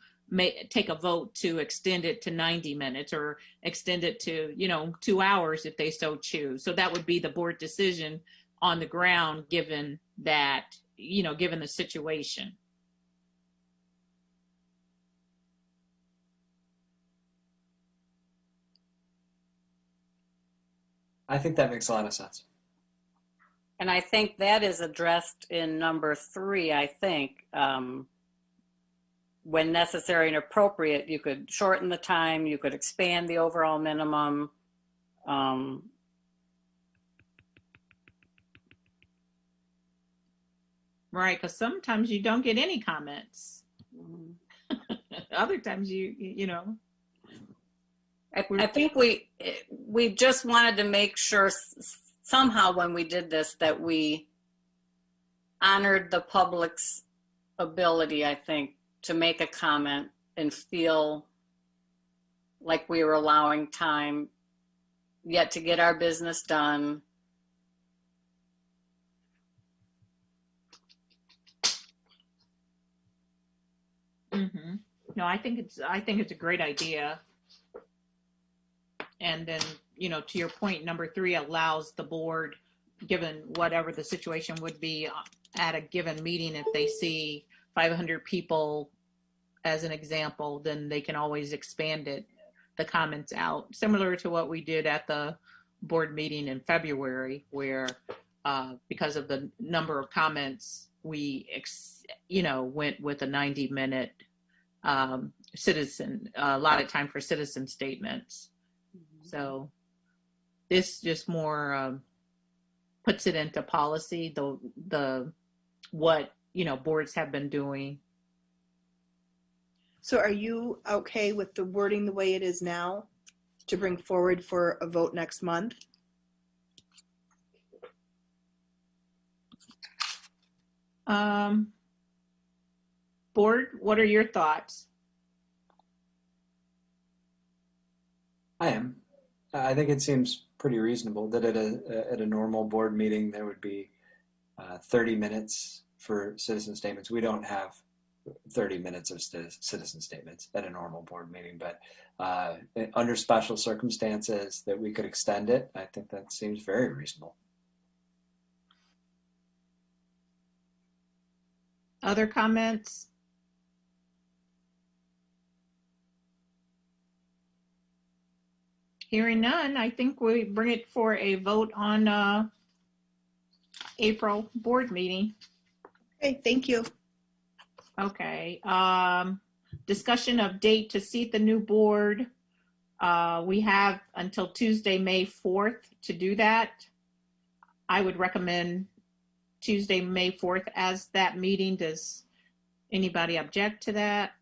take a vote to extend it to 90 minutes or extend it to 2 hours if they so choose. So that would be the board decision on the ground, given that given the situation. I think that makes a lot of sense. And I think that is addressed in number 3, I think. When necessary and appropriate, you could shorten the time, you could expand the overall minimum. Right, because sometimes you don't get any comments. Other times you know. I think we just wanted to make sure somehow when we did this that we honored the public's ability, I think, to make a comment and feel like we were allowing time yet to get our business done. Mm-hmm. No, I think it's a great idea. And then, you know, to your point, number 3 allows the board, given whatever the situation would be at a given meeting, if they see 500 people as an example, then they can always expand the comments out, similar to what we did at the board meeting in February, where because of the number of comments, we went with a 90-minute citizen, a lot of time for citizen statements. So this just more puts it into policy, the what, you know, boards have been doing. So are you okay with the wording the way it is now to bring forward for a vote next month? Board, what are your thoughts? I am. I think it seems pretty reasonable that at a normal board meeting there would be 30 minutes for citizen statements. We don't have 30 minutes of citizen statements at a normal board meeting, but under special circumstances that we could extend it, I think that seems very reasonable. Other comments? Hearing none, I think we bring it for a vote on April board meeting. Okay, thank you. Okay. Discussion of date to seat the new board. We have until Tuesday, May 4th to do that. I would recommend Tuesday, May 4th as that meeting. Does anybody object to that?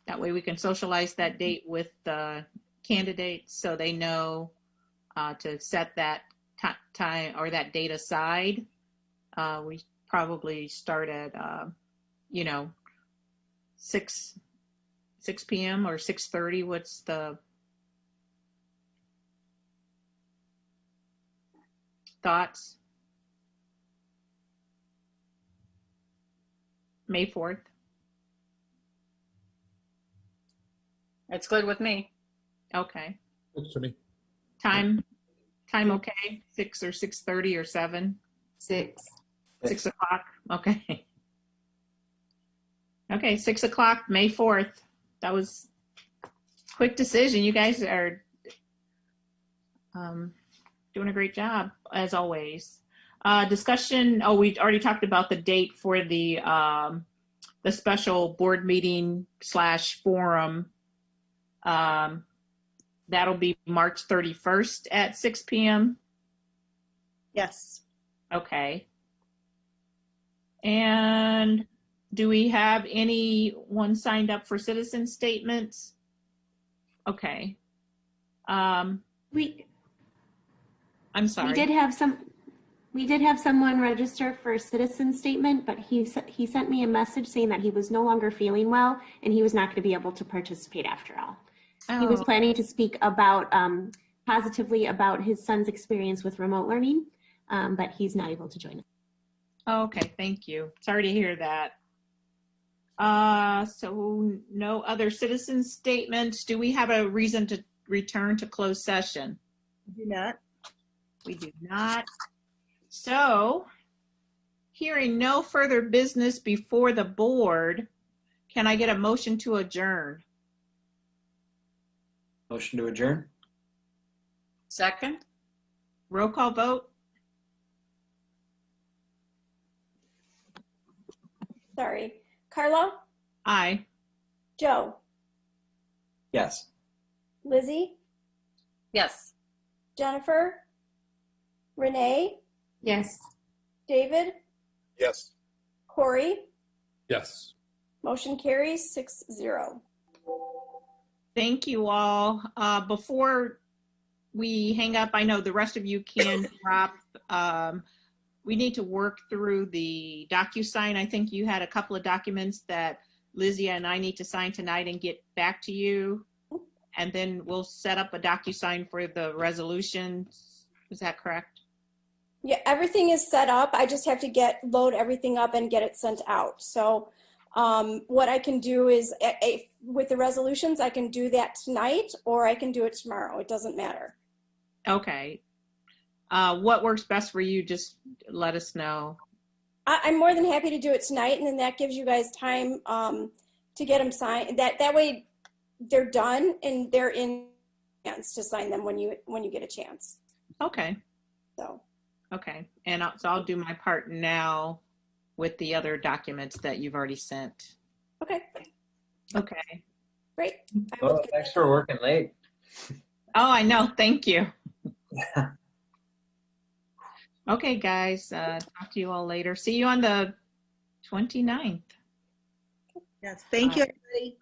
That way we can socialize that date with the candidates so they know to set that time or that date aside. We probably start at, 6 p.m. or 6:30. What's the thoughts? May 4th. It's good with me. Okay. Works for me. Time okay? 6 or 6:30 or 7? 6. 6 o'clock. Okay. Okay, 6 o'clock, May 4th. That was a quick decision. You guys are doing a great job as always. Discussion. Oh, we already talked about the date for the special board meeting / forum. That'll be March 31st at 6 p.m. Yes. Okay. And do we have anyone signed up for citizen statements? Okay. I'm sorry. We did have someone register for a citizen statement, but he sent me a message saying that he was no longer feeling well and he was not going to be able to participate after all. He was planning to speak about positively about his son's experience with remote learning, but he's not able to join us. Okay, thank you. Sorry to hear that. So no other citizen statements. Do we have a reason to return to closed session? Do not. We do not. So hearing no further business before the board, can I get a motion to adjourn? Motion to adjourn? Second? Roll call vote? Sorry. Carla? Aye. Joe? Yes. Lizzie? Yes. Jennifer, Renee, Yes. David, Yes. Corey. Yes. Motion carries 6-0. Thank you all. Before we hang up, I know the rest of you can drop. We need to work through the DocuSign. I think you had a couple of documents that Lizzie and I need to sign tonight and get back to you. And then we'll set up a DocuSign for the resolutions. Is that correct? Yeah, everything is set up. I just have to load everything up and get it sent out. So what I can do is with the resolutions, I can do that tonight or I can do it tomorrow. It doesn't matter. Okay. What works best for you? Just let us know. I'm more than happy to do it tonight, and then that gives you guys time to get them signed. That way they're done and they're in hands to sign them when you get a chance. Okay. So. Okay. And I'll do my part now with the other documents that you've already sent. Okay. Okay. Great. Well, thanks for working late. Oh, I know. Thank you. Okay, guys. Talk to you all later. See you on the 29th. Yes. Thank you, everybody.